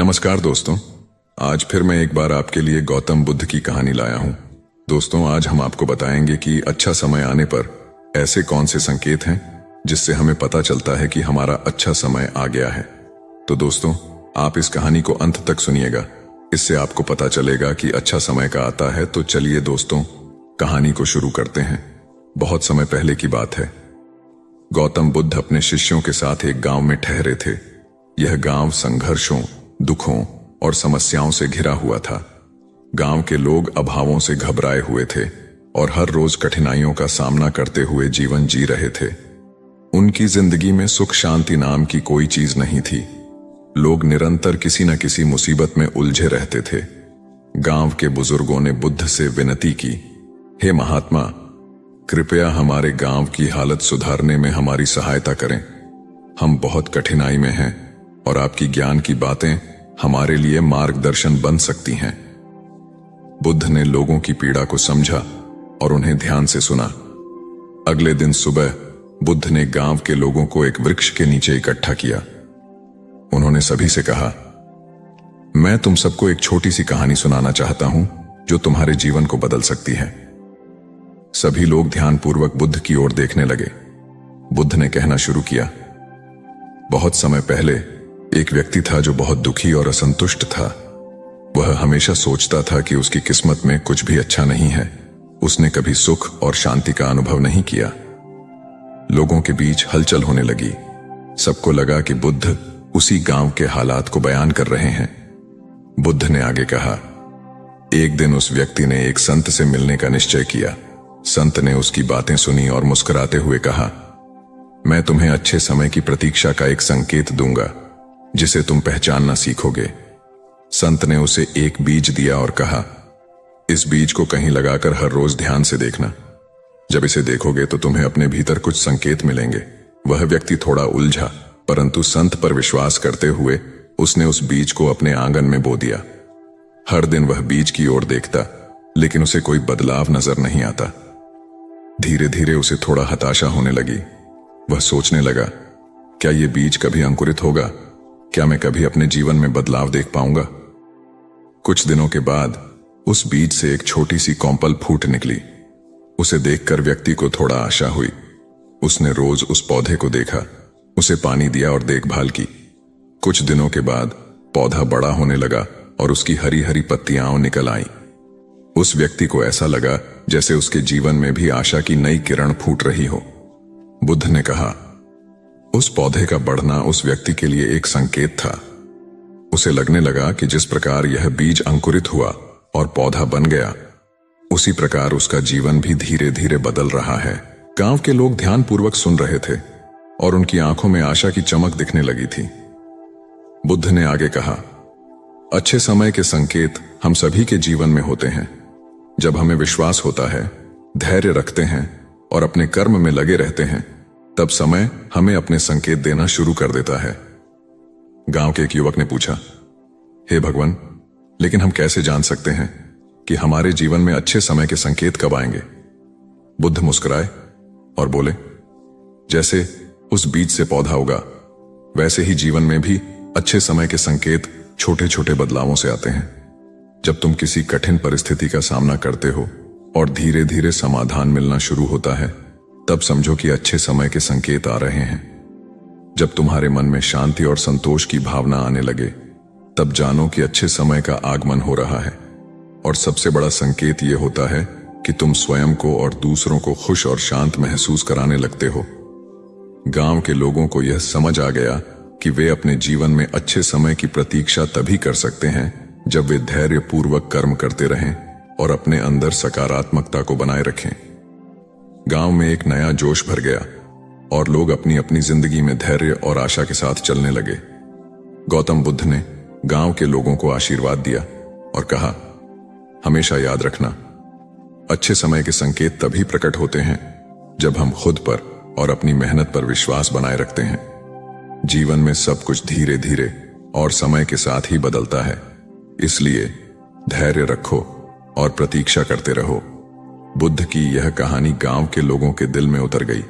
नमस्कार दोस्तों, आज फिर मैं एक बार आपके लिए गौतम बुद्ध की कहानी लाया हूं। दोस्तों, आज हम आपको बताएंगे कि अच्छा समय आने पर ऐसे कौन से संकेत हैं जिससे हमें पता चलता है कि हमारा अच्छा समय आ गया है। तो दोस्तों, आप इस कहानी को अंत तक सुनिएगा, इससे आपको पता चलेगा कि अच्छा समय का आता है। तो चलिए दोस्तों, कहानी को शुरू करते हैं। बहुत समय पहले की बात है। गौतम बुद्ध अपने शिष्यों के साथ एक गांव में ठहरे थे। यह गांव संघर्षों, दुखों और समस्याओं से घिरा हुआ था। गांव के लोग अभावों से घबराए हुए थे और हर रोज कठिनाइयों का सामना करते हुए जीवन जी रहे थे। उनकी जिंदगी में सुख शांति नाम की कोई चीज नहीं थी। लोग निरंतर किसी न किसी मुसीबत में उलझे रहते थे। गांव के बुजुर्गों ने बुद्ध से विनती की, हे महात्मा, कृपया हमारे गांव की हालत सुधारने में हमारी सहायता करें। हम बहुत कठिनाई में हैं और आपकी ज्ञान की बातें हमारे लिए मार्गदर्शन बन सकती हैं। बुद्ध ने लोगों की पीड़ा को समझा और उन्हें ध्यान से सुना। अगले दिन सुबह बुद्ध ने गांव के लोगों को एक वृक्ष के नीचे इकट्ठा किया। उन्होंने सभी से कहा, मैं तुम सबको एक छोटी सी कहानी सुनाना चाहता हूं जो तुम्हारे जीवन को बदल सकती है। सभी लोग ध्यानपूर्वक बुद्ध की ओर देखने लगे। बुद्ध ने कहना शुरू किया, बहुत समय पहले एक व्यक्ति था जो बहुत दुखी और असंतुष्ट था। वह हमेशा सोचता था कि उसकी किस्मत में कुछ भी अच्छा नहीं है। उसने कभी सुख और शांति का अनुभव नहीं किया। लोगों के बीच हलचल होने लगी। सबको लगा कि बुद्ध उसी गांव के हालात को बयान कर रहे हैं। बुद्ध ने आगे कहा, एक दिन उस व्यक्ति ने एक संत से मिलने का निश्चय किया। संत ने उसकी बातें सुनी और मुस्कुराते हुए कहा, मैं तुम्हें अच्छे समय की प्रतीक्षा का एक संकेत दूंगा जिसे तुम पहचानना सीखोगे। संत ने उसे एक बीज दिया और कहा, इस बीज को कहीं लगाकर हर रोज ध्यान से देखना। जब इसे देखोगे तो तुम्हें अपने भीतर कुछ संकेत मिलेंगे। वह व्यक्ति थोड़ा उलझा, परंतु संत पर विश्वास करते हुए उसने उस बीज को अपने आंगन में बो दिया। हर दिन वह बीज की ओर देखता, लेकिन उसे कोई बदलाव नजर नहीं आता। धीरे धीरे उसे थोड़ा हताशा होने लगी। वह सोचने लगा, क्या यह बीज कभी अंकुरित होगा? क्या मैं कभी अपने जीवन में बदलाव देख पाऊंगा? कुछ दिनों के बाद उस बीज से एक छोटी सी कौंपल फूट निकली। उसे देखकर व्यक्ति को थोड़ा आशा हुई। उसने रोज उस पौधे को देखा, उसे पानी दिया और देखभाल की। कुछ दिनों के बाद पौधा बड़ा होने लगा और उसकी हरी हरी पत्तियां निकल आईं। उस व्यक्ति को ऐसा लगा जैसे उसके जीवन में भी आशा की नई किरण फूट रही हो। बुद्ध ने कहा, उस पौधे का बढ़ना उस व्यक्ति के लिए एक संकेत था। उसे लगने लगा कि जिस प्रकार यह बीज अंकुरित हुआ और पौधा बन गया, उसी प्रकार उसका जीवन भी धीरे धीरे बदल रहा है। गांव के लोग ध्यानपूर्वक सुन रहे थे और उनकी आंखों में आशा की चमक दिखने लगी थी। बुद्ध ने आगे कहा, अच्छे समय के संकेत हम सभी के जीवन में होते हैं। जब हमें विश्वास होता है, धैर्य रखते हैं और अपने कर्म में लगे रहते हैं, तब समय हमें अपने संकेत देना शुरू कर देता है। गांव के एक युवक ने पूछा, हे भगवान, लेकिन हम कैसे जान सकते हैं कि हमारे जीवन में अच्छे समय के संकेत कब आएंगे? बुद्ध मुस्कुराए और बोले, जैसे उस बीज से पौधा उगा, वैसे ही जीवन में भी अच्छे समय के संकेत छोटे छोटे बदलावों से आते हैं। जब तुम किसी कठिन परिस्थिति का सामना करते हो और धीरे धीरे समाधान मिलना शुरू होता है, तब समझो कि अच्छे समय के संकेत आ रहे हैं। जब तुम्हारे मन में शांति और संतोष की भावना आने लगे, तब जानो कि अच्छे समय का आगमन हो रहा है। और सबसे बड़ा संकेत यह होता है कि तुम स्वयं को और दूसरों को खुश और शांत महसूस कराने लगते हो। गांव के लोगों को यह समझ आ गया कि वे अपने जीवन में अच्छे समय की प्रतीक्षा तभी कर सकते हैं जब वे धैर्य पूर्वक कर्म करते रहें और अपने अंदर सकारात्मकता को बनाए रखें। गांव में एक नया जोश भर गया और लोग अपनी अपनी जिंदगी में धैर्य और आशा के साथ चलने लगे। गौतम बुद्ध ने गांव के लोगों को आशीर्वाद दिया और कहा, हमेशा याद रखना, अच्छे समय के संकेत तभी प्रकट होते हैं जब हम खुद पर और अपनी मेहनत पर विश्वास बनाए रखते हैं। जीवन में सब कुछ धीरे धीरे और समय के साथ ही बदलता है, इसलिए धैर्य रखो और प्रतीक्षा करते रहो। बुद्ध की यह कहानी गांव के लोगों के दिल में उतर गई।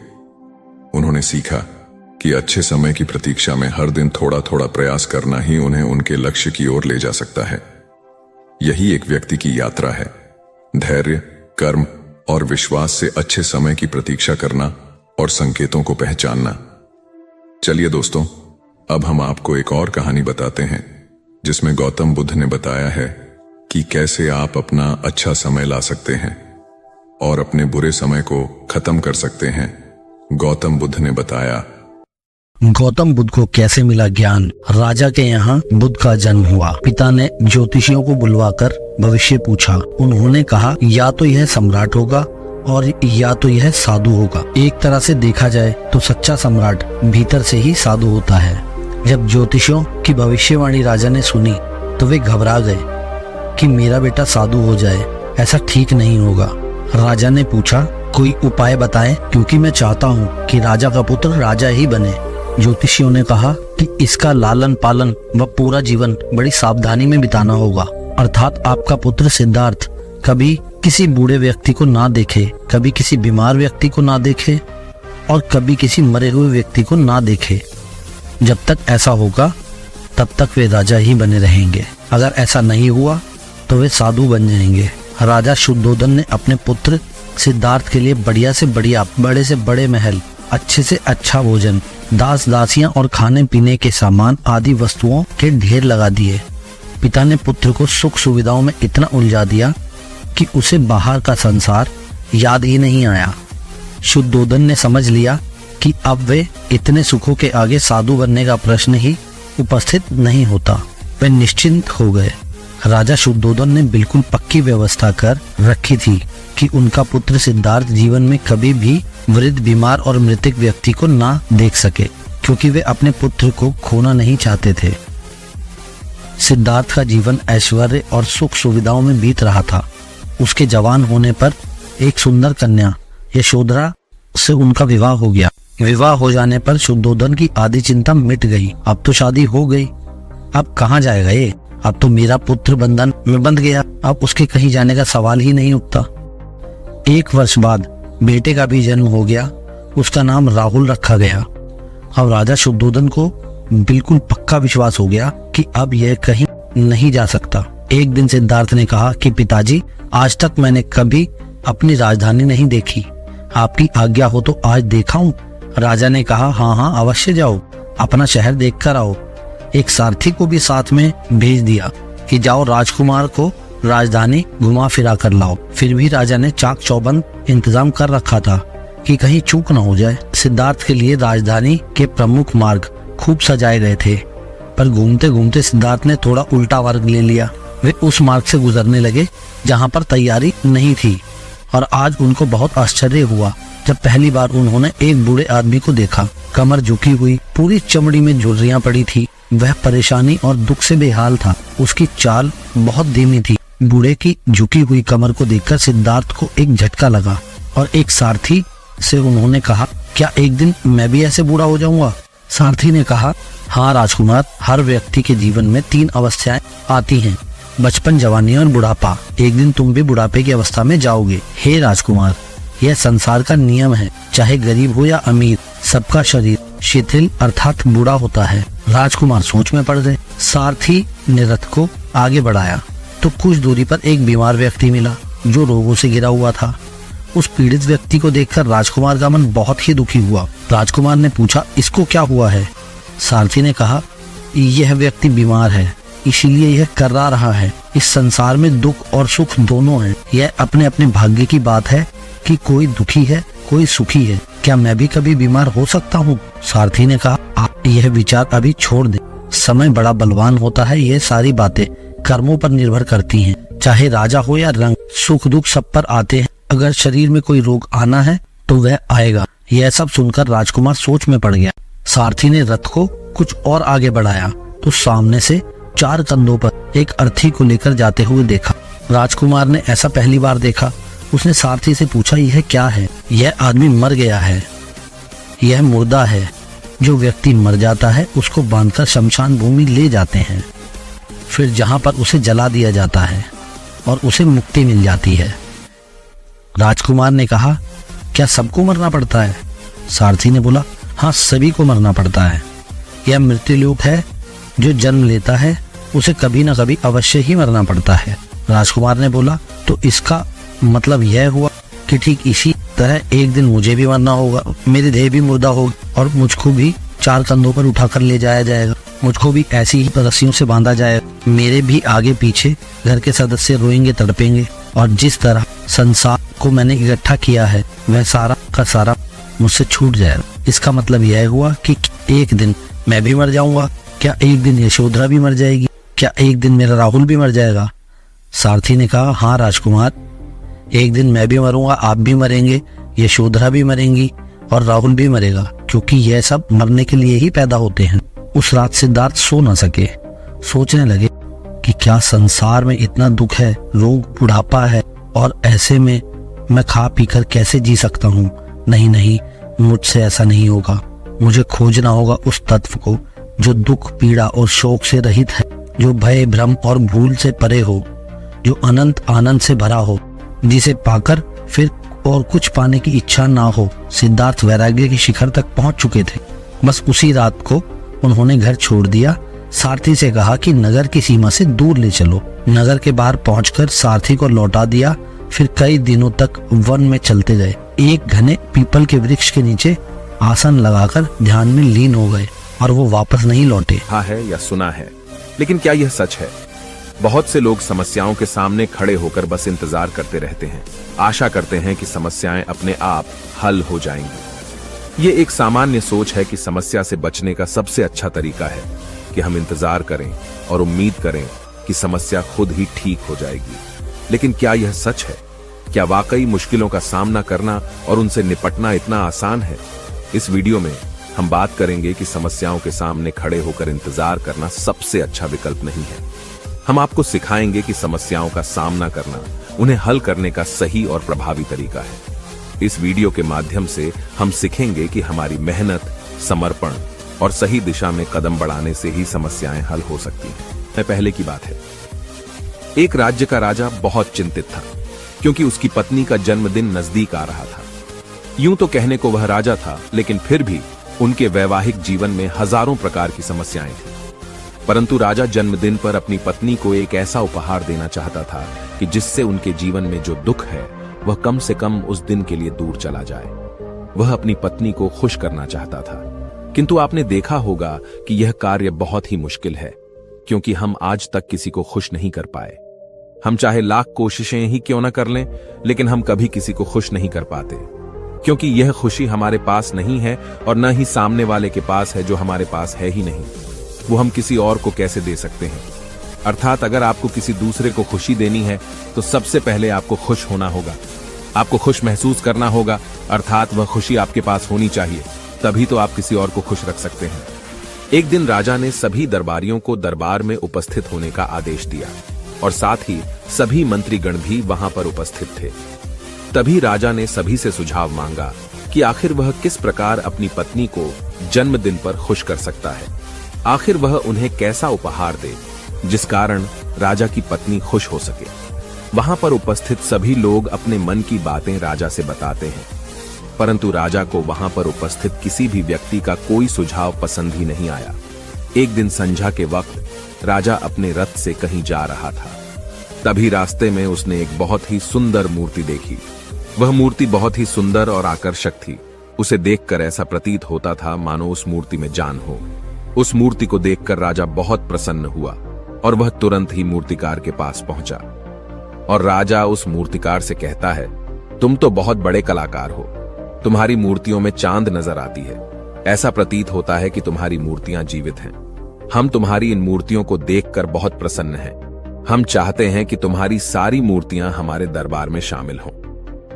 उन्होंने सीखा कि अच्छे समय की प्रतीक्षा में हर दिन थोड़ा थोड़ा प्रयास करना ही उन्हें उनके लक्ष्य की ओर ले जा सकता है। यही एक व्यक्ति की यात्रा है, धैर्य, कर्म और विश्वास से अच्छे समय की प्रतीक्षा करना और संकेतों को पहचानना। चलिए दोस्तों, अब हम आपको एक और कहानी बताते हैं जिसमें गौतम बुद्ध ने बताया है कि कैसे आप अपना अच्छा समय ला सकते हैं और अपने बुरे समय को खत्म कर सकते हैं। गौतम बुद्ध ने बताया। गौतम बुद्ध को कैसे मिला ज्ञान। राजा के यहाँ बुद्ध का जन्म हुआ। पिता ने ज्योतिषियों को बुलवाकर भविष्य पूछा। उन्होंने कहा या तो यह सम्राट होगा और या तो यह साधु होगा। एक तरह से देखा जाए तो सच्चा सम्राट भीतर से ही साधु होता है। जब ज्योतिषियों की भविष्यवाणी राजा ने सुनी तो वे घबरा गए कि मेरा बेटा साधु हो जाए, ऐसा ठीक नहीं होगा। राजा ने पूछा कोई उपाय बताएं, क्योंकि मैं चाहता हूँ कि राजा का पुत्र राजा ही बने। ज्योतिषियों ने कहा कि इसका लालन पालन व पूरा जीवन बड़ी सावधानी में बिताना होगा, अर्थात आपका पुत्र सिद्धार्थ कभी किसी बूढ़े व्यक्ति को ना देखे, कभी किसी बीमार व्यक्ति को ना देखे और कभी किसी मरे हुए व्यक्ति को ना देखे। जब तक ऐसा होगा तब तक वे राजा ही बने रहेंगे। अगर ऐसा नहीं हुआ तो वे साधु बन जाएंगे। राजा शुद्धोधन ने अपने पुत्र सिद्धार्थ के लिए बढ़िया से बढ़िया, बड़े से बड़े महल, अच्छे से अच्छा भोजन, दास दासियां और खाने पीने के सामान आदि वस्तुओं के ढेर लगा दिए। पिता ने पुत्र को सुख सुविधाओं में इतना उलझा दिया कि उसे बाहर का संसार याद ही नहीं आया। शुद्धोधन ने समझ लिया कि अब वे इतने सुखों के आगे साधु बनने का प्रश्न ही उपस्थित नहीं होता। वे निश्चिंत हो गए। राजा शुद्धोधन ने बिल्कुल पक्की व्यवस्था कर रखी थी कि उनका पुत्र सिद्धार्थ जीवन में कभी भी वृद्ध, बीमार और मृतक व्यक्ति को ना देख सके, क्योंकि वे अपने पुत्र को खोना नहीं चाहते थे। सिद्धार्थ का जीवन ऐश्वर्य और सुख सुविधाओं में बीत रहा था। उसके जवान होने पर एक सुंदर कन्या यशोधरा से उनका विवाह हो गया। विवाह हो जाने पर शुद्धोधन की आधी चिंता मिट गई। अब तो शादी हो गई, अब कहाँ जाएगा ये? अब तो मेरा पुत्र बंधन में बंध गया, अब उसके कहीं जाने का सवाल ही नहीं उठता। 1 वर्ष बाद बेटे का भी जन्म हो गया। उसका नाम राहुल रखा गया। अब राजा शुद्धोधन को बिल्कुल पक्का विश्वास हो गया कि अब यह कहीं नहीं जा सकता। एक दिन सिद्धार्थ ने कहा कि पिताजी, आज तक मैंने कभी अपनी राजधानी नहीं देखी, आपकी आज्ञा हो तो आज दिखाऊं। राजा ने कहा हाँ हाँ अवश्य जाओ, अपना शहर देख कर आओ। एक सारथी को भी साथ में भेज दिया कि जाओ राजकुमार को राजधानी घुमा फिरा कर लाओ। फिर भी राजा ने चाक चौबंद इंतजाम कर रखा था कि कहीं चूक न हो जाए। सिद्धार्थ के लिए राजधानी के प्रमुख मार्ग खूब सजाए गए थे, पर घूमते घूमते सिद्धार्थ ने थोड़ा उल्टा मार्ग ले लिया। वे उस मार्ग से गुजरने लगे जहाँ पर तैयारी नहीं थी, और आज उनको बहुत आश्चर्य हुआ जब पहली बार उन्होंने एक बूढ़े आदमी को देखा। कमर झुकी हुई, पूरी चमड़ी में झुर्रियां पड़ी थी। वह परेशानी और दुख से बेहाल था। उसकी चाल बहुत धीमी थी। बूढ़े की झुकी हुई कमर को देखकर सिद्धार्थ को एक झटका लगा और एक सारथी से उन्होंने कहा, क्या एक दिन मैं भी ऐसे बूढ़ा हो जाऊंगा? सारथी ने कहा, हाँ राजकुमार, हर व्यक्ति के जीवन में 3 अवस्थाएं आती हैं, बचपन, जवानी और बुढ़ापा। एक दिन तुम भी बुढ़ापे की अवस्था में जाओगे। हे राजकुमार, यह संसार का नियम है। चाहे गरीब हो या अमीर, सबका शरीर शिथिल अर्थात बूढ़ा होता है। राजकुमार सोच में पड़ गए। सारथी ने रथ को आगे बढ़ाया तो कुछ दूरी पर एक बीमार व्यक्ति मिला जो रोगों से घिरा हुआ था। उस पीड़ित व्यक्ति को देखकर राजकुमार का मन बहुत ही दुखी हुआ। राजकुमार ने पूछा, इसको क्या हुआ है? सारथी ने कहा, यह व्यक्ति बीमार है, इसीलिए यह कर्रा रहा है। इस संसार में दुख और सुख दोनों हैं। यह अपने अपने भाग्य की बात है कि कोई दुखी है, कोई सुखी है। क्या मैं भी कभी बीमार हो सकता हूँ? सारथी ने कहा, आप यह विचार अभी छोड़ दें। समय बड़ा बलवान होता है। यह सारी बातें कर्मों पर निर्भर करती हैं। चाहे राजा हो या रंग, सुख दुख सब पर आते हैं। अगर शरीर में कोई रोग आना है तो वह आएगा। यह सब सुनकर राजकुमार सोच में पड़ गया। सारथी ने रथ को कुछ और आगे बढ़ाया तो सामने से 4 कंधों पर एक अर्थी को लेकर जाते हुए देखा। राजकुमार ने ऐसा पहली बार देखा। उसने सारथी से पूछा, यह क्या है? यह आदमी मर गया है, यह मुर्दा है। जो व्यक्ति मर जाता है उसको बांधकर शमशान भूमि ले जाते हैं, फिर जहां पर उसे जला दिया जाता है और उसे मुक्ति मिल जाती है। राजकुमार ने कहा, क्या सबको मरना पड़ता है? सारथी ने बोला, हाँ, सभी को मरना पड़ता है। यह मृत्युलोक है। जो जन्म लेता है उसे कभी न कभी अवश्य ही मरना पड़ता है। राजकुमार ने बोला, तो इसका मतलब यह हुआ कि ठीक इसी तरह एक दिन मुझे भी मरना होगा। मेरी देह भी मुर्दा होगी और मुझको भी 4 कंधों पर उठाकर ले जाया जाएगा। मुझको भी ऐसी ही रस्सियों से बांधा जाएगा। मेरे भी आगे पीछे घर के सदस्य रोएंगे, तड़पेंगे और जिस तरह संसार को मैंने इकट्ठा किया है वह सारा का सारा मुझसे छूट जाएगा। इसका मतलब यह हुआ कि एक दिन मैं भी मर जाऊंगा। क्या एक दिन यशोधरा भी मर जाएगी? क्या एक दिन मेरा राहुल भी मर जाएगा? सारथी ने कहा, हाँ राजकुमार, एक दिन मैं भी मरूंगा, आप भी मरेंगे, यशोधरा भी मरेंगी और राहुल भी मरेगा, क्योंकि यह सब मरने के लिए ही पैदा होते हैं। उस रात सिद्धार्थ सो न सके। सोचने लगे कि क्या संसार में इतना दुख है, रोग, बुढ़ापा है और ऐसे में मैं खा पीकर कैसे जी सकता हूँ? नहीं नहीं, मुझसे ऐसा नहीं होगा। मुझे खोजना होगा उस तत्व को जो दुख, पीड़ा और शोक से रहित है, जो भय, भ्रम और भूल से परे हो, जो अनंत आनंद से भरा हो, जिसे पाकर फिर और कुछ पाने की इच्छा ना हो। सिद्धार्थ वैराग्य के शिखर तक पहुंच चुके थे। बस उसी रात को उन्होंने घर छोड़ दिया। सारथी से कहा कि नगर की सीमा से दूर ले चलो। नगर के बाहर पहुंचकर सारथी को लौटा दिया। फिर कई दिनों तक वन में चलते गए। एक घने पीपल के वृक्ष के नीचे आसन लगाकर ध्यान में लीन हो गए और वो वापस नहीं लौटे। हाँ है या सुना है, लेकिन क्या यह सच है? बहुत से लोग समस्याओं के सामने खड़े होकर बस इंतजार करते रहते हैं, आशा करते हैं कि समस्याएं अपने आप हल हो जाएंगी। ये एक सामान्य सोच है कि समस्या से बचने का सबसे अच्छा तरीका है कि हम इंतजार करें और उम्मीद करें कि समस्या खुद ही ठीक हो जाएगी। लेकिन क्या यह सच है? क्या वाकई मुश्किलों का सामना करना और उनसे निपटना इतना आसान है? इस वीडियो में हम बात करेंगे कि समस्याओं के सामने खड़े होकर इंतजार करना सबसे अच्छा विकल्प नहीं है। हम आपको सिखाएंगे कि समस्याओं का सामना करना, उन्हें हल करने का सही और प्रभावी तरीका है। इस वीडियो के माध्यम से हम सीखेंगे कि हमारी मेहनत, समर्पण और सही दिशा में कदम बढ़ाने से ही समस्याएं हल हो सकती हैं। पहले की बात है, एक राज्य का राजा बहुत चिंतित था क्योंकि उसकी पत्नी का जन्मदिन नजदीक आ रहा था। यूं तो कहने को वह राजा था, लेकिन फिर भी उनके वैवाहिक जीवन में हजारों प्रकार की समस्याएं थी। परंतु राजा जन्मदिन पर अपनी पत्नी को एक ऐसा उपहार देना चाहता था कि जिससे उनके जीवन में जो दुख है वह कम से कम उस दिन के लिए दूर चला जाए। वह अपनी पत्नी को खुश करना चाहता था, किंतु आपने देखा होगा कि यह कार्य बहुत ही मुश्किल है, क्योंकि हम आज तक किसी को खुश नहीं कर पाए। हम चाहे लाख कोशिशें ही क्यों न कर लें, लेकिन हम कभी किसी को खुश नहीं कर पाते, क्योंकि यह खुशी हमारे पास नहीं है और न ही सामने वाले के पास है, जो हमारे पास है ही नहीं। वो हम किसी और को कैसे दे सकते हैं? अर्थात अगर आपको किसी दूसरे को खुशी देनी है तो सबसे पहले आपको खुश होना होगा, आपको खुश महसूस करना होगा, अर्थात वह खुशी आपके पास होनी चाहिए, तभी तो आप किसी और को खुश रख सकते हैं। एक दिन राजा ने सभी दरबारियों को दरबार में उपस्थित होने का आदेश दिया और साथ ही सभी मंत्रीगण भी वहां पर उपस्थित थे। तभी राजा ने सभी से सुझाव मांगा कि आखिर वह किस प्रकार अपनी पत्नी को जन्मदिन पर खुश कर सकता है। आखिर वह उन्हें कैसा उपहार दे जिस कारण राजा की पत्नी खुश हो सके। वहां पर उपस्थित सभी लोग अपने मन की बातें राजा से बताते हैं, परंतु राजा को वहां पर उपस्थित किसी भी व्यक्ति का कोई सुझाव पसंद ही नहीं आया। एक दिन संध्या के वक्त राजा अपने रथ से कहीं जा रहा था। तभी रास्ते में उसने एक बहुत ही सुंदर मूर्ति देखी। वह मूर्ति बहुत ही सुंदर और आकर्षक थी। उसे देखकर ऐसा प्रतीत होता था मानो उस मूर्ति में जान हो। उस मूर्ति को देखकर राजा बहुत प्रसन्न हुआ और वह तुरंत ही मूर्तिकार के पास पहुंचा और राजा उस मूर्तिकार से कहता है, तुम तो बहुत बड़े कलाकार हो, तुम्हारी मूर्तियों में चांद नजर आती है, ऐसा प्रतीत होता है कि तुम्हारी मूर्तियां जीवित हैं। हम तुम्हारी इन मूर्तियों को देखकर बहुत प्रसन्न हैं। हम चाहते हैं कि तुम्हारी सारी मूर्तियां हमारे दरबार में शामिल हों।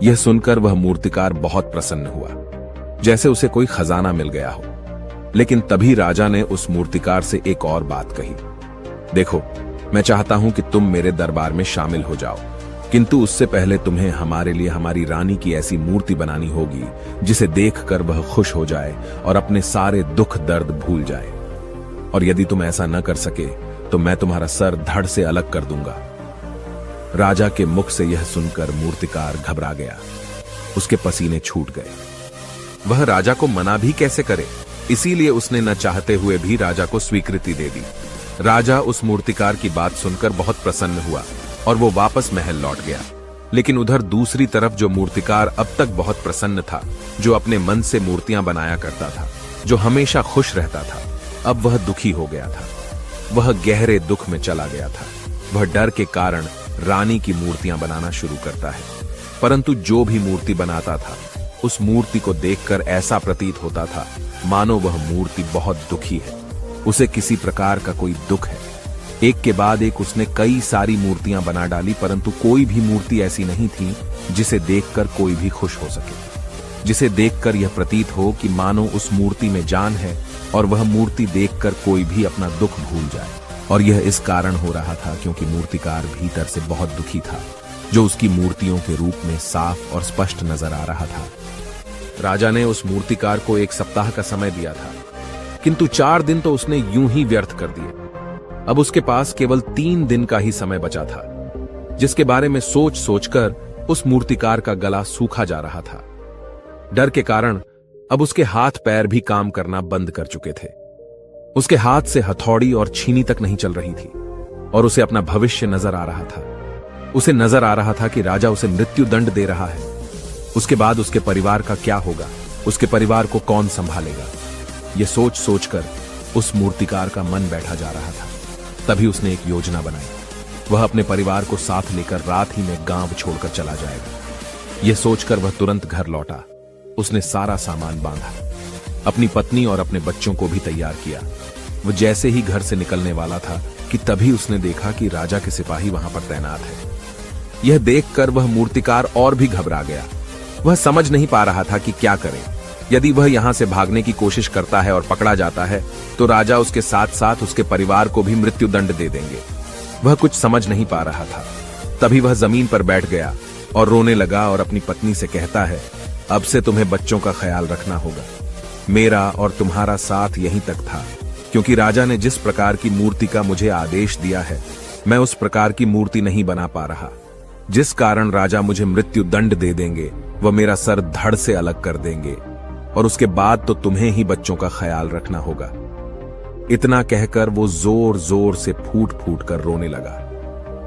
यह सुनकर वह मूर्तिकार बहुत प्रसन्न हुआ, जैसे उसे कोई खजाना मिल गया हो। लेकिन तभी राजा ने उस मूर्तिकार से एक और बात कही, देखो, मैं चाहता हूं कि तुम मेरे दरबार में शामिल हो जाओ, किंतु उससे पहले तुम्हें हमारे लिए हमारी रानी की ऐसी मूर्ति बनानी होगी जिसे देखकर वह खुश हो जाए और अपने सारे दुख दर्द भूल जाए। और यदि तुम ऐसा न कर सके तो मैं तुम्हारा सर धड़ से अलग कर दूंगा। राजा के मुख से यह सुनकर मूर्तिकार घबरा गया, उसके पसीने छूट गए। वह राजा को मना भी कैसे करे। इसीलिए उसने न चाहते हुए भी राजा को स्वीकृति दे दी। राजा उस मूर्तिकार की बात सुनकर बहुत प्रसन्न हुआ और वो वापस महल लौट गया। लेकिन उधर दूसरी तरफ जो मूर्तिकार अब तक बहुत प्रसन्न था, जो अपने मन से मूर्तियां बनाया करता था, जो हमेशा खुश रहता था, अब वह दुखी हो गया था। वह गहरे दुख में चला गया था। वह डर के कारण रानी की मूर्तियां बनाना शुरू करता है। परंतु जो भी मूर्ति बनाता था, उस मूर्ति को देखकर ऐसा प्रतीत होता था मानो वह मूर्ति बहुत दुखी है, उसे किसी प्रकार का कोई दुख है। एक के बाद एक उसने कई सारी मूर्तियां बना डाली, परंतु कोई भी मूर्ति ऐसी नहीं थी जिसे देखकर कोई भी खुश हो सके, जिसे देखकर यह प्रतीत हो कि मानो उस मूर्ति में जान है और वह मूर्ति देखकर कोई भी अपना दुख भूल जाए। और यह इस कारण हो रहा था क्योंकि मूर्तिकार भीतर से बहुत दुखी था, जो उसकी मूर्तियों के रूप में साफ और स्पष्ट नजर आ रहा था। राजा ने उस मूर्तिकार को 1 सप्ताह का समय दिया था, किंतु 4 दिन तो उसने यूं ही व्यर्थ कर दिए। अब उसके पास केवल 3 दिन का ही समय बचा था, जिसके बारे में सोच सोचकर उस मूर्तिकार का गला सूखा जा रहा था। डर के कारण अब उसके हाथ पैर भी काम करना बंद कर चुके थे। उसके हाथ से हथौड़ी और छीनी तक नहीं चल रही थी और उसे अपना भविष्य नजर आ रहा था। उसे नजर आ रहा था कि राजा उसे मृत्यु दंड दे रहा है। उसके बाद उसके परिवार का क्या होगा, उसके परिवार को कौन संभालेगा। यह सोच सोचकर उस मूर्तिकार का मन बैठा जा रहा था। तभी उसने एक योजना बनाई। वह अपने परिवार को साथ लेकर रात ही में गांव छोड़कर चला जाएगा। यह सोचकर वह तुरंत घर लौटा। उसने सारा सामान बांधा, अपनी पत्नी और अपने बच्चों को भी तैयार किया। वह जैसे ही घर से निकलने वाला था कि तभी उसने देखा कि राजा के सिपाही वहां पर तैनात है। यह देखकर वह मूर्तिकार और भी घबरा गया। वह समझ नहीं पा रहा था कि क्या करे। यदि वह यहां से भागने की कोशिश करता है और पकड़ा जाता है तो राजा उसके साथ साथ उसके परिवार को भी मृत्यु दंड दे देंगे। वह कुछ समझ नहीं पा रहा था। तभी वह जमीन पर बैठ गया और रोने लगा और अपनी पत्नी से कहता है, अब से तुम्हें बच्चों का ख्याल रखना होगा। मेरा और तुम्हारा साथ यहीं तक था, क्योंकि राजा ने जिस प्रकार की मूर्ति का मुझे आदेश दिया है, मैं उस प्रकार की मूर्ति नहीं बना पा रहा, जिस कारण राजा मुझे मृत्यु दंड दे देंगे। वह मेरा सर धड़ से अलग कर देंगे और उसके बाद तो तुम्हें ही बच्चों का ख्याल रखना होगा। इतना कहकर वो जोर जोर से फूट फूट कर रोने लगा।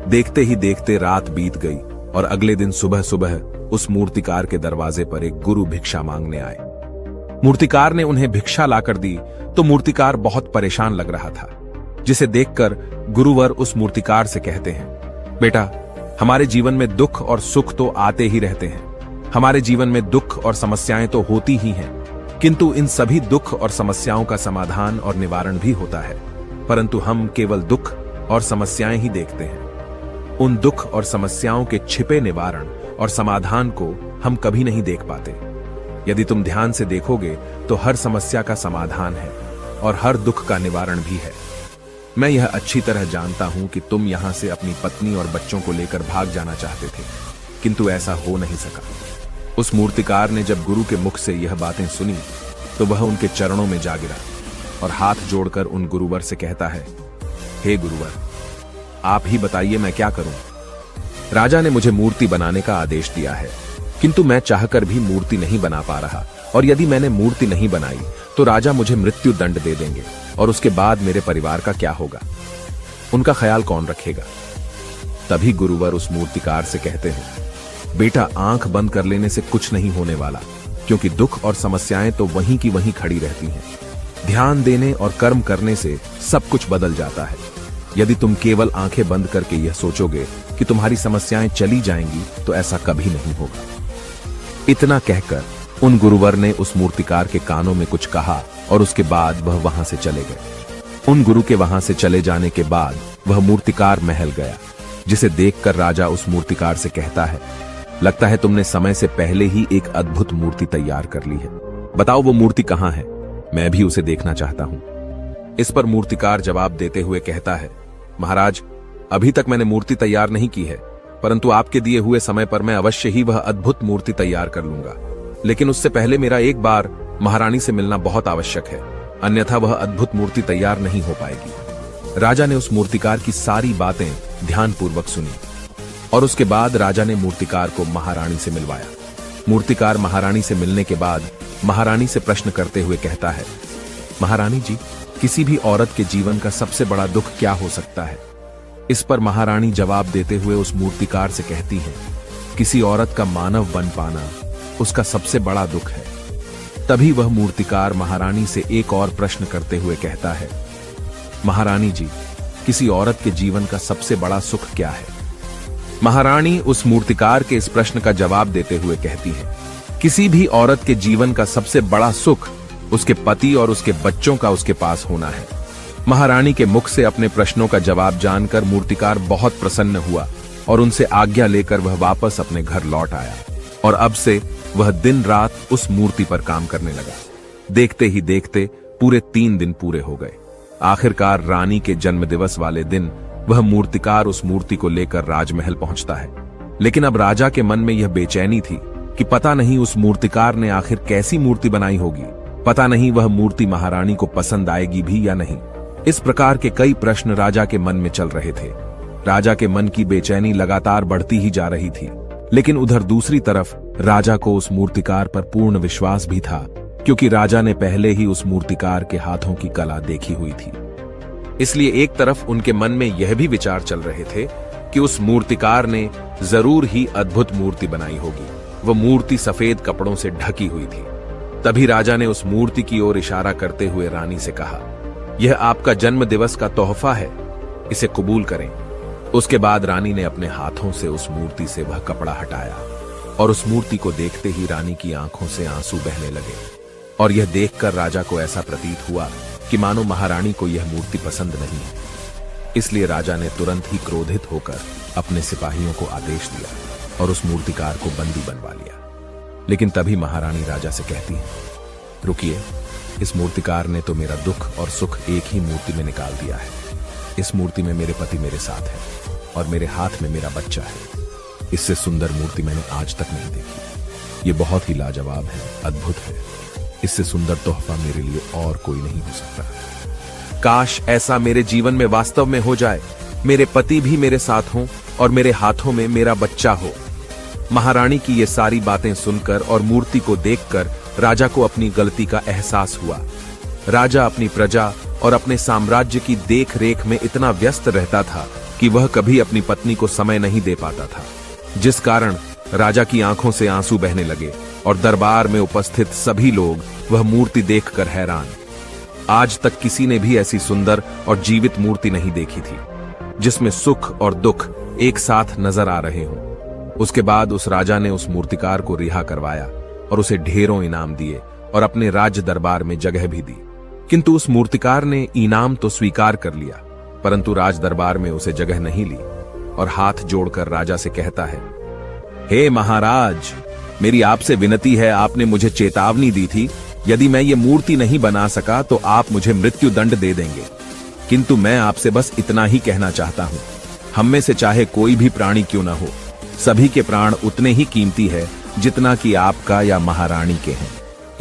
देखते ही देखते रात बीत गई और अगले दिन सुबह सुबह उस मूर्तिकार के दरवाजे पर एक गुरु भिक्षा मांगने आए। मूर्तिकार ने उन्हें भिक्षा लाकर दी तो मूर्तिकार बहुत परेशान लग रहा था, जिसे देखकर गुरुवर उस मूर्तिकार से कहते हैं, बेटा, हमारे जीवन में दुख और सुख तो आते ही रहते हैं। हमारे जीवन में दुख और समस्याएं तो होती ही हैं, किंतु इन सभी दुख और समस्याओं का समाधान और निवारण भी होता है, परंतु हम केवल दुख और समस्याएं ही देखते हैं। उन दुख और समस्याओं के छिपे निवारण और समाधान को हम कभी नहीं देख पाते। यदि तुम ध्यान से देखोगे तो हर समस्या का समाधान है और हर दुख का निवारण भी है। मैं यह अच्छी तरह जानता हूं कि तुम यहां से अपनी पत्नी और बच्चों को लेकर भाग जाना चाहते थे, किंतु ऐसा हो नहीं सका। उस मूर्तिकार ने जब गुरु के मुख से यह बातें सुनी तो वह उनके चरणों में जा गिरा और हाथ जोड़कर उन गुरुवर से कहता है, हे गुरुवर, आप ही बताइए मैं क्या करूं। राजा ने मुझे मूर्ति बनाने का आदेश दिया है, किंतु मैं चाहकर भी मूर्ति नहीं बना पा रहा, और यदि मैंने मूर्ति नहीं बनाई तो राजा मुझे मृत्यु दंड दे देंगे और उसके बाद मेरे परिवार का क्या होगा, उनका ख्याल कौन रखेगा। तभी गुरुवर उस मूर्तिकार से कहते हैं, बेटा, आंख बंद कर लेने से कुछ नहीं होने वाला, क्योंकि दुख और समस्याएं तो वहीं की वहीं खड़ी रहती हैं। ध्यान देने और कर्म करने से सब कुछ बदल जाता है। यदि तुम केवल आंखें बंद करके यह सोचोगे कि तुम्हारी समस्याएं चली जाएंगी तो ऐसा कभी नहीं होगा। इतना कहकर उन गुरुवर ने उस मूर्तिकार के कानों में कुछ कहा और उसके बाद वह वहां से चले गए। उन गुरु के वहां से चले जाने के बाद वह मूर्तिकार महल गया, जिसे देखकर राजा उस मूर्तिकार से कहता है, लगता है तुमने समय से पहले ही एक अद्भुत मूर्ति तैयार कर ली है। बताओ वो मूर्ति कहां है, मैं भी उसे देखना चाहता हूं। इस पर मूर्तिकार जवाब देते हुए कहता है, महाराज, अभी तक मैंने मूर्ति तैयार नहीं की है, परंतु आपके दिए हुए समय पर मैं अवश्य ही वह अद्भुत मूर्ति तैयार कर लूंगा। लेकिन उससे पहले मेरा एक बार महारानी से मिलना बहुत आवश्यक है, अन्यथा वह अद्भुत मूर्ति तैयार नहीं हो पाएगी। राजा ने उस मूर्तिकार की सारी बातें ध्यानपूर्वक सुनी और उसके बाद राजा ने मूर्तिकार को महारानी से मिलवाया। मूर्तिकार महारानी से मिलने के बाद महारानी से प्रश्न करते हुए कहता है, महारानी जी, किसी भी औरत के जीवन का सबसे बड़ा दुख क्या हो सकता है? इस पर महारानी जवाब देते हुए उस मूर्तिकार से कहती हैं, किसी औरत का मानव बन पाना उसका सबसे बड़ा दुख है। तभी वह मूर्तिकार महारानी से एक और प्रश्न करते हुए कहता है, महारानी जी, किसी औरत के जीवन का सबसे बड़ा सुख क्या है? महारानी उस मूर्तिकार के इस प्रश्न का जवाब देते हुए कहती है, किसी भी औरत के जीवन का सबसे बड़ा सुख उसके पति और उसके बच्चों का उसके पास होना है। महारानी के मुख से अपने प्रश्नों का जवाब जानकर मूर्तिकार बहुत प्रसन्न हुआ और उनसे आज्ञा लेकर वह वापस अपने घर लौट आया और अब से वह दिन रात उस मूर्ति पर काम करने लगा। देखते ही देखते पूरे 3 दिन पूरे हो गए। आखिरकार रानी के जन्मदिवस वाले दिन वह मूर्तिकार उस मूर्ति को लेकर राजमहल पहुंचता है। लेकिन अब राजा के मन में यह बेचैनी थी कि पता नहीं उस मूर्तिकार ने आखिर कैसी मूर्ति बनाई होगी, पता नहीं वह मूर्ति महारानी को पसंद आएगी भी या नहीं। इस प्रकार के कई प्रश्न राजा के मन में चल रहे थे। राजा के मन की बेचैनी लगातार बढ़ती ही जा रही थी। लेकिन उधर दूसरी तरफ राजा को उस मूर्तिकार पर पूर्ण विश्वास भी था, क्योंकि राजा ने पहले ही उस मूर्तिकार के हाथों की कला देखी हुई थी। इसलिए एक तरफ उनके मन में यह भी विचार चल रहे थे कि उस मूर्तिकार ने जरूर ही अद्भुत मूर्ति बनाई होगी। वह मूर्ति सफेद कपड़ों से ढकी हुई थी। तभी राजा ने उस मूर्ति की ओर इशारा करते हुए रानी से कहा, यह आपका जन्मदिवस का तोहफा है, इसे कबूल करें। उसके बाद रानी ने अपने हाथों से उस मूर्ति से वह कपड़ा हटाया और उस मूर्ति को देखते ही रानी की आंखों से आंसू बहने लगे और यह देखकर राजा को ऐसा प्रतीत हुआ कि मानो महारानी को यह मूर्ति पसंद नहीं है। इसलिए राजा ने तुरंत ही क्रोधित होकर अपने सिपाहियों को आदेश दिया और उस मूर्तिकार को बंदी बनवा लिया। लेकिन तभी महारानी राजा से कहती है, रुकिए, इस मूर्तिकार ने तो मेरा दुख और सुख एक ही मूर्ति में निकाल दिया है। इस मूर्ति में मेरे पति मेरे साथ है और मेरे हाथ में मेरा बच्चा है। इससे सुंदर मूर्ति मैंने आज तक नहीं देखी। ये बहुत ही लाजवाब है, अद्भुत है। इससे सुंदर तोहफा मेरे लिए और कोई नहीं हो सकता। काश ऐसा मेरे जीवन में वास्तव में हो जाए, मेरे पति भी मेरे साथ हों और मेरे हाथों में मेरा बच्चा हो। महारानी की ये सारी बातें सुनकर और मूर्ति को देखकर राजा को अपनी गलती का एहसास हुआ। राजा अपनी प्रजा और अपने साम्राज्य की देख रेख में इतना व्यस्त रहता था कि वह कभी अपनी पत्नी को समय नहीं दे पाता था, जिस कारण राजा की आंखों से आंसू बहने लगे और दरबार में उपस्थित सभी लोग वह मूर्ति देखकर हैरान। आज तक किसी ने भी ऐसी सुंदर और जीवित मूर्ति नहीं देखी थी, जिसमें सुख और दुख एक साथ नजर आ रहे हों। उसके बाद उस राजा ने उस मूर्तिकार को रिहा करवाया और उसे ढेरों इनाम दिए और अपने राज्य दरबार में जगह भी दी। किंतु उस मूर्तिकार ने इनाम तो स्वीकार कर लिया, परंतु राज दरबार में उसे जगह नहीं ली और हाथ जोड़कर राजा से कहता है, हे महाराज, मेरी आपसे विनती है, आपने मुझे चेतावनी दी थी, यदि मैं ये मूर्ति नहीं बना सका तो आप मुझे मृत्यु दंड दे देंगे। किंतु मैं आपसे बस इतना ही कहना चाहता हूं, हम में से चाहे कोई भी प्राणी क्यों न हो, सभी के प्राण उतने ही कीमती है जितना कि आपका या महारानी के हैं।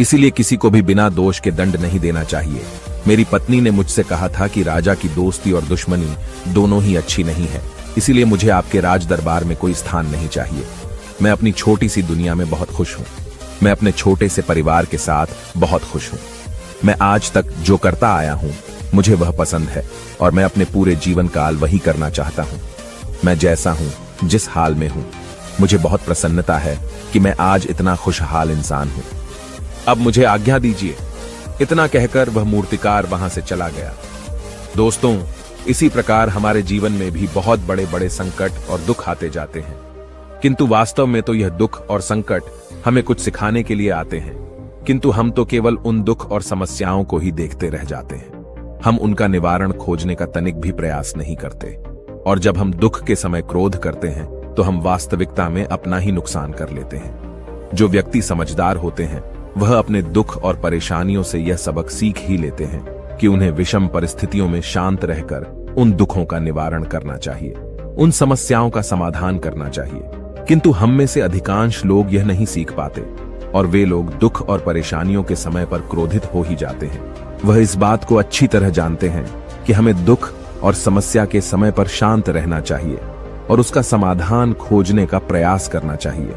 इसीलिए किसी को भी बिना दोष के दंड नहीं देना चाहिए। मेरी पत्नी ने मुझसे कहा था कि राजा की दोस्ती और दुश्मनी दोनों ही अच्छी नहीं है, इसीलिए मुझे आपके राज दरबार में कोई स्थान नहीं चाहिए। मैं अपनी छोटी सी दुनिया में बहुत खुश हूँ। मैं अपने छोटे से परिवार के साथ बहुत खुश हूँ। मैं आज तक जो करता आया हूँ मुझे वह पसंद है और मैं अपने पूरे जीवन काल वही करना चाहता हूँ। मैं जैसा हूँ, जिस हाल में हूँ, मुझे बहुत प्रसन्नता है कि मैं आज इतना खुशहाल इंसान हूँ। अब मुझे आज्ञा दीजिए। इतना कहकर वह मूर्तिकार वहां से चला गया। दोस्तों, इसी प्रकार हमारे जीवन में भी बहुत बड़े बड़े संकट और दुख आते जाते हैं, किंतु वास्तव में तो यह दुख और संकट हमें कुछ सिखाने के लिए आते हैं, किंतु हम तो केवल उन दुख और समस्याओं को ही देखते रह जाते हैं। हम उनका निवारण खोजने का तनिक भी प्रयास नहीं करते और जब हम दुख के समय क्रोध करते हैं तो हम वास्तविकता में अपना ही नुकसान कर लेते हैं। जो व्यक्ति समझदार होते हैं वह अपने दुख और परेशानियों से यह सबक सीख ही लेते हैं कि उन्हें विषम परिस्थितियों में शांत रहकर उन दुखों का निवारण करना चाहिए, उन समस्याओं का समाधान करना चाहिए। किंतु हम में से अधिकांश लोग यह नहीं सीख पाते और वे लोग दुख और परेशानियों के समय पर क्रोधित हो ही जाते हैं। वह इस बात को अच्छी तरह जानते हैं कि हमें दुख और समस्या के समय पर शांत रहना चाहिए और उसका समाधान खोजने का प्रयास करना चाहिए,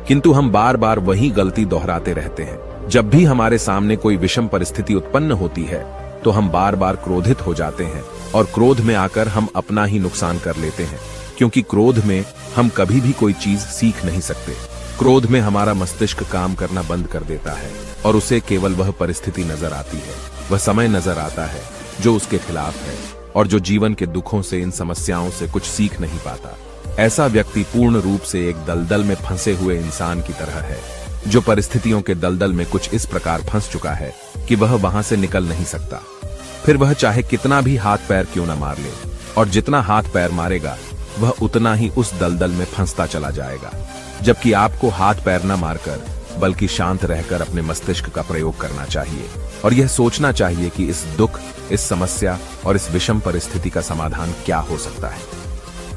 किंतु हम बार बार वही गलती दोहराते रहते हैं। जब भी हमारे सामने कोई विषम परिस्थिति उत्पन्न होती है तो हम बार बार क्रोधित हो जाते हैं और क्रोध में आकर हम अपना ही नुकसान कर लेते हैं, क्योंकि क्रोध में हम कभी भी कोई चीज सीख नहीं सकते। क्रोध में हमारा मस्तिष्क काम करना बंद कर देता है और उसे केवल वह परिस्थिति नजर आती है, वह समय नजर आता है जो उसके खिलाफ है और जो जीवन के दुखों से, इन समस्याओं से कुछ सीख नहीं पाता। ऐसा व्यक्ति पूर्ण रूप से एक दलदल में फंसे हुए इंसान की तरह है, जो परिस्थितियों के दलदल में कुछ इस प्रकार फंस चुका है कि वह वहां से निकल नहीं सकता। फिर वह चाहे कितना भी हाथ पैर क्यों न मार ले, और जितना हाथ पैर मारेगा वह उतना ही उस दलदल में फंसता चला जाएगा। जबकि आपको हाथ पैर न मारकर बल्कि शांत रहकर अपने मस्तिष्क का प्रयोग करना चाहिए और यह सोचना चाहिए कि इस दुख, इस समस्या और इस विषम परिस्थिति का समाधान क्या हो सकता है।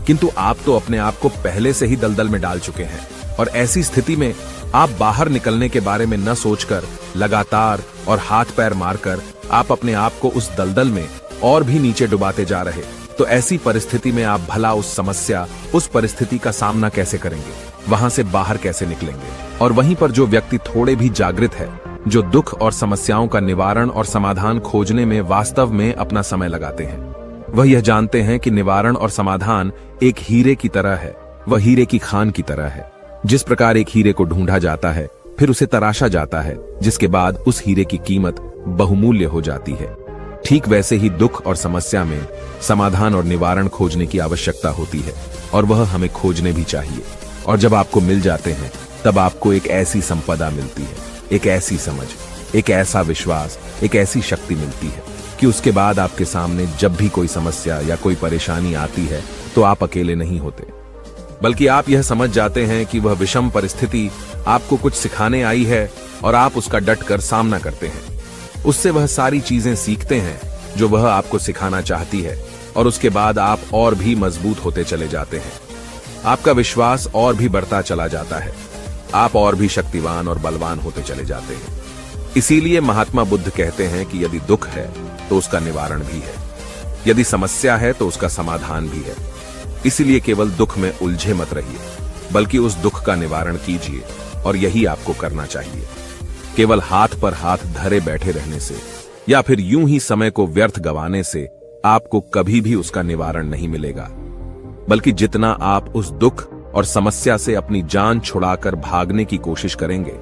किंतु आप तो अपने आप को पहले से ही दलदल में डाल चुके हैं और ऐसी स्थिति में आप बाहर निकलने के बारे में न सोचकर लगातार और हाथ पैर मारकर आप अपने आप को उस दलदल में और भी नीचे डुबाते जा रहे। तो ऐसी परिस्थिति में आप भला उस समस्या, उस परिस्थिति का सामना कैसे करेंगे, वहां से बाहर कैसे निकलेंगे? और वहीं पर जो व्यक्ति थोड़े भी जागृत है, जो दुख और समस्याओं का निवारण और समाधान खोजने में वास्तव में अपना समय लगाते हैं, वह यह जानते हैं कि निवारण और समाधान एक हीरे की तरह है, वह हीरे की खान की तरह है। जिस प्रकार एक हीरे को ढूंढा जाता है, फिर उसे तराशा जाता है, जिसके बाद उस हीरे की कीमत बहुमूल्य हो जाती है, ठीक वैसे ही दुख और समस्या में समाधान और निवारण खोजने की आवश्यकता होती है और वह हमें खोजने भी चाहिए। और जब आपको मिल जाते हैं तब आपको एक ऐसी संपदा मिलती है, एक ऐसी समझ, एक ऐसा विश्वास, एक ऐसी शक्ति मिलती है कि उसके बाद आपके सामने जब भी कोई समस्या या कोई परेशानी आती है तो आप अकेले नहीं होते, बल्कि आप यह समझ जाते हैं कि वह विषम परिस्थिति आपको कुछ सिखाने आई है और आप उसका डटकर सामना करते हैं। उससे वह सारी चीजें सीखते हैं जो वह आपको सिखाना चाहती है और उसके बाद आप और भी मजबूत होते चले जाते हैं। आपका विश्वास और भी बढ़ता चला जाता है, आप और भी शक्तिवान और बलवान होते चले जाते हैं। इसीलिए महात्मा बुद्ध कहते हैं कि यदि दुख है तो उसका निवारण भी है, यदि समस्या है तो उसका समाधान भी है। इसीलिए केवल दुख में उलझे मत रहिए, बल्कि उस दुख का निवारण कीजिए और यही आपको करना चाहिए। केवल हाथ पर हाथ धरे बैठे रहने से या फिर यूं ही समय को व्यर्थ गंवाने से आपको कभी भी उसका निवारण नहीं मिलेगा, बल्कि जितना आप उस दुख और समस्या से अपनी जान छुड़ाकर भागने की कोशिश करेंगे,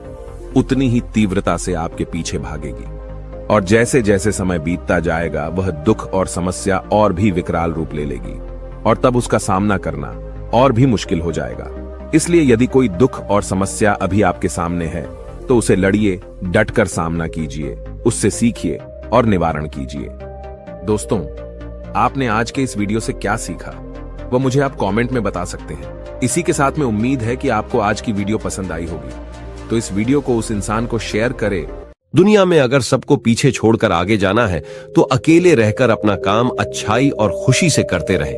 उतनी ही तीव्रता से आपके पीछे भागेगी। और जैसे जैसे समय बीतता जाएगा वह दुख और समस्या और भी विकराल रूप ले लेगी और तब उसका सामना करना और भी मुश्किल हो जाएगा। इसलिए यदि कोई दुख और समस्या अभी आपके सामने है तो उसे लड़िए, डटकर सामना कीजिए, उससे सीखिए और निवारण कीजिए। दोस्तों, आपने आज के इस वीडियो से क्या सीखा वो मुझे आप कमेंट में बता सकते हैं। इसी के साथ में उम्मीद है कि आपको आज की वीडियो पसंद आई होगी, तो इस वीडियो को उस इंसान को शेयर करें। दुनिया में अगर सबको पीछे छोड़कर आगे जाना है तो अकेले रहकर अपना काम अच्छाई और खुशी से करते रहे।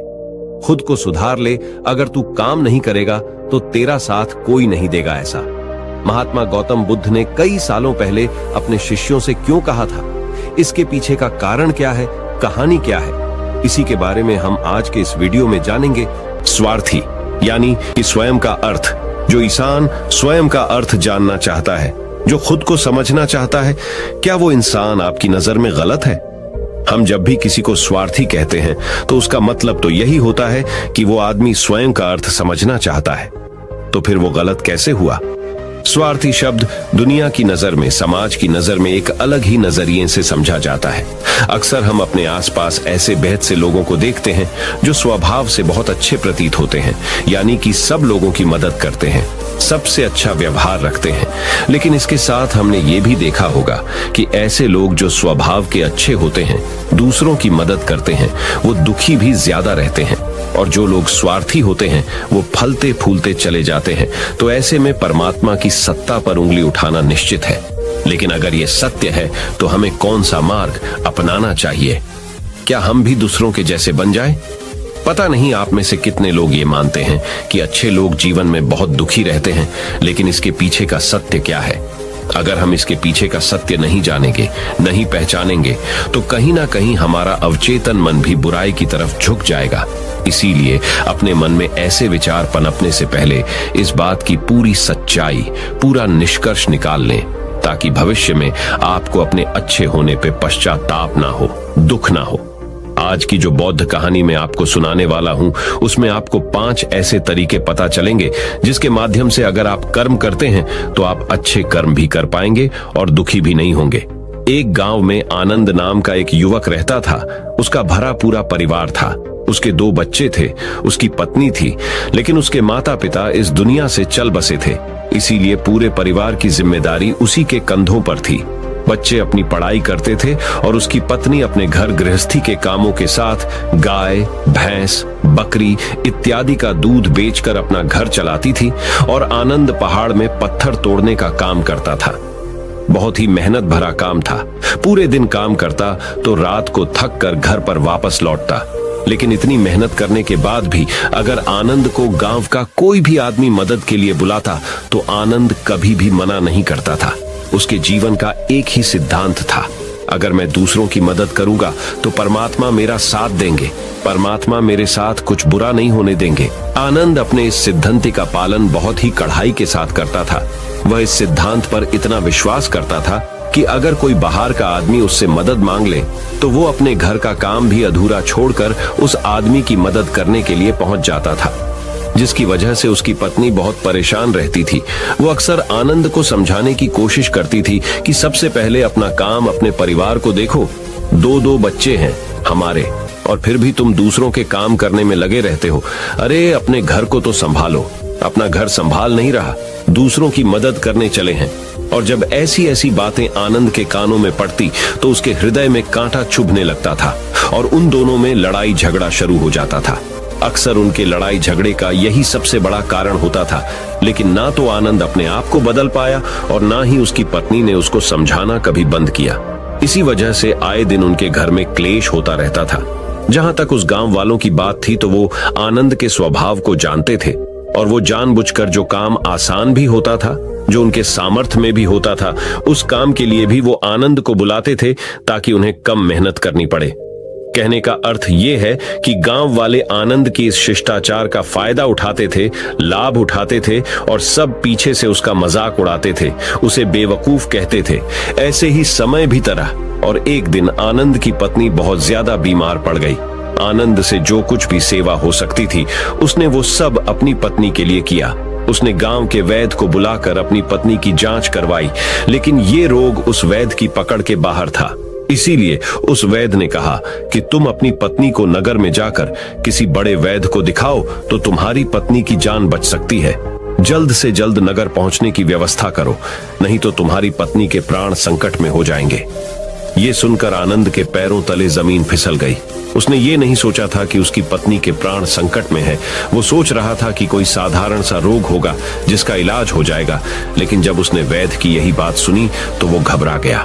खुद को सुधार ले, अगर तू काम नहीं करेगा तो तेरा साथ कोई नहीं देगा। ऐसा महात्मा गौतम बुद्ध ने कई सालों पहले अपने शिष्यों से क्यों कहा था? इसके पीछे का कारण क्या है, कहानी क्या है, इसी के बारे में हम आज के इस वीडियो में जानेंगे। स्वार्थी यानी कि स्वयं का अर्थ। जो इंसान स्वयं का अर्थ जानना चाहता है, जो खुद को समझना चाहता है, क्या वो इंसान आपकी नजर में गलत है? हम जब भी किसी को स्वार्थी कहते हैं तो उसका मतलब तो यही होता है कि वो आदमी स्वयं का अर्थ समझना चाहता है। तो फिर वो गलत कैसे हुआ? स्वार्थी शब्द दुनिया की नजर में, समाज की नजर में एक अलग ही नजरिए से समझा जाता है। अक्सर हम अपने आसपास ऐसे बेहद से लोगों को देखते हैं जो स्वभाव से बहुत अच्छे प्रतीत होते हैं, यानी कि सब लोगों की मदद करते हैं, सबसे अच्छा व्यवहार रखते हैं। लेकिन इसके साथ हमने ये भी देखा होगा कि ऐसे लोग जो स्वभाव के अच्छे होते हैं, दूसरों की मदद करते हैं, वो दुखी भी ज्यादा रहते हैं। और जो लोग स्वार्थी होते हैं वो फलते फूलते चले जाते हैं। तो ऐसे में परमात्मा की सत्ता पर उंगली उठाना निश्चित है। लेकिन अगर ये सत्य है तो हमें कौन सा मार्ग अपनाना चाहिए? क्या हम भी दूसरों के जैसे बन जाएं? पता नहीं आप में से कितने लोग ये मानते हैं कि अच्छे लोग जीवन में बहुत दुखी रहते हैं, लेकिन इसके पीछे का सत्य क्या है? अगर हम इसके पीछे का सत्य नहीं जानेंगे, नहीं पहचानेंगे, तो कहीं ना कहीं हमारा अवचेतन मन भी बुराई की तरफ झुक जाएगा। इसीलिए अपने मन में ऐसे विचार पनपने से पहले इस बात की पूरी सच्चाई, पूरा निष्कर्ष निकाल लें, ताकि भविष्य में आपको अपने अच्छे होने पे पश्चाताप ना हो, दुख ना हो। आज की जो बौद्ध कहानी मैं आपको सुनाने वाला हूं, उसमें आपको 5 ऐसे तरीके पता चलेंगे जिसके माध्यम से अगर आप कर्म करते हैं तो आप अच्छे कर्म भी कर पाएंगे और दुखी भी नहीं होंगे। एक गांव में आनंद नाम का एक युवक रहता था। उसका भरा पूरा परिवार था। उसके 2 बच्चे थे, उसकी पत्नी थी, लेकिन उसके माता पिता इस दुनिया से चल बसे थे, इसीलिए पूरे परिवार की जिम्मेदारी उसी के कंधों पर थी। बच्चे अपनी पढ़ाई करते थे और उसकी पत्नी अपने घर गृहस्थी के कामों के साथ गाय, भैंस, बकरी इत्यादि का दूध बेचकर अपना घर चलाती थी और आनंद पहाड़ में पत्थर तोड़ने का काम करता था। बहुत ही मेहनत भरा काम था। पूरे दिन काम करता तो रात को थक कर घर पर वापस लौटता। लेकिन इतनी मेहनत करने के बाद भी अगर आनंद को गांव का कोई भी आदमी मदद के लिए बुलाता तो आनंद कभी भी मना नहीं करता था। उसके जीवन का एक ही सिद्धांत था, अगर मैं दूसरों की मदद करूंगा तो परमात्मा मेरा साथ देंगे, परमात्मा मेरे साथ कुछ बुरा नहीं होने देंगे। आनंद अपने इस सिद्धांत का पालन बहुत ही कड़ाई के साथ करता था। वह इस सिद्धांत पर इतना विश्वास करता था कि अगर कोई बाहर का आदमी उससे मदद मांग ले तो वो अपने घर का काम भी अधूरा छोड़कर उस आदमी की मदद करने के लिए पहुंच जाता था, जिसकी वजह से उसकी पत्नी बहुत परेशान रहती थी। वो अक्सर आनंद को समझाने की कोशिश करती थी कि सबसे पहले अपना काम, अपने परिवार को देखो। 2 बच्चे हैं हमारे और फिर भी तुम दूसरों के काम करने में लगे रहते हो। अरे अपने घर को तो संभालो। अपना घर संभाल नहीं रहा, दूसरों की मदद करने चले हैं। और जब ऐसी ऐसी बातें आनंद के कानों में पड़ती तो उसके हृदय में कांटा चुभने लगता था और उन दोनों में लड़ाई झगड़ा शुरू हो जाता था। अक्सर उनके लड़ाई झगड़े का यही सबसे बड़ा कारण होता था। लेकिन ना तो आनंद अपने आप को बदल पाया और ना ही उसकी पत्नी ने उसको समझाना कभी बंद किया। इसी वजह से आए दिन उनके घर में क्लेश होता रहता था। जहां तक उस गांव वालों की बात थी तो वो आनंद के स्वभाव को जानते थे और वो जानबूझकर जो काम आसान भी होता था, जो उनके सामर्थ्य में भी होता था, उस काम के लिए भी वो आनंद को बुलाते थे ताकि उन्हें कम मेहनत करनी पड़े। कहने का अर्थ ये है कि गांव वाले आनंद की इस शिष्टाचार का फायदा उठाते थे, लाभ उठाते थे और सब पीछे से उसका मजाक उड़ाते थे, उसे बेवकूफ कहते थे। ऐसे ही समय भी तरह और एक दिन आनंद की पत्नी बहुत ज्यादा बीमार पड़ गई। आनंद से जो कुछ भी सेवा हो सकती थी उसने वो सब अपनी पत्नी के लिए किया। उसने गांव के वैद्य को बुलाकर अपनी पत्नी की जांच करवाई, लेकिन ये रोग उस वैद्य की पकड़ के बाहर था। इसीलिए उस वैद्य ने कहा कि तुम अपनी पत्नी को नगर में जाकर किसी बड़े वैद्य को दिखाओ तो तुम्हारी पत्नी की जान बच सकती है। जल्द से जल्द नगर पहुंचने की व्यवस्था करो, नहीं तो तुम्हारी पत्नी के प्राण संकट में हो जाएंगे। ये सुनकर आनंद के पैरों तले जमीन फिसल गई। उसने ये नहीं सोचा था कि उसकी पत्नी के प्राण संकट में है। वो सोच रहा था कि कोई साधारण सा रोग होगा जिसका इलाज हो जाएगा। लेकिन जब उसने वैद्य की यही बात सुनी तो वो घबरा गया।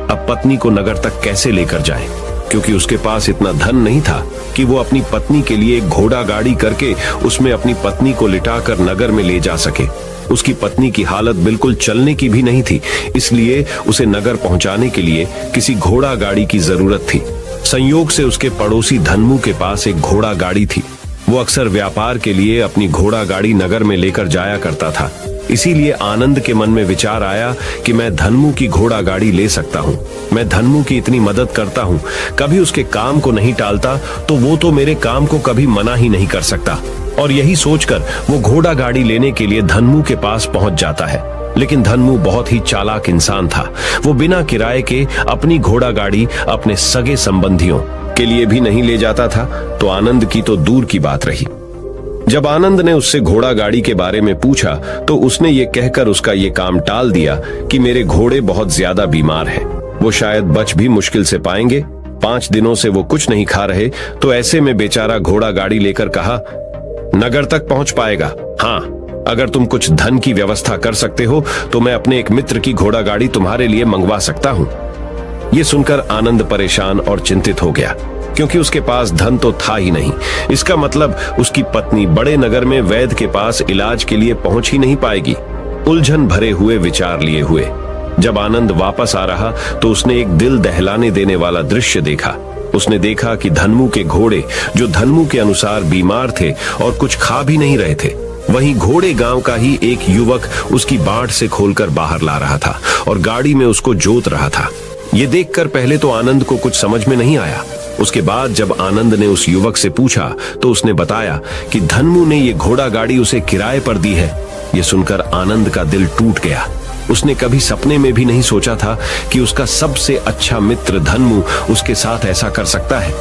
अब पत्नी को नगर तक कैसे लेकर जाए, क्योंकि उसके पास इतना धन नहीं था कि वो अपनी पत्नी के लिए एक घोड़ा गाड़ी करके उसमें अपनी पत्नी को लिटाकर नगर में ले जा सके। उसकी पत्नी की हालत बिल्कुल चलने की भी नहीं थी, इसलिए उसे नगर पहुंचाने के लिए किसी घोड़ा गाड़ी की जरूरत थी। संयोग से उसके पड़ोसी धन्मू के पास एक घोड़ा गाड़ी थी। वो अक्सर व्यापार के लिए अपनी घोड़ा गाड़ी नगर में लेकर जाया करता था। इसीलिए आनंद के मन में विचार आया कि मैं धन्मू की घोड़ा गाड़ी ले सकता हूँ। मैं धन्मू की इतनी मदद करता हूँ, कभी उसके काम को नहीं टालता, तो वो तो मेरे काम को कभी मना ही नहीं कर सकता। और यही सोचकर वो घोड़ा गाड़ी लेने के लिए धन्मू के पास पहुंच जाता है। लेकिन धन्मू बहुत ही चालाक इंसान था। वो बिना किराए के अपनी घोड़ा गाड़ी अपने सगे संबंधियों के लिए भी नहीं ले जाता था, तो आनंद की तो दूर की बात रही। जब आनंद ने उससे घोड़ा गाड़ी के बारे में पूछा तो उसने ये कहकर उसका ये काम टाल दिया कि मेरे घोड़े बहुत ज्यादा बीमार हैं, वो शायद बच भी मुश्किल से पाएंगे। 5 दिनों से वो कुछ नहीं खा रहे, तो ऐसे में बेचारा घोड़ा गाड़ी लेकर कहा, नगर तक पहुंच पाएगा। हाँ, अगर तुम कुछ धन की व्यवस्था कर सकते हो तो मैं अपने एक मित्र की घोड़ा गाड़ी तुम्हारे लिए मंगवा सकता हूँ। ये सुनकर आनंद परेशान और चिंतित हो गया, क्योंकि उसके पास धन तो था ही नहीं। इसका मतलब उसकी पत्नी बड़े नगर में वैद्य के पास इलाज के लिए पहुंच ही नहीं पाएगी। उलझन भरे हुए विचार लिए हुए जब आनंद वापस आ रहा तो उसने एक दिल दहलाने देने वाला दृश्य देखा। उसने देखा कि धन्मू के घोड़े, जो धन्मू के अनुसार बीमार थे और कुछ खा भी नहीं रहे थे, वहीं घोड़े गांव का ही एक युवक उसकी बाट से खोलकर बाहर ला रहा था और गाड़ी में उसको जोत रहा था। ये देखकर पहले तो आनंद को कुछ समझ में नहीं आया। उसके बाद जब आनंद ने उस युवक से पूछा तो उसने बताया कि धन्मू ने ये घोड़ा गाड़ी उसे किराए पर दी है। ये सुनकर आनंद का दिल टूट गया। उसने कभी सपने में भी नहीं सोचा था कि उसका सबसे अच्छा मित्र धन्मू उसके साथ ऐसा कर सकता है।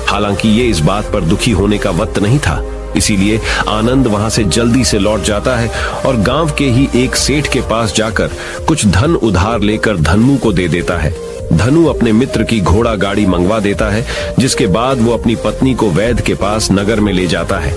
हालांकि ये इस बात पर दुखी होने का वक्त नहीं था, इसीलिए आनंद वहां से जल्दी से लौट जाता है और गांव के ही एक सेठ के पास जाकर कुछ धन उधार लेकर धन्मू को दे देता है। धनु अपने मित्र की घोड़ा गाड़ी मंगवा देता है, जिसके बाद वो अपनी पत्नी को वैद्य के पास नगर में ले जाता है।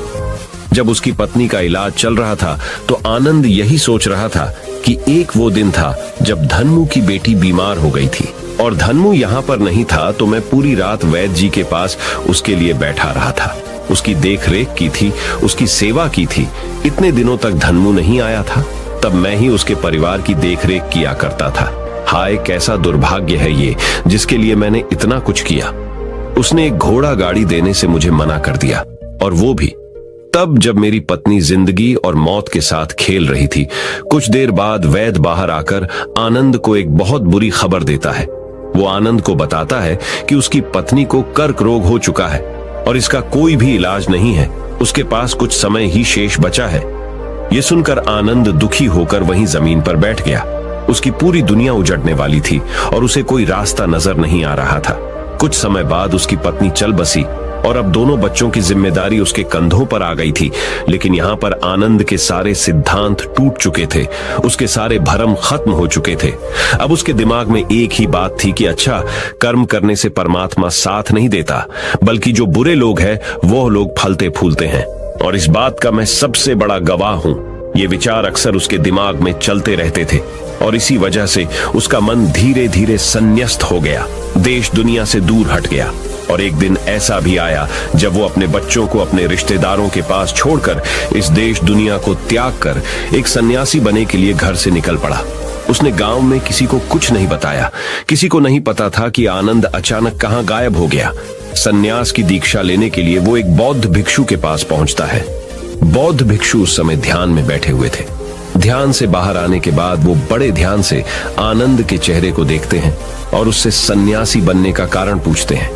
जब उसकी पत्नी का इलाज चल रहा था तो आनंद यही सोच रहा था कि एक वो दिन था जब धन्मू की बेटी बीमार हो गई थी और धन्मू यहाँ पर नहीं था, तो मैं पूरी रात वैद्य जी के पास उसके लिए बैठा रहा था। उसकी देख रेख की थी, उसकी सेवा की थी। इतने दिनों तक धन्मू नहीं आया था, तब मैं ही उसके परिवार की देख रेख किया करता था। हाय कैसा दुर्भाग्य है ये, जिसके लिए मैंने इतना कुछ किया। उसने एक घोड़ा गाड़ी देने से मुझे मना कर दिया, और वो भी तब जब मेरी पत्नी जिंदगी और मौत के साथ खेल रही थी। कुछ देर बाद वैद्य बाहर आकर आनंद को एक बहुत बुरी खबर देता है। वो आनंद को बताता है कि उसकी पत्नी को कर्क रोग हो चुका है और इसका कोई भी इलाज नहीं है। उसके पास कुछ समय ही शेष बचा है। ये सुनकर आनंद दुखी होकर वहीं जमीन पर बैठ गया। उसकी पूरी दुनिया उजड़ने वाली थी और उसे कोई रास्ता नजर नहीं आ रहा था। कुछ समय बाद उसकी पत्नी चल बसी और अब दोनों बच्चों की जिम्मेदारी उसके कंधों पर आ गई थी। लेकिन यहाँ पर आनंद के सारे सिद्धांत टूट चुके थे, उसके सारे भरम खत्म हो चुके थे। अब उसके दिमाग में एक ही बात थी कि अच्छा, कर्म करने से परमात्मा साथ नहीं देता, बल्कि जो बुरे लोग हैं वो लोग फलते फूलते हैं, और इस बात का मैं सबसे बड़ा गवाह हूं। ये विचार अक्सर उसके दिमाग में चलते रहते थे और इसी वजह से उसका मन धीरे धीरे संन्यस्त हो गया, देश दुनिया से दूर हट गया। और एक दिन ऐसा भी आया जब वो अपने बच्चों को अपने रिश्तेदारों के पास छोड़कर इस देश दुनिया को त्याग कर एक सन्यासी बने के लिए घर से निकल पड़ा। उसने गांव में किसी को कुछ नहीं बताया। किसी को नहीं पता था कि आनंद अचानक कहां गायब हो गया। सन्यास की दीक्षा लेने के लिए वो एक बौद्ध भिक्षु के पास पहुंचता है। बौद्ध भिक्षु उस समय ध्यान में बैठे हुए थे। ध्यान से बाहर आने के बाद वो बड़े ध्यान से आनंद के चेहरे को देखते हैं और उससे सन्यासी बनने का कारण पूछते हैं।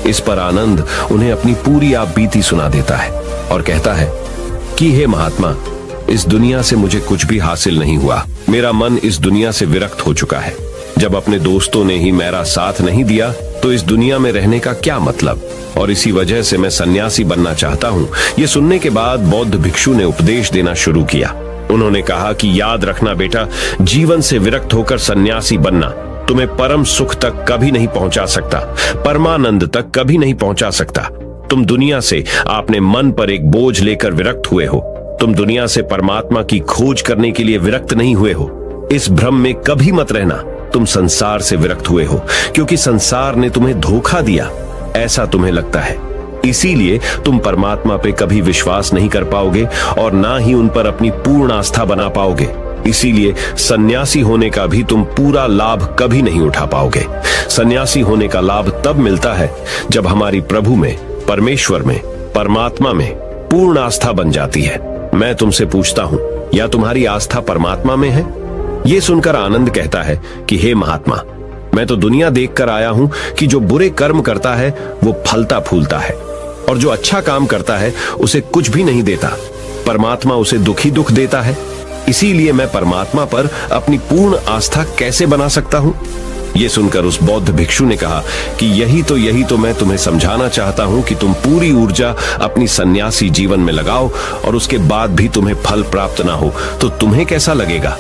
इस पर आनंद उन्हें अपनी पूरी आप बीती सुना देता है और कहता है कि हे महात्मा, इस दुनिया से मुझे कुछ भी हासिल नहीं हुआ। मेरा मन इस दुनिया से विरक्त हो चुका है। जब अपने दोस्तों ने ही मेरा साथ नहीं दिया तो इस दुनिया में रहने का क्या मतलब, और इसी वजह से मैं सन्यासी बनना चाहता हूँ। ये सुनने के बाद बौद्ध भिक्षु ने उपदेश देना शुरू किया। उन्होंने कहा कि याद रखना बेटा, जीवन से विरक्त होकर सन्यासी बनना तुम्हें परम सुख तक कभी नहीं पहुंचा सकता, परमानंद तक कभी नहीं पहुंचा सकता। तुम दुनिया से अपने मन पर एक बोझ लेकर विरक्त हुए हो। तुम दुनिया से परमात्मा की खोज करने के लिए विरक्त नहीं हुए हो। इस भ्रम में कभी मत रहना। तुम संसार से विरक्त हुए हो क्योंकि संसार ने तुम्हें धोखा दिया, ऐसा तुम्हें लगता है। इसीलिए तुम परमात्मा पे कभी विश्वास नहीं कर पाओगे और ना ही उन पर अपनी पूर्ण आस्था बना पाओगे। इसीलिए सन्यासी होने का भी तुम पूरा लाभ कभी नहीं उठा पाओगे। सन्यासी होने का लाभ तब मिलता है जब हमारी प्रभु में, परमेश्वर में, परमात्मा में पूर्ण आस्था बन जाती है। मैं तुमसे पूछता हूं, या तुम्हारी आस्था परमात्मा में है? ये सुनकर आनंद कहता है कि हे महात्मा, मैं तो दुनिया देखकर आया हूं कि जो बुरे कर्म करता है वो फलता फूलता है, और जो अच्छा काम करता है उसे कुछ भी नहीं देता। परमात्मा उसे दुखी दुख देता है। इसीलिए मैं परमात्मा पर अपनी पूर्ण आस्था कैसे बना सकता हूं? यह सुनकर उस बौद्ध भिक्षु ने कहा कि यही तो मैं तुम्हें समझाना चाहता हूं कि तुम पूरी ऊर्जा अपनी सन्यासी जीवन में लगाओ और उसके बाद भी तुम्हें फल प्राप्त ना हो तो तुम्हें कैसा लगेगा।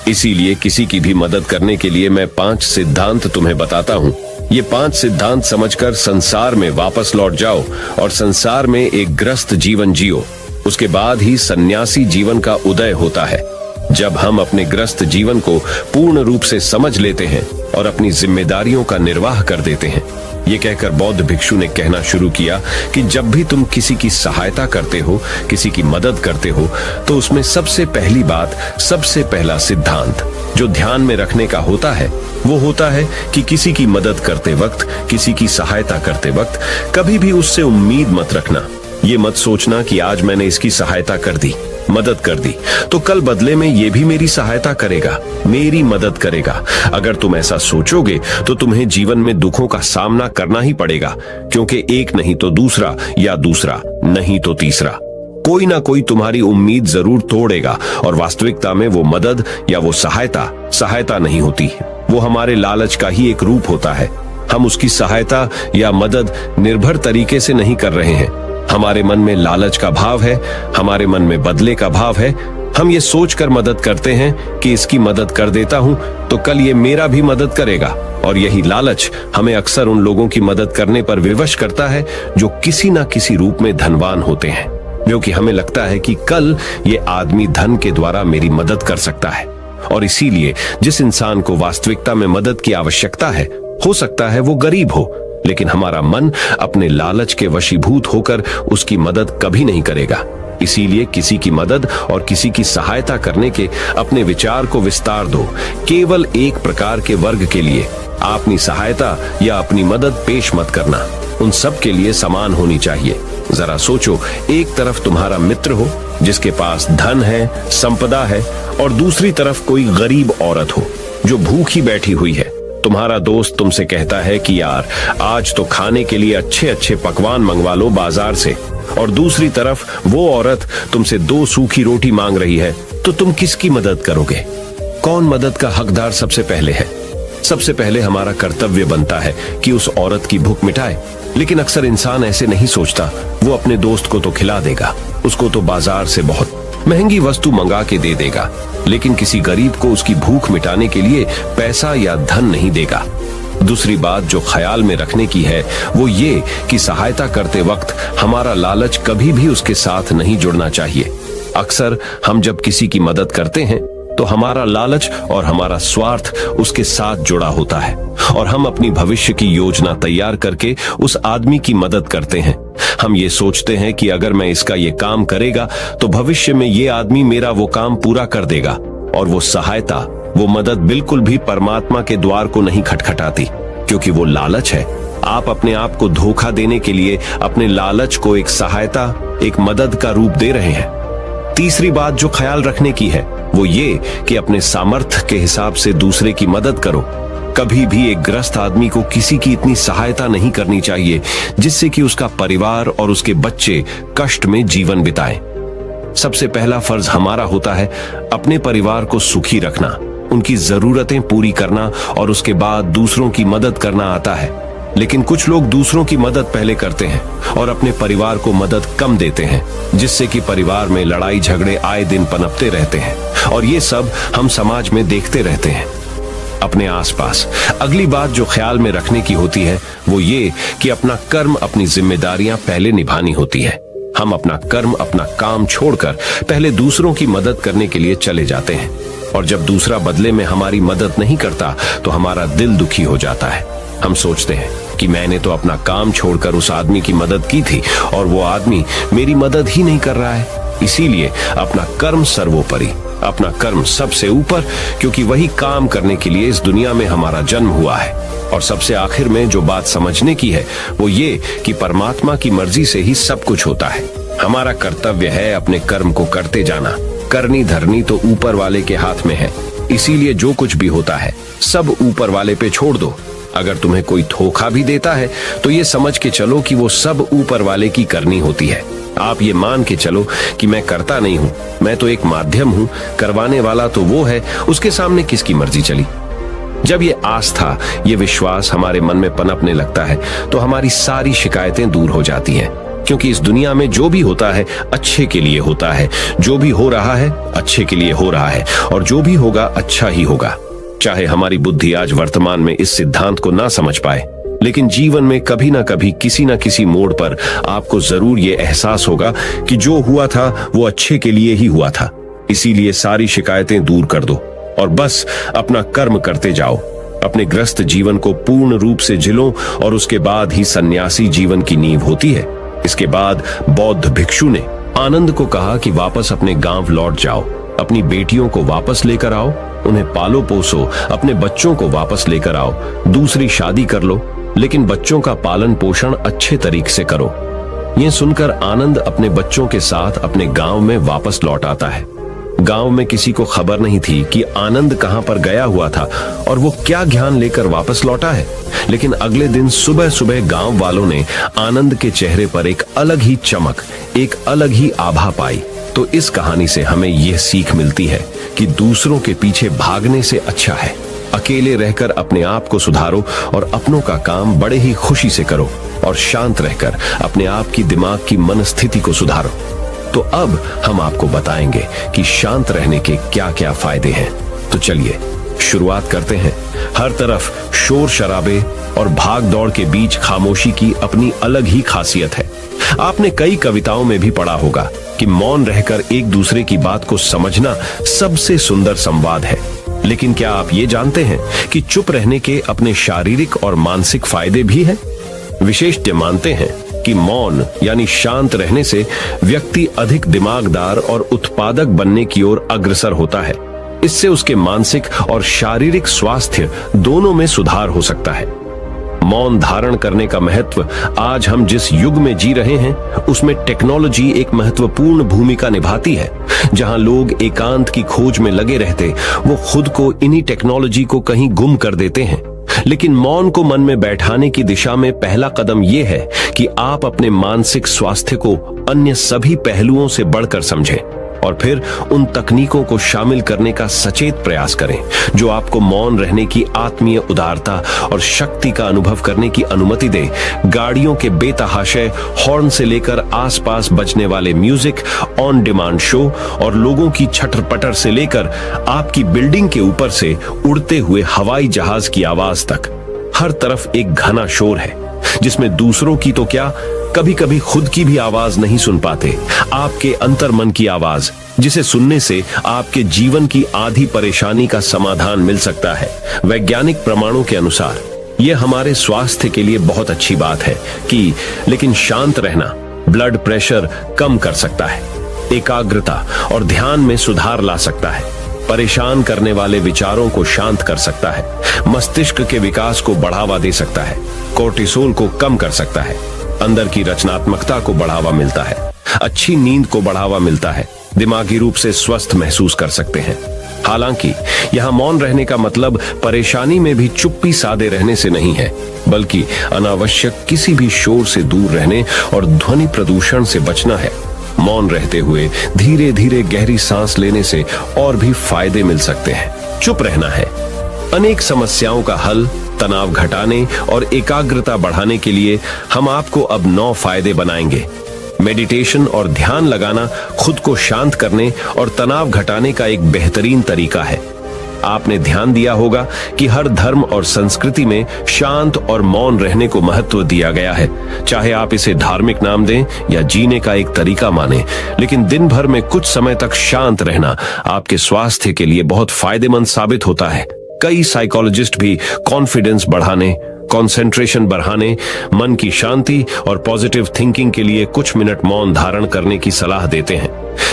इसीलिए किसी की भी मदद करने के लिए मैं 5 सिद्धांत तुम्हें बताता हूं। ये 5 सिद्धांत समझकर संसार में वापस लौट जाओ और संसार में एक ग्रस्त जीवन जियो। उसके बाद ही सन्यासी जीवन का उदय होता है। जब हम अपने ग्रस्त जीवन को पूर्ण रूप से समझ लेते हैं और अपनी जिम्मेदारियों का निर्वाह कर देते हैं। ये कहकर बौद्ध भिक्षु ने कहना शुरू किया कि जब भी तुम किसी की सहायता करते हो, किसी की मदद करते हो, तो उसमें सबसे पहली बात, सबसे पहला सिद्धांत जो ध्यान में रखने का होता है वो होता है कि किसी की मदद करते वक्त, किसी की सहायता करते वक्त कभी भी उससे उम्मीद मत रखना ये मत सोचना कि आज मैंने इसकी सहायता कर दी, मदद कर दी, तो कल बदले में ये भी मेरी सहायता करेगा, मेरी मदद करेगा। अगर तुम ऐसा सोचोगे तो तुम्हें जीवन में दुखों का सामना करना ही पड़ेगा, क्योंकि एक नहीं तो दूसरा, या दूसरा नहीं तो तीसरा, कोई ना कोई तुम्हारी उम्मीद जरूर तोड़ेगा। और वास्तविकता में वो मदद या वो सहायता नहीं होती, वो हमारे लालच का ही एक रूप होता है। हम उसकी सहायता या मदद निर्भर तरीके से नहीं कर रहे हैं। हमारे मन में लालच का भाव है, हमारे मन में बदले का भाव है। हम ये सोचकर मदद करते हैं कि इसकी मदद कर देता हूं तो कल ये मेरा भी मदद करेगा। और यही लालच हमें अक्सर उन लोगों की मदद करने पर विवश करता है जो किसी ना किसी रूप में धनवान होते हैं, क्योंकि हमें लगता है कि कल ये आदमी धन के द्वारा मेरी मदद कर सकता है। और इसीलिए जिस इंसान को वास्तविकता में मदद की आवश्यकता है, हो सकता है वो गरीब हो, लेकिन हमारा मन अपने लालच के वशीभूत होकर उसकी मदद कभी नहीं करेगा। इसीलिए किसी की मदद और किसी की सहायता करने के अपने विचार को विस्तार दो। केवल एक प्रकार के वर्ग के लिए अपनी सहायता या अपनी मदद पेश मत करना, उन सब के लिए समान होनी चाहिए। जरा सोचो, एक तरफ तुम्हारा मित्र हो जिसके पास धन है, संपदा है, और दूसरी तरफ कोई गरीब औरत हो जो भूखी बैठी हुई है। तुम्हारा दोस्त तुमसे कहता है कि यार आज तो खाने के लिए अच्छे अच्छे पकवान मंगवा लो बाजार से, और दूसरी तरफ वो औरत तुमसे 2 सूखी रोटी मांग रही है, तो तुम किसकी मदद करोगे? कौन मदद का हकदार सबसे पहले है? सबसे पहले हमारा कर्तव्य बनता है कि उस औरत की भूख मिटाए, लेकिन अक्सर इंसान ऐसे नहीं सोचता। वो अपने दोस्त को तो खिला देगा, उसको तो बाजार से बहुत महंगी वस्तु मंगा के दे देगा, लेकिन किसी गरीब को उसकी भूख मिटाने के लिए पैसा या धन नहीं देगा। दूसरी बात जो ख्याल में रखने की है वो ये कि सहायता करते वक्त हमारा लालच कभी भी उसके साथ नहीं जुड़ना चाहिए। अक्सर हम जब किसी की मदद करते हैं तो हमारा लालच और हमारा स्वार्थ उसके साथ जुड़ा होता है, और हम अपनी भविष्य की योजना तैयार करके उस आदमी की मदद करते हैं। हम ये सोचते हैं कि अगर मैं इसका ये काम करेगा तो भविष्य में ये आदमी मेरा वो काम पूरा कर देगा, और वो सहायता, वो मदद बिल्कुल भी परमात्मा के द्वार को नहीं खटखटाती, क्योंकि वो लालच है। आप अपने आप को धोखा देने के लिए अपने लालच को एक सहायता, एक मदद का रूप दे रहे हैं। तीसरी बात जो ख्याल रखने की है वो ये कि अपने सामर्थ्य के हिसाब से दूसरे की मदद करो। कभी भी एक ग्रस्त आदमी को किसी की इतनी सहायता नहीं करनी चाहिए जिससे कि उसका परिवार और उसके बच्चे कष्ट में जीवन बिताएं। सबसे पहला फर्ज हमारा होता है अपने परिवार को सुखी रखना, उनकी जरूरतें पूरी करना, और उसके बाद दूसरों की मदद करना आता है। लेकिन कुछ लोग दूसरों की मदद पहले करते हैं और अपने परिवार को मदद कम देते हैं, जिससे कि परिवार में लड़ाई झगड़े आए दिन पनपते रहते हैं, और ये सब हम समाज में देखते रहते हैं अपने आसपास। अगली बात जो ख्याल में रखने की होती है वो ये कि अपना कर्म, अपनी जिम्मेदारियां पहले निभानी होती है। हम अपना कर्म, अपना काम छोड़कर पहले दूसरों की मदद करने के लिए चले जाते हैं, और जब दूसरा बदले में हमारी मदद नहीं करता तो हमारा दिल दुखी हो जाता है। हम सोचते हैं कि मैंने तो अपना काम छोड़कर उस आदमी की मदद की थी और वो आदमी मेरी मदद ही नहीं कर रहा है। इसीलिए अपना कर्म सर्वोपरि, अपना कर्म सबसे ऊपर, क्योंकि वही काम करने के लिए इस दुनिया में हमारा जन्म हुआ है। और सबसे आखिर में जो बात समझने की है वो ये कि परमात्मा की मर्जी से ही सब कुछ होता है। हमारा कर्तव्य है अपने कर्म को करते जाना। करनी धरनी तो ऊपर वाले के हाथ में है, इसीलिए जो कुछ भी होता है सब ऊपर वाले पे छोड़ दो। अगर तुम्हें कोई धोखा भी देता है तो ये समझ के चलो कि वो सब ऊपर वाले की करनी होती है। आप ये मान के चलो कि मैं करता नहीं हूँ, मैं तो एक माध्यम हूँ, करवाने वाला तो वो है, उसके सामने किसकी मर्जी चली। जब ये आस्था, ये विश्वास हमारे मन में पनपने लगता है तो हमारी सारी शिकायतें दूर हो जाती हैं, क्योंकि इस दुनिया में जो भी होता है अच्छे के लिए होता है, जो भी हो रहा है अच्छे के लिए हो रहा है, और जो भी होगा अच्छा ही होगा। चाहे हमारी बुद्धि आज वर्तमान में इस सिद्धांत को ना समझ पाए, लेकिन जीवन में कभी ना कभी किसी ना किसी मोड़ पर आपको जरूर ये एहसास होगा कि जो हुआ था वो अच्छे के लिए ही हुआ था। इसीलिए सारी शिकायतें दूर कर दो और बस अपना कर्म करते जाओ। अपने ग्रस्त जीवन को पूर्ण रूप से जिलो, और उसके बाद ही सन्यासी जीवन की नींव होती है। इसके बाद बौद्ध भिक्षु ने आनंद को कहा कि वापस अपने गांव लौट जाओ, अपनी बेटियों को वापस लेकर आओ, उन्हें पालो पोसो, अपने बच्चों को वापस लेकर आओ, दूसरी शादी कर लो, लेकिन बच्चों का पालन पोषण अच्छे तरीके से करो। ये सुनकर आनंद अपने बच्चों के साथ अपने गांव में वापस लौट आता है। गांव में किसी को खबर नहीं थी कि आनंद कहां पर गया हुआ था और वो क्या ज्ञान लेकर वापस लौटा है। लेकिन अगले दिन सुबह सुबह गांव वालों ने आनंद के चेहरे पर एक अलग ही चमक, एक अलग ही आभा पाई। तो इस कहानी से हमें यह सीख मिलती है कि दूसरों के पीछे भागने से अच्छा है अकेले रहकर अपने आप को सुधारो और अपनों का काम बड़े ही खुशी से करो और शांत रहकर अपने आप की दिमाग की मनस्थिति को सुधारो। तो अब हम आपको बताएंगे कि शांत रहने के क्या क्या फायदे हैं। तो चलिए शुरुआत करते हैं। हर तरफ शोर शराबे और भाग दौड़ के बीच खामोशी की अपनी अलग ही खासियत है। आपने कई कविताओं में भी पढ़ा होगा कि मौन रहकर एक दूसरे की बात को समझना सबसे सुंदर संवाद है। लेकिन क्या आप ये जानते हैं कि चुप रहने के अपने शारीरिक और मानसिक फायदे भी हैं? विशेषज्ञ मानते हैं कि मौन यानी शांत रहने से व्यक्ति अधिक दिमागदार और उत्पादक बनने की ओर अग्रसर होता है। इससे उसके मानसिक और शारीरिक स्वास्थ्य दोनों में सुधार हो सकता है। मौन धारण करने का महत्व आज हम जिस युग में जी रहे हैं उसमें टेक्नोलॉजी एक महत्वपूर्ण भूमिका निभाती है। जहां लोग एकांत की खोज में लगे रहते, वो खुद को इन्हीं टेक्नोलॉजी को कहीं गुम कर देते हैं। लेकिन मौन को मन में बैठाने की दिशा में पहला कदम यह है कि आप अपने मानसिक स्वास्थ्य को अन्य सभी पहलुओं से बढ़कर समझें और फिर उन तकनीकों को शामिल करने का सचेत प्रयास करें जो आपको मौन रहने की आत्मीय उदारता और शक्ति का अनुभव करने की अनुमति दे। गाड़ियों के बेतहाशा हॉर्न से लेकर आसपास बजने वाले म्यूजिक, ऑन डिमांड शो और लोगों की छटर-पटर से लेकर आपकी बिल्डिंग के ऊपर से उड़ते हुए हवाई जहाज की आवाज तक, हर तरफ एक घना शोर है जिसमें दूसरों की तो क्या, कभी कभी खुद की भी आवाज नहीं सुन पाते। आपके अंतर्मन की आवाज, जिसे सुनने से आपके जीवन की आधी परेशानी का समाधान मिल सकता है। वैज्ञानिक प्रमाणों के अनुसार यह हमारे स्वास्थ्य के लिए बहुत अच्छी बात है कि लेकिन शांत रहना ब्लड प्रेशर कम कर सकता है, एकाग्रता और ध्यान में सुधार ला सकता है, परेशान करने वाले विचारों को शांत कर सकता है, मस्तिष्क के विकास को बढ़ावा दे सकता है, कोर्टिसोल को कम कर सकता है, अंदर की रचनात्मकता को बढ़ावा मिलता है, अच्छी नींद को बढ़ावा मिलता है, दिमागी रूप से स्वस्थ महसूस कर सकते हैं। हालांकि यहाँ मौन रहने का मतलब परेशानी में भी चुप्पी साधे रहने से नहीं है, बल्कि अनावश्यक किसी भी शोर से दूर रहने और ध्वनि प्रदूषण से बचना है। मौन रहते हुए धीरे धीरे गहरी सांस लेने से और भी फायदे मिल सकते हैं। चुप रहना है अनेक समस्याओं का हल। तनाव घटाने और एकाग्रता बढ़ाने के लिए हम आपको अब 9 फायदे बनाएंगे। मेडिटेशन और ध्यान लगाना खुद को शांत करने और तनाव घटाने का एक बेहतरीन तरीका है। आपने ध्यान दिया होगा कि हर धर्म और संस्कृति में शांत और मौन रहने को महत्व दिया गया है। चाहे आप इसे धार्मिक नाम दें या जीने का एक तरीका माने, लेकिन दिन भर में कुछ समय तक शांत रहना आपके स्वास्थ्य के लिए बहुत फायदेमंद साबित होता है। कई साइकोलॉजिस्ट भी कॉन्फिडेंस बढ़ाने, कंसंट्रेशन बढ़ाने, मन की शांति और पॉजिटिव थिंकिंग के लिए कुछ मिनट मौन धारण करने की सलाह देते हैं।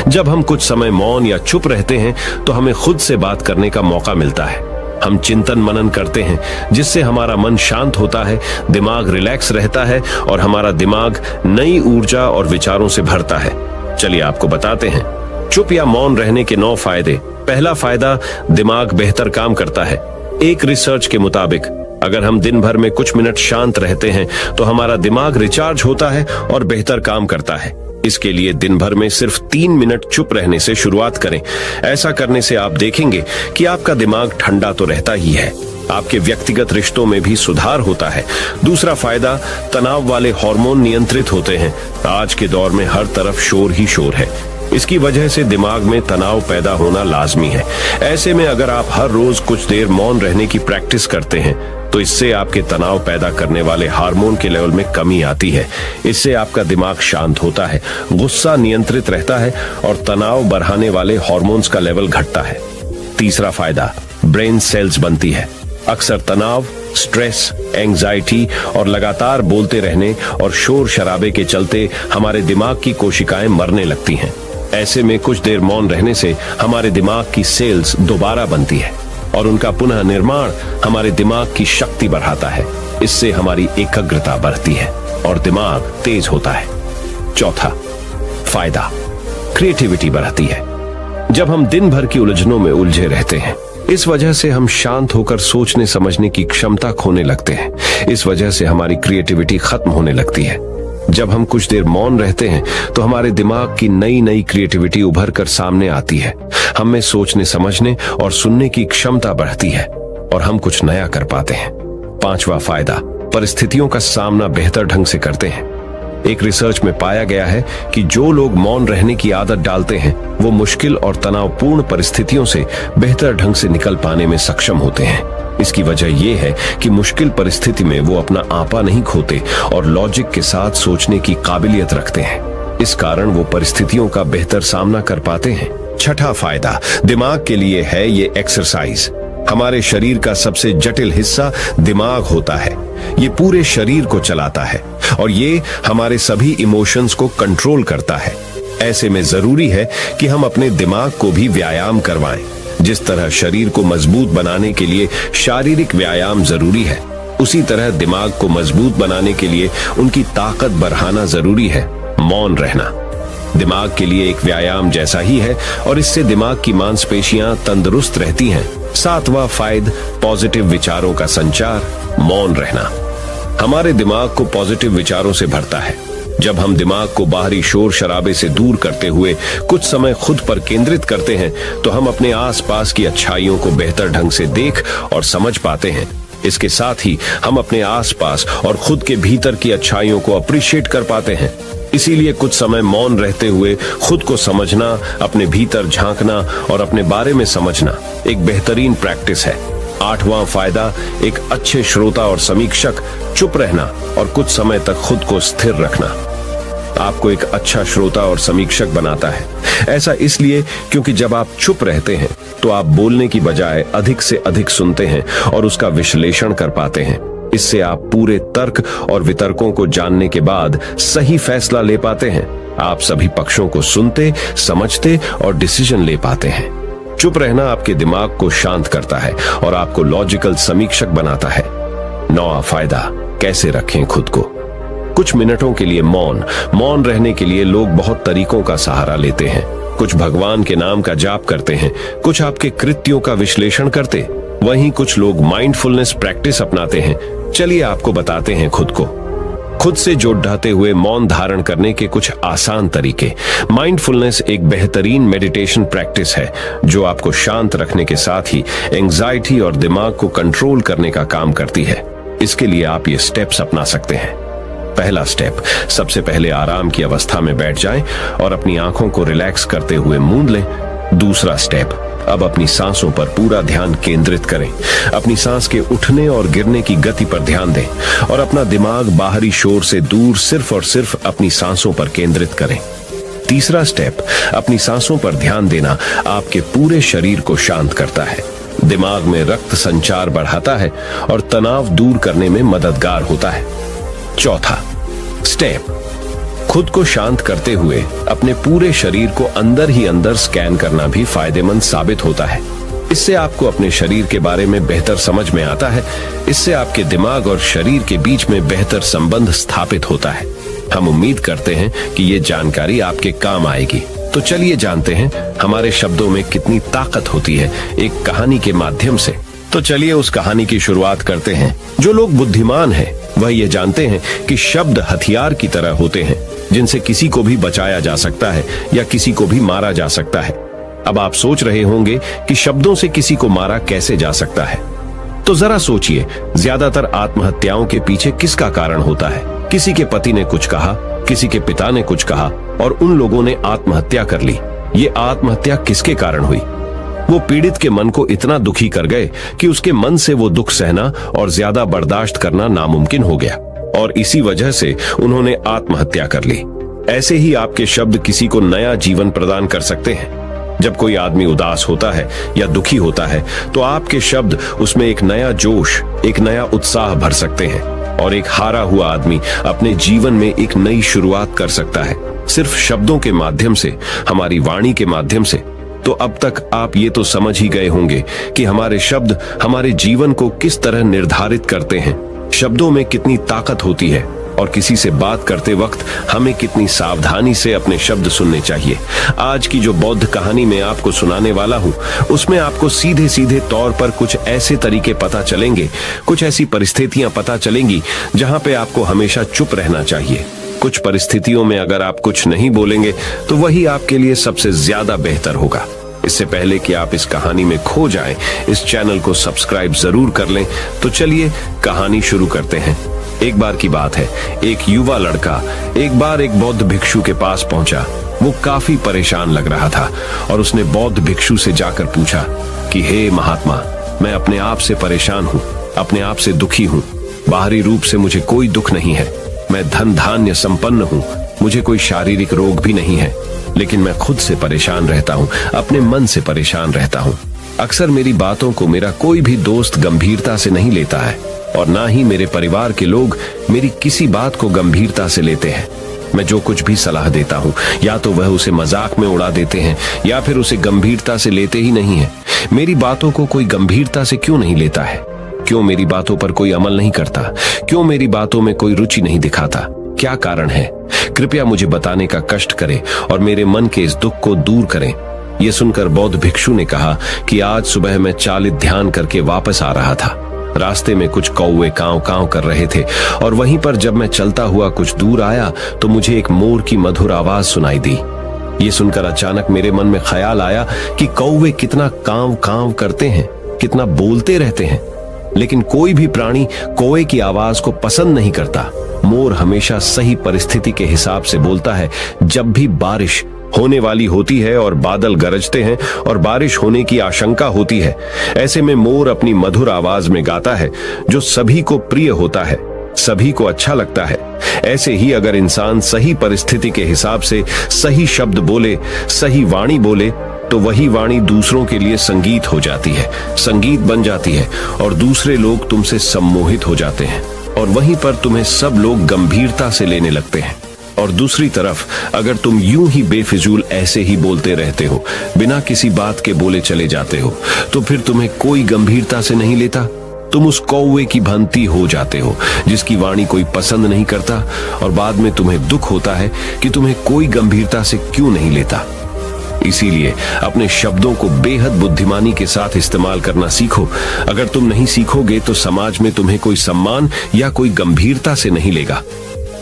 जब हम कुछ समय मौन या चुप रहते हैं तो हमें खुद से बात करने का मौका मिलता है। हम चिंतन मनन करते हैं जिससे हमारा मन शांत होता है, दिमाग रिलैक्स रहता है और हमारा दिमाग नई ऊर्जा और विचारों से भरता है। चलिए आपको बताते हैं चुप या मौन रहने के 9 फायदे। पहला फायदा, दिमाग बेहतर काम करता है। एक रिसर्च के मुताबिक अगर हम दिन भर में कुछ मिनट शांत रहते हैं तो हमारा दिमाग रिचार्ज होता है और बेहतर काम करता है। इसके लिए दिन भर में सिर्फ 3 मिनट चुप रहने से शुरुआत करें। ऐसा करने से आप देखेंगे कि आपका दिमाग ठंडा तो रहता ही है, आपके व्यक्तिगत रिश्तों में भी सुधार होता है। दूसरा फायदा, तनाव वाले हार्मोन नियंत्रित होते हैं। आज के दौर में हर तरफ शोर ही शोर है, इसकी वजह से दिमाग में तनाव पैदा होना लाजमी है। ऐसे में अगर आप हर रोज कुछ देर मौन रहने की प्रैक्टिस करते हैं तो इससे आपके तनाव पैदा करने वाले हार्मोन के लेवल में कमी आती है। इससे आपका दिमाग शांत होता है, गुस्सा नियंत्रित रहता है और तनाव बढ़ाने वाले हार्मोन्स का लेवल घटता है। तीसरा फायदा, ब्रेन सेल्स बनती है। अक्सर तनाव, स्ट्रेस, एंजाइटी और लगातार बोलते रहने और शोर शराबे के चलते हमारे दिमाग की कोशिकाएं मरने लगती हैं। ऐसे में कुछ देर मौन रहने से हमारे दिमाग की सेल्स दोबारा बनती है और उनका पुनः निर्माण हमारे दिमाग की शक्ति बढ़ाता है। इससे हमारी एकाग्रता बढ़ती है और दिमाग तेज होता है। चौथा, फायदा, क्रिएटिविटी बढ़ती है। जब हम दिन भर की उलझनों में उलझे रहते हैं, इस वजह से हम शांत होकर सोचने समझने की क्षमता खोने लगते हैं। इस वजह से हमारी क्रिएटिविटी खत्म होने लगती है। जब हम कुछ देर मौन रहते हैं तो हमारे दिमाग की नई नई क्रिएटिविटी उभर कर सामने आती है। हम में सोचने समझने और सुनने की क्षमता बढ़ती है और हम कुछ नया कर पाते हैं। पांचवा फायदा, परिस्थितियों का सामना बेहतर ढंग से करते हैं। एक रिसर्च में पाया गया है कि जो लोग मौन रहने की आदत डालते हैं वो मुश्किल और तनावपूर्ण परिस्थितियों से बेहतर ढंग से निकल पाने में सक्षम होते हैं। इसकी वजह यह है कि मुश्किल परिस्थिति में वो अपना आपा नहीं खोते और लॉजिक के साथ सोचने की काबिलियत रखते हैं। इस कारण वो परिस्थितियों का बेहतर सामना कर पाते हैं। छठा फायदा दिमाग के लिए है ये एक्सरसाइज। हमारे शरीर का सबसे जटिल हिस्सा दिमाग होता है। ये पूरे शरीर को चलाता है और ये हमारे सभी इमोशंस को कंट्रोल करता है। ऐसे में जरूरी है कि हम अपने दिमाग को भी व्यायाम करवाएं। जिस तरह शरीर को मजबूत बनाने के लिए शारीरिक व्यायाम जरूरी है, उसी तरह दिमाग को मजबूत बनाने के लिए उनकी ताकत बढ़ाना जरूरी है। मौन रहना दिमाग के लिए एक व्यायाम जैसा ही है और इससे दिमाग की मांसपेशियां तंदुरुस्त रहती हैं। सातवां फायदा, पॉजिटिव विचारों का संचार। मौन रहना हमारे दिमाग को पॉजिटिव विचारों से भरता है। जब हम दिमाग को बाहरी शोर शराबे से दूर करते हुए कुछ समय खुद पर केंद्रित करते हैं तो हम अपने आसपास की अच्छाइयों को बेहतर ढंग से देख और समझ पाते हैं। इसके साथ ही हम अपने आसपास और खुद के भीतर की अच्छाइयों को अप्रिशिएट कर पाते हैं। इसीलिए कुछ समय मौन रहते हुए खुद को समझना, अपने भीतर झांकना और अपने बारे में समझना एक बेहतरीन प्रैक्टिस है। आठवां फायदा, एक अच्छे श्रोता और समीक्षक। चुप रहना और कुछ समय तक खुद को स्थिर रखना आपको एक अच्छा श्रोता और समीक्षक बनाता है। ऐसा इसलिए क्योंकि जब आप चुप रहते हैं तो आप बोलने की बजाय अधिक से अधिक सुनते हैं और उसका विश्लेषण कर पाते हैं। इससे आप पूरे तर्क और वितर्कों को जानने के बाद सही फैसला ले पाते हैं। आप सभी पक्षों को सुनते, समझते और डिसीजन ले पाते हैं। चुप रहना आपके दिमाग को शांत करता है और आपको लॉजिकल समीक्षक बनाता है। नौवां फायदा, कैसे रखें खुद को। कुछ मिनटों के लिए मौन रहने के लिए लोग बहुत तरीकों का सहारा लेते हैं। कुछ भगवान के नाम का जाप करते हैं, कुछ आपके कृत्यों का विश्लेषण करते, वहीं कुछ लोग माइंडफुलनेस प्रैक्टिस अपनाते हैं। चलिए आपको बताते हैं खुद से जोड़ते हुए मौन धारण करने के कुछ आसान तरीके। माइंडफुलनेस एक बेहतरीन मेडिटेशन प्रैक्टिस है जो आपको शांत रखने के साथ ही एंजाइटी और दिमाग को कंट्रोल करने का काम करती है। इसके लिए आप ये स्टेप्स अपना सकते हैं। पहला स्टेप, सबसे पहले आराम की अवस्था में बैठ जाएं और अपनी आंखों को रिलैक्स करते हुए मूंद लें। दूसरा स्टेप, अब अपनी सांसों पर पूरा ध्यान केंद्रित करें। अपनी सांस के उठने और गिरने की गति पर ध्यान दें और अपना दिमाग बाहरी शोर से दूर सिर्फ और सिर्फ अपनी सांसों पर केंद्रित करें। तीसरा स्टेप, अपनी सांसों पर ध्यान देना आपके पूरे शरीर को शांत करता है, दिमाग में रक्त संचार बढ़ाता है और तनाव दूर करने में मददगार होता है। चौथा स्टेप, खुद को शांत करते हुए अपने पूरे शरीर को अंदर ही अंदर स्कैन करना भी फायदेमंद साबित होता है। इससे आपको अपने शरीर के बारे में बेहतर समझ में आता है। इससे आपके दिमाग और शरीर के बीच में बेहतर संबंध स्थापित होता है। हम उम्मीद करते हैं कि ये जानकारी आपके काम आएगी। तो चलिए जानते हैं हमारे शब्दों में कितनी ताकत होती है एक कहानी के माध्यम से। तो चलिए उस कहानी की शुरुआत करते हैं। जो लोग बुद्धिमान हैं वह ये जानते हैं कि शब्द हथियार की तरह होते हैं जिनसे किसी को भी बचाया जा सकता है या किसी को भी मारा जा सकता है। अब आप सोच रहे होंगे कि शब्दों से किसी को मारा कैसे जा सकता है। तो जरा सोचिए, ज्यादातर आत्महत्याओं के पीछे किसका कारण होता है? किसी के पति ने कुछ कहा, किसी के पिता ने कुछ कहा और उन लोगों ने आत्महत्या कर ली। ये आत्महत्या किसके कारण हुई? वो पीड़ित के मन को इतना दुखी कर गए कि उसके मन से वो दुख सहना और ज्यादा बर्दाश्त करना नामुमकिन हो गया और इसी वजह से उन्होंने आत्महत्या कर ली। ऐसे ही आपके शब्द किसी को नया जीवन प्रदान कर सकते हैं। जब कोई आदमी उदास होता है या दुखी होता है तो आपके शब्द उसमें एक नया जोश, एक नया उत्साह भर सकते हैं और एक हारा हुआ आदमी अपने जीवन में एक नई शुरुआत कर सकता है, सिर्फ शब्दों के माध्यम से, हमारी वाणी के माध्यम से। तो अब तक आप ये तो समझ ही गए होंगे कि हमारे शब्द हमारे जीवन को किस तरह निर्धारित करते हैं, शब्दों में कितनी ताकत होती है। और किसी से बात करते वक्त हमें कितनी सावधानी से अपने शब्द सुनने चाहिए। आज की जो बौद्ध कहानी मैं आपको सुनाने वाला हूँ, उसमें आपको सीधे सीधे तौर पर कुछ ऐसे तरीके पता चलेंगे, कुछ ऐसी परिस्थितियां पता चलेंगी जहां पे आपको हमेशा चुप रहना चाहिए। कुछ परिस्थितियों में अगर आप कुछ नहीं बोलेंगे तो वही आपके लिए सबसे ज्यादा बेहतर होगा। इससे पहले कि आप इस कहानी में खो जाएं, इस चैनल को सब्सक्राइब जरूर कर लें। तो चलिए कहानी शुरू करते हैं। एक बार की बात है, एक युवा लड़का एक बार एक बौद्ध भिक्षु के पास पहुंचा। वो काफी परेशान लग रहा था और उसने बौद्ध भिक्षु से जाकर पूछा कि हे महात्मा, मैं अपने आप से परेशान हूँ, अपने आप से दुखी हूँ। बाहरी रूप से मुझे कोई दुख नहीं है, मैं धन धान्य संपन्न हूँ, मुझे कोई शारीरिक रोग भी नहीं है, लेकिन मैं खुद से परेशान रहता हूँ, अपने मन से परेशान रहता हूँ। अक्सर मेरी बातों को मेरा कोई भी दोस्त गंभीरता से नहीं लेता है और ना ही मेरे परिवार के लोग मेरी किसी बात को गंभीरता से लेते हैं। मैं जो कुछ भी सलाह देता हूँ, या तो वह उसे मजाक में उड़ा देते हैं या फिर उसे गंभीरता से लेते ही नहीं है। मेरी बातों को कोई गंभीरता से क्यों नहीं लेता है? क्यों मेरी बातों पर कोई अमल नहीं करता? क्यों मेरी बातों में कोई रुचि नहीं दिखाता? क्या कारण है? कृपया मुझे बताने का कष्ट करें और मेरे मन के इस दुख को दूर करें। यह सुनकर बौद्ध भिक्षु ने कहा कि आज सुबह मैं चालित ध्यान करके वापस आ रहा था। रास्ते में कुछ कौवे कांव कांव कर रहे थे और वहीं पर जब मैं चलता हुआ कुछ दूर आया तो मुझे एक मोर की मधुर आवाज सुनाई दी। ये सुनकर अचानक मेरे मन में ख्याल आया कि कौवे कितना कांव कांव करते हैं, कितना बोलते रहते हैं, लेकिन कोई भी प्राणी कौवे की आवाज को पसंद नहीं करता। मोर हमेशा सही परिस्थिति के हिसाब से बोलता है। जब भी बारिश होने वाली होती है और बादल गरजते हैं और बारिश होने की आशंका होती है, ऐसे में मोर अपनी मधुर आवाज में गाता है जो सभी को प्रिय होता है, सभी को अच्छा लगता है। ऐसे ही अगर इंसान सही परिस्थिति के हिसाब से सही शब्द बोले, सही वाणी बोले, तो वही वाणी दूसरों के लिए संगीत हो जाती है, संगीत बन जाती है और दूसरे लोग तुमसे सम्मोहित हो जाते हैं और वहीं पर तुम्हें सब लोग गंभीरता से लेने लगते हैं। और दूसरी तरफ अगर तुम यूं ही बेफिजूल ऐसे ही बोलते रहते हो, बिना किसी बात के बोले चले जाते हो, तो फिर तुम्हें कोई गंभीरता से नहीं लेता। तुम उस कौवे की भांति हो जाते हो जिसकी वाणी कोई पसंद नहीं करता और बाद में तुम्हें दुख होता है कि तुम्हें कोई गंभीरता से क्यों नहीं लेता। इसीलिए अपने शब्दों को बेहद बुद्धिमानी के साथ इस्तेमाल करना सीखो। अगर तुम नहीं सीखोगे तो समाज में तुम्हें कोई सम्मान या कोई गंभीरता से नहीं लेगा।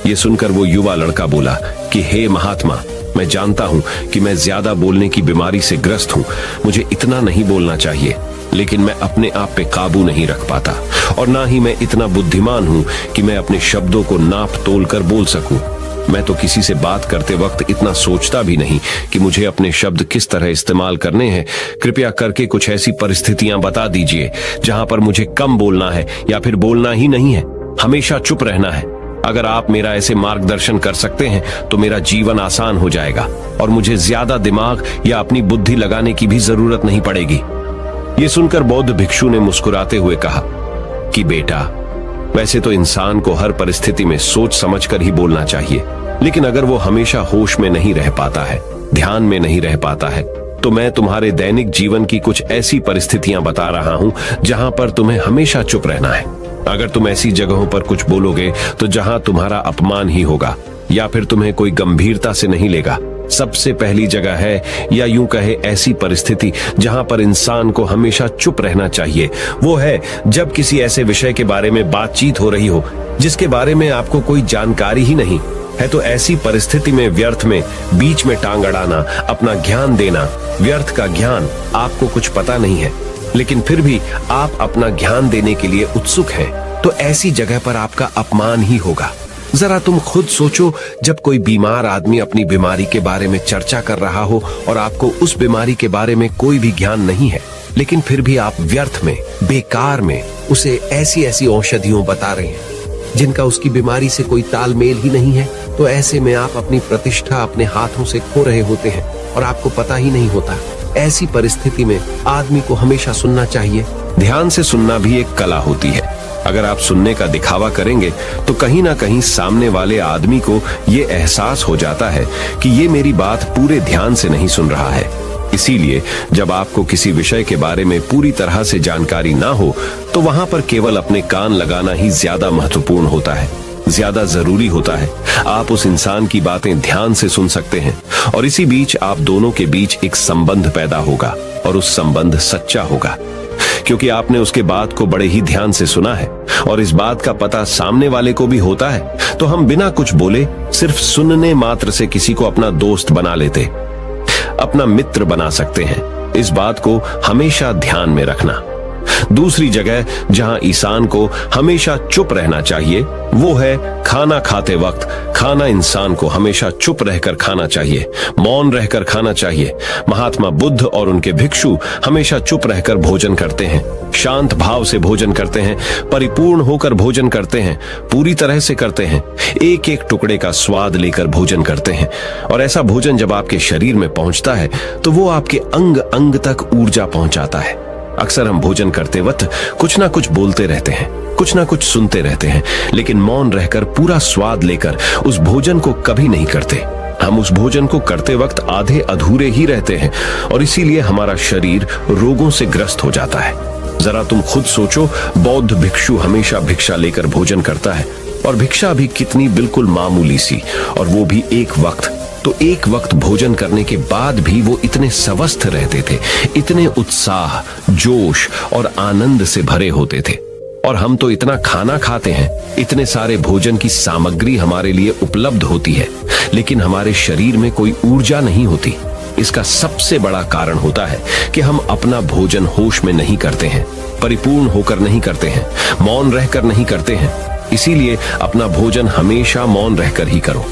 ये सुनकर वो युवा लड़का बोला कि हे महात्मा, मैं जानता हूं कि मैं ज्यादा बोलने की बीमारी से ग्रस्त हूं, मुझे इतना नहीं बोलना चाहिए, लेकिन मैं अपने आप पे काबू नहीं रख पाता और ना ही मैं इतना बुद्धिमान हूं कि मैं अपने शब्दों को नाप तोल कर बोल सकूं। मैं तो किसी से बात करते वक्त इतना सोचता भी नहीं कि मुझे अपने शब्द किस तरह इस्तेमाल करने हैं। कृपया करके कुछ ऐसी परिस्थितियां बता दीजिए जहां पर मुझे कम बोलना है या फिर बोलना ही नहीं है, हमेशा चुप रहना है। अगर आप मेरा ऐसे मार्गदर्शन कर सकते हैं तो मेरा जीवन आसान हो जाएगा और मुझे ज्यादा दिमाग या अपनी बुद्धि लगाने की भी जरूरत नहीं पड़ेगी। ये सुनकर बौद्ध भिक्षु ने मुस्कुराते हुए कहा कि बेटा, वैसे तो इंसान को हर परिस्थिति में सोच समझकर ही बोलना चाहिए, लेकिन अगर वो हमेशा होश में नहीं रह पाता है, ध्यान में नहीं रह पाता है, तो मैं तुम्हारे दैनिक जीवन की कुछ ऐसी परिस्थितियां बता रहा हूं जहां पर तुम्हें हमेशा चुप रहना है। अगर तुम ऐसी जगहों पर कुछ बोलोगे तो जहां तुम्हारा अपमान ही होगा या फिर तुम्हें कोई गंभीरता से नहीं लेगा। सबसे पहली जगह है, या यूं कहे ऐसी परिस्थिति जहां पर इंसान को हमेशा चुप रहना चाहिए, वो है जब किसी ऐसे विषय के बारे में बातचीत हो रही हो जिसके बारे में आपको कोई जानकारी ही नहीं है। तो ऐसी परिस्थिति में व्यर्थ में बीच में टांग अड़ाना, अपना ज्ञान देना, व्यर्थ का ज्ञान, आपको कुछ पता नहीं है लेकिन फिर भी आप अपना ज्ञान देने के लिए उत्सुक हैं, तो ऐसी जगह पर आपका अपमान ही होगा। जरा तुम खुद सोचो, जब कोई बीमार आदमी अपनी बीमारी के बारे में चर्चा कर रहा हो और आपको उस बीमारी के बारे में कोई भी ज्ञान नहीं है, लेकिन फिर भी आप व्यर्थ में, बेकार में उसे ऐसी ऐसी औषधियों बता रहे हैं जिनका उसकी बीमारी से कोई तालमेल ही नहीं है, तो ऐसे में आप अपनी प्रतिष्ठा अपने हाथों से खो रहे होते हैं और आपको पता ही नहीं होता। ऐसी परिस्थिति में आदमी को हमेशा सुनना चाहिए। ध्यान से सुनना भी एक कला होती है। अगर आप सुनने का दिखावा करेंगे तो कहीं ना कहीं सामने वाले आदमी को ये एहसास हो जाता है कि ये मेरी बात पूरे ध्यान से नहीं सुन रहा है। इसीलिए जब आपको किसी विषय के बारे में पूरी तरह से जानकारी ना हो तो वहां पर केवल अपने कान लगाना ही ज्यादा महत्वपूर्ण होता है। ज्यादा जरूरी होता है। आप उस इंसान की बातें ध्यान से सुन सकते हैं और इसी बीच आप दोनों के बीच एक संबंध पैदा होगा और उस संबंध सच्चा होगा, क्योंकि आपने उसके बात को बड़े ही ध्यान से सुना है और इस बात का पता सामने वाले को भी होता है। तो हम बिना कुछ बोले सिर्फ सुनने मात्र से किसी को अपना दोस्त बना लेते, अपना मित्र बना सकते हैं। इस बात को हमेशा ध्यान में रखना। दूसरी जगह जहां इंसान को हमेशा चुप रहना चाहिए वो है खाना खाते वक्त। खाना इंसान को हमेशा चुप रहकर खाना चाहिए, मौन रहकर खाना चाहिए। महात्मा बुद्ध और उनके भिक्षु हमेशा चुप रहकर भोजन करते हैं, शांत भाव से भोजन करते हैं, परिपूर्ण होकर भोजन करते हैं, पूरी तरह से करते हैं, एक एक टुकड़े का स्वाद लेकर भोजन करते हैं। और ऐसा भोजन जब आपके शरीर में पहुंचता है तो वो आपके अंग अंग तक ऊर्जा पहुंचाता है। अक्सर हम भोजन करते वक्त कुछ ना कुछ बोलते रहते हैं, कुछ ना कुछ सुनते रहते हैं, लेकिन मौन रहकर पूरा स्वाद लेकर उस भोजन को कभी नहीं करते। हम उस भोजन को करते वक्त आधे अधूरे ही रहते हैं और इसीलिए हमारा शरीर रोगों से ग्रस्त हो जाता है। जरा तुम खुद सोचो, बौद्ध भिक्षु हमेशा भिक्षा लेकर भोजन करता है और भिक्षा भी कितनी बिल्कुल मामूली सी, और वो भी एक वक्त। तो एक वक्त भोजन करने के बाद भी वो इतने स्वस्थ रहते थे, इतने उत्साह, जोश और आनंद से भरे होते थे। और हम तो इतना खाना खाते हैं, इतने सारे भोजन की सामग्री हमारे लिए उपलब्ध होती है, लेकिन हमारे शरीर में कोई ऊर्जा नहीं होती। इसका सबसे बड़ा कारण होता है कि हम अपना भोजन होश में नहीं करते हैं, परिपूर्ण होकर नहीं करते हैं, मौन रहकर नहीं करते हैं। इसीलिए अपना भोजन हमेशा मौन रहकर ही करो।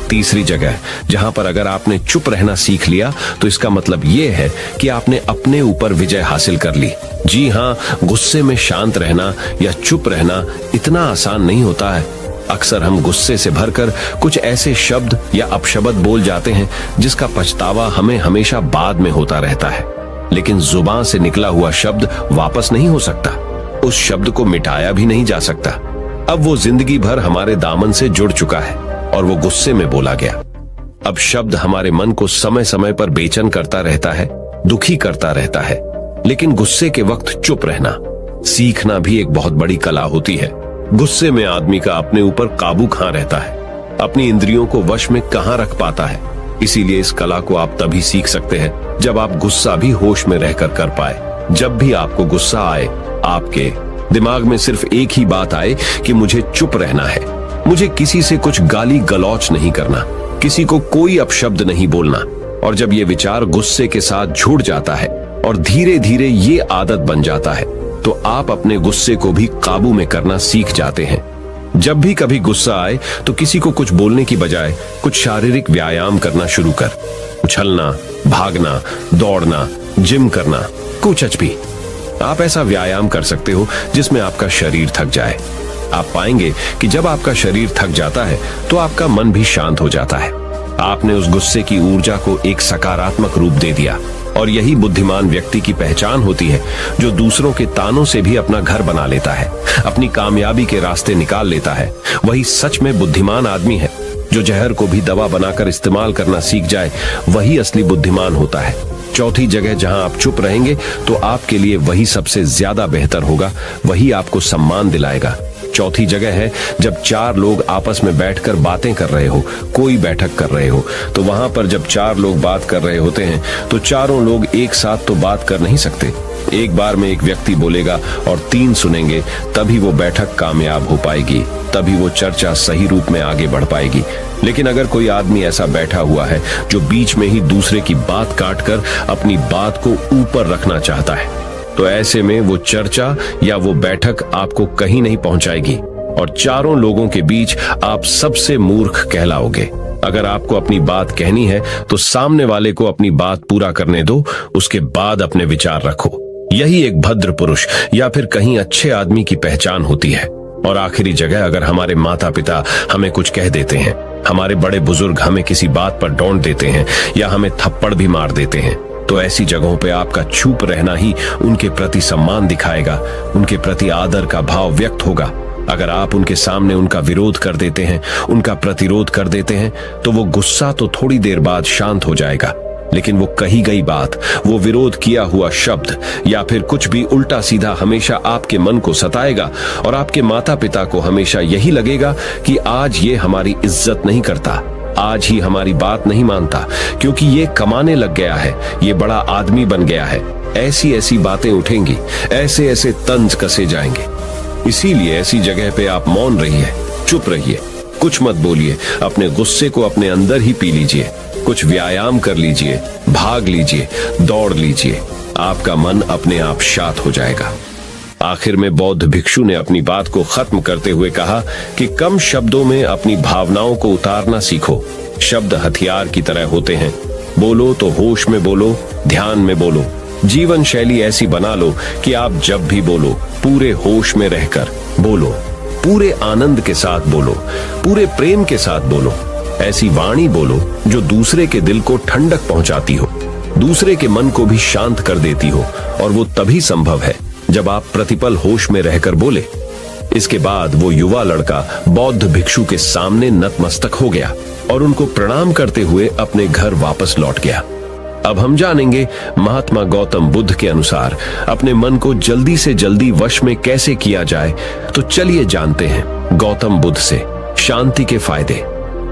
तीसरी जगह जहां पर अगर आपने चुप रहना सीख लिया तो इसका मतलब यह है कि आपने अपने ऊपर विजय हासिल कर ली। जी हां, गुस्से में शांत रहना या चुप रहना इतना आसान नहीं होता है। अक्सर हम गुस्से से भरकर कुछ ऐसे शब्द या अपशब्द बोल जाते हैं जिसका पछतावा हमें हमेशा बाद में होता रहता है। लेकिन जुबान से निकला हुआ शब्द वापस नहीं हो सकता, उस शब्द को मिटाया भी नहीं जा सकता। अब वो जिंदगी भर हमारे दामन से जुड़ चुका है और वो गुस्से में बोला गया। अब शब्द हमारे मन को समय समय पर बेचैन करता रहता है, दुखी करता रहता है। लेकिन गुस्से के वक्त चुप रहना सीखना भी एक बहुत बड़ी कला होती है। गुस्से में आदमी का अपने ऊपर काबू कहां रहता है, अपनी इंद्रियों को वश में कहां रख पाता है। इसीलिए इस कला को आप तभी सीख सकते हैं जब आप गुस्सा भी होश में रहकर कर पाए। जब भी आपको गुस्सा आए, आपके दिमाग में सिर्फ एक ही बात आए कि मुझे चुप रहना है, मुझे किसी से कुछ गाली गलौच नहीं करना, किसी को कोई अपशब्द नहीं बोलना। और जब ये विचार गुस्से के साथ जुड़ जाता है और धीरे धीरे ये आदत बन जाता है तो आप अपने गुस्से को भी काबू में करना सीख जाते हैं। जब भी कभी गुस्सा आए तो किसी को कुछ बोलने की बजाय कुछ शारीरिक व्यायाम करना शुरू कर, उछलना, भागना, दौड़ना, जिम करना, कुछ भी। आप ऐसा व्यायाम कर सकते हो जिसमें आपका शरीर थक जाए। आप पाएंगे कि जब आपका शरीर थक जाता है तो आपका मन भी शांत हो जाता है। आपने उस गुस्से की ऊर्जा को एक सकारात्मक रूप दे दिया। और यही बुद्धिमान व्यक्ति की पहचान होती है, जो दूसरों के तानों से भी अपना घर बना लेता है, अपनी कामयाबी के रास्ते निकाल लेता है। वही सच में बुद्धिमान आदमी है। जो जहर को भी दवा बनाकर इस्तेमाल करना सीख जाए, वही असली बुद्धिमान होता है। चौथी जगह जहां आप चुप रहेंगे तो आपके लिए वही सबसे ज्यादा बेहतर होगा, वही आपको सम्मान दिलाएगा। चौथी जगह है जब चार लोग आपस में बैठकर बातें कर रहे हो, कोई बैठक कर रहे हो, तो वहां पर जब चार लोग बात कर रहे होते हैं तो चारों लोग एक साथ तो बात कर नहीं सकते। एक बार में एक व्यक्ति बोलेगा और तीन सुनेंगे, तभी वो बैठक कामयाब हो पाएगी, तभी वो चर्चा सही रूप में आगे बढ़ पाएगी। लेकिन अगर कोई आदमी ऐसा बैठा हुआ है जो बीच में ही दूसरे की बात काटकर अपनी बात को ऊपर रखना चाहता है, तो ऐसे में वो चर्चा या वो बैठक आपको कहीं नहीं पहुंचाएगी और चारों लोगों के बीच आप सबसे मूर्ख कहलाओगे। अगर आपको अपनी बात कहनी है तो सामने वाले को अपनी बात पूरा करने दो, उसके बाद अपने विचार रखो। यही एक भद्र पुरुष या फिर कहीं अच्छे आदमी की पहचान होती है। और आखिरी जगह, अगर हमारे माता पिता हमें कुछ कह देते हैं, हमारे बड़े बुजुर्ग हमें किसी बात पर डांट देते हैं या हमें थप्पड़ भी मार देते हैं, तो ऐसी जगहों पे आपका चुप रहना ही उनके प्रति सम्मान दिखाएगा, उनके प्रति आदर का भाव व्यक्त होगा। अगर आप उनके सामने उनका विरोध कर देते हैं, उनका प्रतिरोध कर देते हैं, तो वो गुस्सा तो थोड़ी देर बाद शांत हो जाएगा, लेकिन वो कही गई बात, वो विरोध किया हुआ शब्द या फिर कुछ भी उल्टा सीधा हमेशा आपके मन को सताएगा और आपके माता पिता को हमेशा यही लगेगा कि आज ये हमारी इज्जत नहीं करता, आज ही हमारी बात नहीं मानता, क्योंकि ये कमाने लग गया है, ये बड़ा आदमी बन गया है। ऐसी ऐसी बातें उठेंगी, ऐसे ऐसे तंज कसे जाएंगे। इसीलिए ऐसी जगह पे आप मौन रहिए, चुप रहिए, कुछ मत बोलिए, अपने गुस्से को अपने अंदर ही पी लीजिए, कुछ व्यायाम कर लीजिए, भाग लीजिए, दौड़ लीजिए, आपका मन अपने आप शांत हो जाएगा। आखिर में बौद्ध भिक्षु ने अपनी बात को खत्म करते हुए कहा कि कम शब्दों में अपनी भावनाओं को उतारना सीखो। शब्द हथियार की तरह होते हैं, बोलो तो होश में बोलो, ध्यान में बोलो। जीवन शैली ऐसी बना लो कि आप जब भी बोलो पूरे होश में रहकर बोलो, पूरे आनंद के साथ बोलो, पूरे प्रेम के साथ बोलो। ऐसी वाणी बोलो जो दूसरे के दिल को ठंडक पहुंचाती हो, दूसरे के मन को भी शांत कर देती हो, और वो तभी संभव है जब आप प्रतिपल होश में रहकर बोले। इसके बाद वो युवा लड़का बौद्ध भिक्षु के सामने नतमस्तक हो गया और उनको प्रणाम करते हुए अपने घर वापस लौट गया। अब हम जानेंगे महात्मा गौतम बुद्ध के अनुसार अपने मन को जल्दी से जल्दी वश में कैसे किया जाए। तो चलिए जानते हैं गौतम बुद्ध से शांति के फायदे।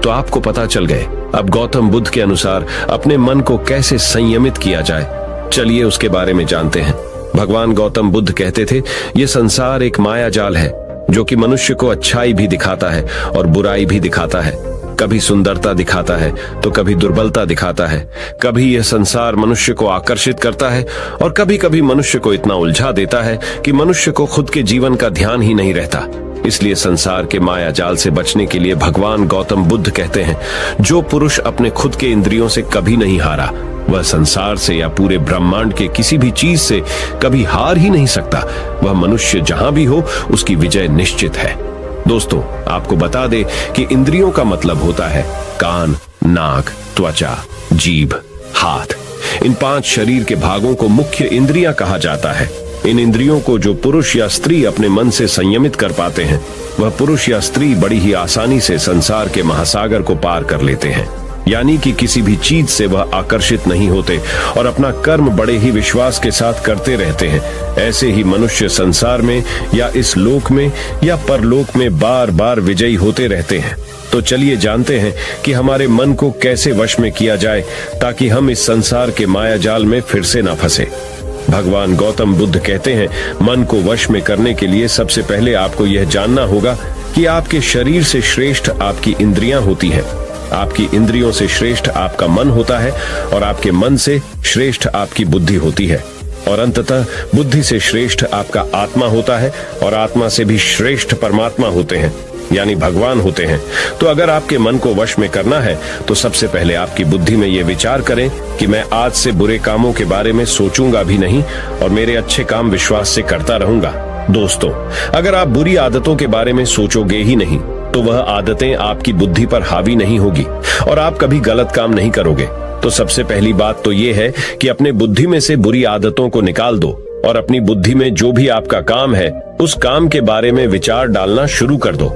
तो आपको पता चल गए अब गौतम बुद्ध के अनुसार अपने मन को कैसे संयमित किया जाए। चलिए उसके बारे में जानते हैं। भगवान गौतम बुद्ध कहते थे, ये संसार एक माया जाल है जो कि मनुष्य को अच्छाई भी दिखाता है और बुराई भी दिखाता है। कभी सुंदरता दिखाता है तो कभी दुर्बलता दिखाता है। कभी यह संसार मनुष्य को आकर्षित करता है और कभी कभी मनुष्य को इतना उलझा देता है कि मनुष्य को खुद के जीवन का ध्यान ही नहीं रहता। इसलिए संसार के माया जाल से बचने के लिए भगवान गौतम बुद्ध कहते हैं, जो पुरुष अपने खुद के इंद्रियों से कभी नहीं हारा, वह संसार से या पूरे ब्रह्मांड के किसी भी चीज से कभी हार ही नहीं सकता। वह मनुष्य जहां भी हो उसकी विजय निश्चित है। दोस्तों, आपको बता दे कि इंद्रियों का मतलब होता है कान, नाक, त्वचा, जीभ, हाथ। इन 5 शरीर के भागों को मुख्य इंद्रियां कहा जाता है। इन इंद्रियों को जो पुरुष या स्त्री अपने मन से संयमित कर पाते हैं, वह पुरुष या स्त्री बड़ी ही आसानी से संसार के महासागर को पार कर लेते हैं। यानी कि किसी भी चीज से वह आकर्षित नहीं होते और अपना कर्म बड़े ही विश्वास के साथ करते रहते हैं। ऐसे ही मनुष्य संसार में या इस लोक में या परलोक में बार बार विजयी होते रहते हैं। तो चलिए जानते हैं कि हमारे मन को कैसे वश में किया जाए ताकि हम इस संसार के माया जाल में फिर से ना फंसे। भगवान गौतम बुद्ध कहते हैं, मन को वश में करने के लिए सबसे पहले आपको यह जानना होगा कि आपके शरीर से श्रेष्ठ आपकी इंद्रियां होती हैं। आपकी इंद्रियों से श्रेष्ठ आपका मन होता है और आपके मन से श्रेष्ठ आपकी बुद्धि होती है और अंततः बुद्धि से श्रेष्ठ आपका आत्मा होता है और आत्मा से भी श्रेष्ठ परमात्मा होते हैं, यानी भगवान होते हैं। तो अगर आपके मन को वश में करना है तो सबसे पहले आपकी बुद्धि में यह विचार करें कि मैं आज से बुरे कामों के बारे में सोचूंगा भी नहीं और मेरे अच्छे काम विश्वास से करता रहूंगा। दोस्तों, अगर आप बुरी आदतों के बारे में सोचोगे ही नहीं तो वह आदतें आपकी बुद्धि पर हावी नहीं होगी और आप कभी गलत काम नहीं करोगे। तो सबसे पहली बात तो यह है कि अपने बुद्धि में से बुरी आदतों को निकाल दो और अपनी बुद्धि में जो भी आपका काम है उस काम के बारे में विचार डालना शुरू कर दो।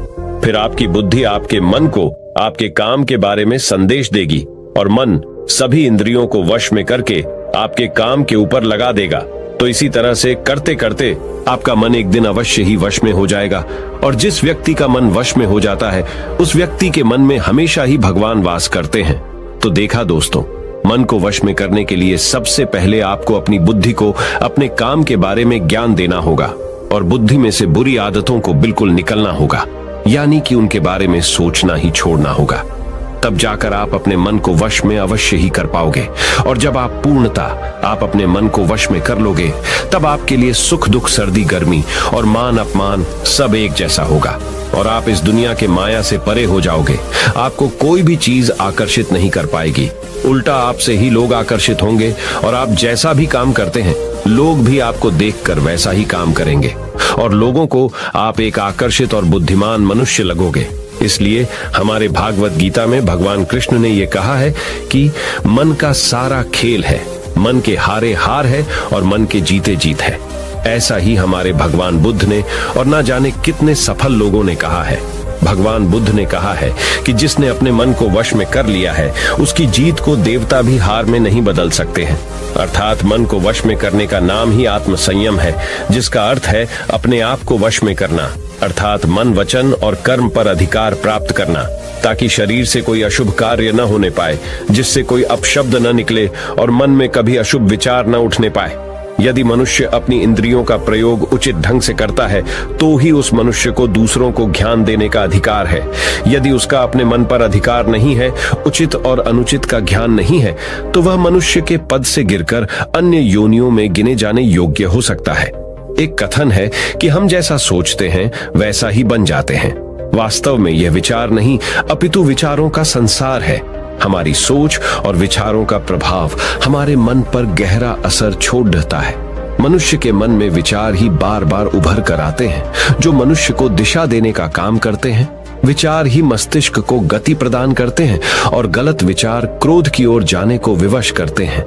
फिर आपकी बुद्धि आपके मन को आपके काम के बारे में संदेश देगी और मन सभी इंद्रियों को वश में करके आपके काम के ऊपर लगा देगा। तो इसी तरह से करते करते आपका मन एक दिन अवश्य ही वश में हो जाएगा और जिस व्यक्ति का मन वश में हो जाता है उस व्यक्ति के मन में हमेशा ही भगवान वास करते हैं। तो देखा दोस्तों, मन को वश में करने के लिए सबसे पहले आपको अपनी बुद्धि को अपने काम के बारे में ज्ञान देना होगा और बुद्धि में से बुरी आदतों को बिल्कुल निकलना होगा, यानी कि उनके बारे में सोचना ही छोड़ना होगा। तब जाकर आप अपने मन को वश में अवश्य ही कर पाओगे और जब आप पूर्णता आप अपने मन को वश में कर लोगे तब आपके लिए सुख दुख सर्दी गर्मी और मान अपमान सब एक जैसा होगा और आप इस दुनिया के माया से परे हो जाओगे। आपको कोई भी चीज आकर्षित नहीं कर पाएगी, उल्टा आपसे ही लोग आकर्षित होंगे और आप जैसा भी काम करते हैं लोग भी आपको देखकर वैसा ही काम करेंगे और लोगों को आप एक आकर्षित और बुद्धिमान मनुष्य लगोगे। इसलिए हमारे भागवत गीता में भगवान कृष्ण ने यह कहा है कि मन का सारा खेल है, मन के हारे हार है और मन के जीते जीत है। ऐसा ही हमारे भगवान बुद्ध ने और ना जाने कितने सफल लोगों ने कहा है। भगवान बुद्ध ने कहा है कि जिसने अपने मन को वश में कर लिया है उसकी जीत को देवता भी हार में नहीं बदल सकते हैं। अर्थात मन को वश में करने का नाम ही आत्म संयम है, जिसका अर्थ है अपने आप को वश में करना, अर्थात मन, वचन और कर्म पर अधिकार प्राप्त करना, ताकि शरीर से कोई अशुभ कार्य न होने पाए, जिससे कोई अपशब्द न निकले और मन में कभी अशुभ विचार न उठने पाए। यदि मनुष्य अपनी इंद्रियों का प्रयोग उचित ढंग से करता है तो ही उस मनुष्य को दूसरों को ज्ञान देने का अधिकार है। यदि उसका अपने मन पर अधिकार नहीं है, उचित और अनुचित का ज्ञान नहीं है, तो वह मनुष्य के पद से गिरकर अन्य योनियों में गिने जाने योग्य हो सकता है। एक कथन है कि हम जैसा सोचते हैं वैसा ही बन जाते हैं। वास्तव में यह विचार नहीं, अपितु विचारों का संसार है। हमारी सोच और विचारों का प्रभाव हमारे मन पर गहरा असर छोड़ देता है। मनुष्य के मन में विचार ही बार बार उभर कर आते हैं, जो मनुष्य को दिशा देने का काम करते हैं। विचार ही मस्तिष्क को गति प्रदान करते हैं और गलत विचार क्रोध की ओर जाने को विवश करते हैं।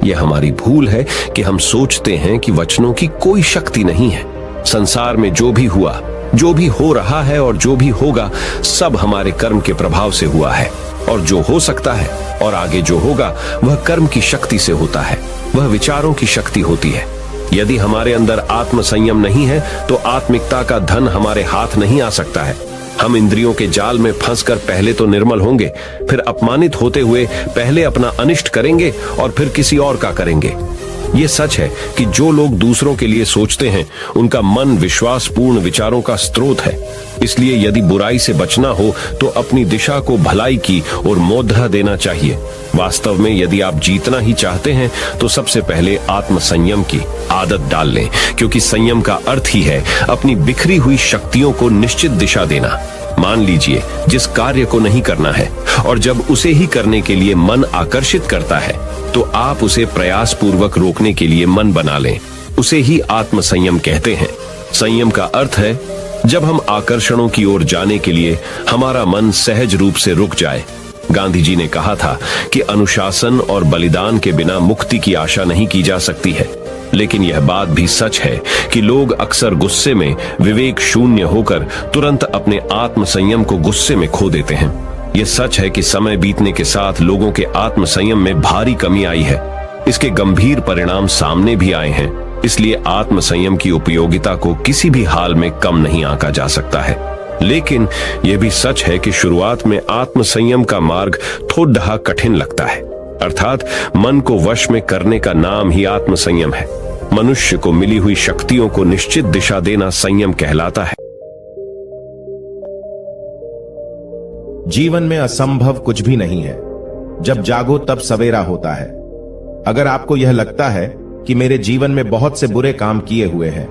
यह हमारी भूल है कि हम सोचते हैं कि वचनों की कोई शक्ति नहीं है। संसार में जो भी हुआ, जो भी हो रहा है और जो भी होगा, सब हमारे कर्म के प्रभाव से हुआ है। और जो हो सकता है और आगे जो होगा वह कर्म की शक्ति से होता है, वह विचारों की शक्ति होती है। यदि हमारे अंदर आत्म संयम नहीं है तो आत्मिकता का धन हमारे हाथ नहीं आ सकता है। हम इंद्रियों के जाल में फंसकर पहले तो निर्मल होंगे, फिर अपमानित होते हुए पहले अपना अनिष्ट करेंगे और फिर किसी और का करेंगे। ये सच है कि जो लोग दूसरों के लिए सोचते हैं उनका मन विश्वासपूर्ण विचारों का स्रोत है। इसलिए यदि बुराई से बचना हो तो अपनी दिशा को भलाई की और मोद्रा देना चाहिए। वास्तव में यदि आप जीतना ही चाहते हैं तो सबसे पहले आत्म संयम की आदत डाल लें, क्योंकि संयम का अर्थ ही है अपनी बिखरी हुई शक्तियों को निश्चित दिशा देना। मान लीजिए जिस कार्य को नहीं करना है और जब उसे ही करने के लिए मन आकर्षित करता है तो आप उसे प्रयास पूर्वक रोकने के लिए मन बना लें। उसे ही आत्म संयम कहते हैं। संयम का अर्थ है जब हम आकर्षणों की ओर जाने के लिए हमारा मन सहज रूप से रुक जाए। गांधी जी ने कहा था कि अनुशासन और बलिदान के बिना मुक्ति की आशा नहीं की जा सकती है। लेकिन यह बात भी सच है कि लोग अक्सर गुस्से में विवेक शून्य होकर तुरंत अपने आत्म संयम को गुस्से में खो देते हैं। यह सच है कि समय बीतने के साथ लोगों के आत्म संयम में भारी कमी आई है। इसके गंभीर परिणाम सामने भी आए हैं। इसलिए आत्म संयम की उपयोगिता को किसी भी हाल में कम नहीं आंका जा सकता है। लेकिन यह भी सच है कि शुरुआत में आत्म संयम का मार्ग थोड़ा कठिन लगता है। अर्थात मन को वश में करने का नाम ही आत्म संयम है। मनुष्य को मिली हुई शक्तियों को निश्चित दिशा देना संयम कहलाता है। जीवन में असंभव कुछ भी नहीं है। जब जागो तब सवेरा होता है। अगर आपको यह लगता है कि मेरे जीवन में बहुत से बुरे काम किए हुए हैं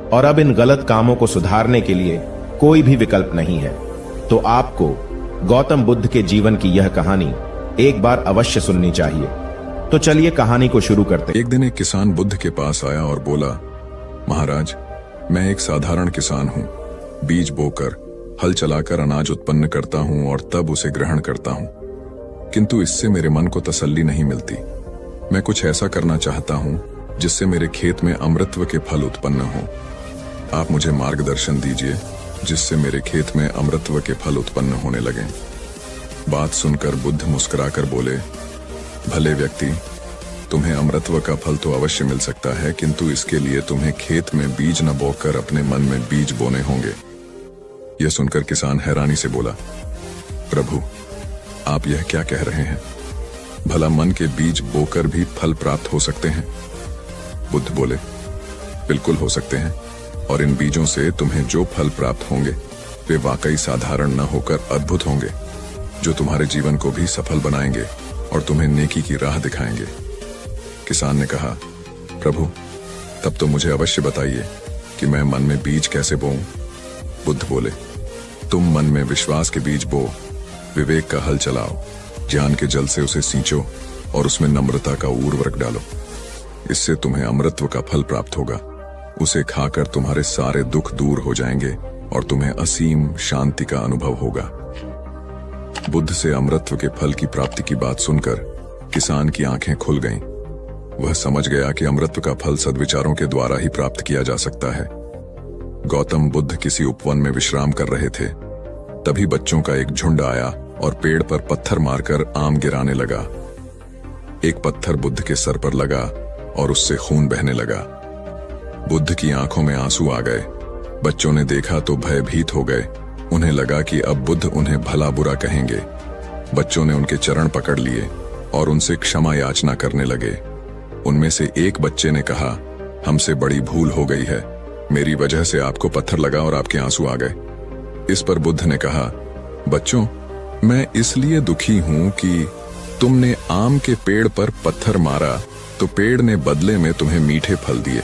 और अब इन गलत कामों को सुधारने के लिए कोई भी विकल्प नहीं है, तो आपको गौतम बुद्ध के जीवन की यह कहानी एक बार अवश्य सुननी चाहिए। तो चलिए कहानी को शुरू करते हैं। एक दिन एक किसान बुद्ध के पास आया और बोला, महाराज, मैं एक साधारण किसान हूँ। बीज बोकर, हल चलाकर अनाज उत्पन्न करता हूँ और तब उसे ग्रहण करता हूँ, किंतु इससे मेरे मन को तसल्ली नहीं मिलती। मैं कुछ ऐसा करना चाहता हूँ जिससे मेरे खेत में अमृतत्व के फल उत्पन्न हो। आप मुझे मार्गदर्शन दीजिए जिससे मेरे खेत में अमृतत्व के फल उत्पन्न होने लगें। बात सुनकर बुद्ध मुस्कुराकर बोले, भले व्यक्ति, तुम्हें अमृतत्व का फल तो अवश्य मिल सकता है, किंतु इसके लिए तुम्हें खेत में बीज न बोकर अपने मन में बीज बोने होंगे। यह सुनकर किसान हैरानी से बोला, प्रभु, आप यह क्या कह रहे हैं? भला मन के बीज बोकर भी फल प्राप्त हो सकते हैं? बुद्ध बोले, बिल्कुल हो सकते हैं, और इन बीजों से तुम्हें जो फल प्राप्त होंगे वे वाकई साधारण न होकर अद्भुत होंगे, जो तुम्हारे जीवन को भी सफल बनाएंगे और तुम्हें नेकी की राह दिखाएंगे। किसान ने कहा, प्रभु, तब तो मुझे अवश्य बताइए कि मैं मन में बीज कैसे बोऊं? बुद्ध बोले, तुम मन में विश्वास के बीज बो, विवेक का हल चलाओ, ज्ञान के जल से उसे सींचो और उसमें नम्रता का उर्वरक डालो। इससे तुम्हें अमृतत्व का फल प्राप्त होगा। उसे खाकर तुम्हारे सारे दुख दूर हो जाएंगे और तुम्हें असीम शांति का अनुभव होगा। बुद्ध से अमृतत्व के फल की प्राप्ति की बात सुनकर किसान की आंखें खुल गईं। वह समझ गया कि अमृतत्व का फल सद्विचारों के द्वारा ही प्राप्त किया जा सकता है। गौतम बुद्ध किसी उपवन में विश्राम कर रहे थे। तभी बच्चों का एक झुंड आया और पेड़ पर पत्थर मारकर आम गिराने लगा। एक पत्थर बुद्ध के सर पर लगा और उससे खून बहने लगा। बुद्ध की आंखों में आंसू आ गए। बच्चों ने देखा तो भयभीत हो गए। उन्हें लगा कि अब बुद्ध उन्हें भला बुरा कहेंगे। बच्चों ने उनके चरण पकड़ लिए और उनसे क्षमा याचना करने लगे। उनमें से एक बच्चे ने कहा, हमसे बड़ी भूल हो गई है, मेरी वजह से आपको पत्थर लगा और आपके आंसू आ गए। इस पर बुद्ध ने कहा, बच्चों, मैं इसलिए दुखी हूं कि तुमने आम के पेड़ पर पत्थर मारा तो पेड़ ने बदले में तुम्हें मीठे फल दिए,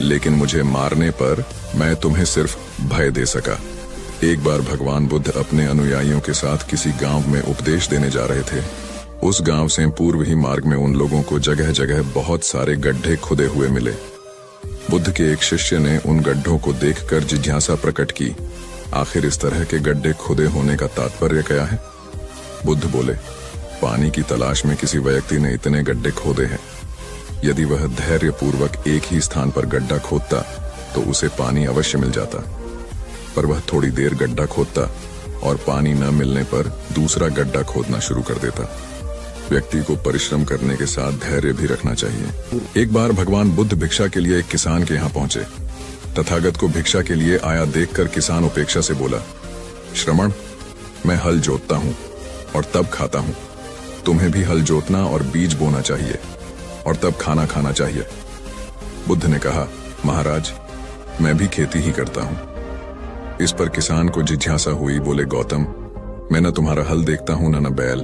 लेकिन मुझे मारने पर मैं तुम्हें सिर्फ भय दे सका। एक बार भगवान बुद्ध अपने अनुयायियों के साथ किसी गांव में उपदेश देने जा रहे थे। उस गांव से पूर्व ही मार्ग में उन लोगों को जगह जगह बहुत सारे गड्ढे खुदे हुए मिले। बुद्ध के एक शिष्य ने उन गड्ढों को देखकर जिज्ञासा प्रकट की, आखिर इस तरह के गड्ढे खुदे होने का तात्पर्य क्या है? बुद्ध बोले, पानी की तलाश में किसी व्यक्ति ने इतने गड्ढे खोदे हैं। यदि वह धैर्य पूर्वक एक ही स्थान पर गड्ढा खोदता तो उसे पानी अवश्य मिल जाता, पर वह थोड़ी देर गड्ढा खोदता और पानी न मिलने पर दूसरा गड्ढा खोदना शुरू कर देता। व्यक्ति को परिश्रम करने के साथ धैर्य भी रखना चाहिए। एक बार भगवान बुद्ध भिक्षा के लिए एक किसान के यहाँ पहुंचे। तथागत को भिक्षा के लिए आया देखकर किसान उपेक्षा से बोला, श्रमण, मैं हल जोतता हूँ और तब खाता हूँ। तुम्हें भी हल जोतना और बीज बोना चाहिए और तब खाना खाना चाहिए। बुद्ध ने कहा, महाराज, मैं भी खेती ही करता हूँ। इस पर किसान को जिज्ञासा हुई। बोले, गौतम, मैं न तुम्हारा हल देखता हूँ, न बैल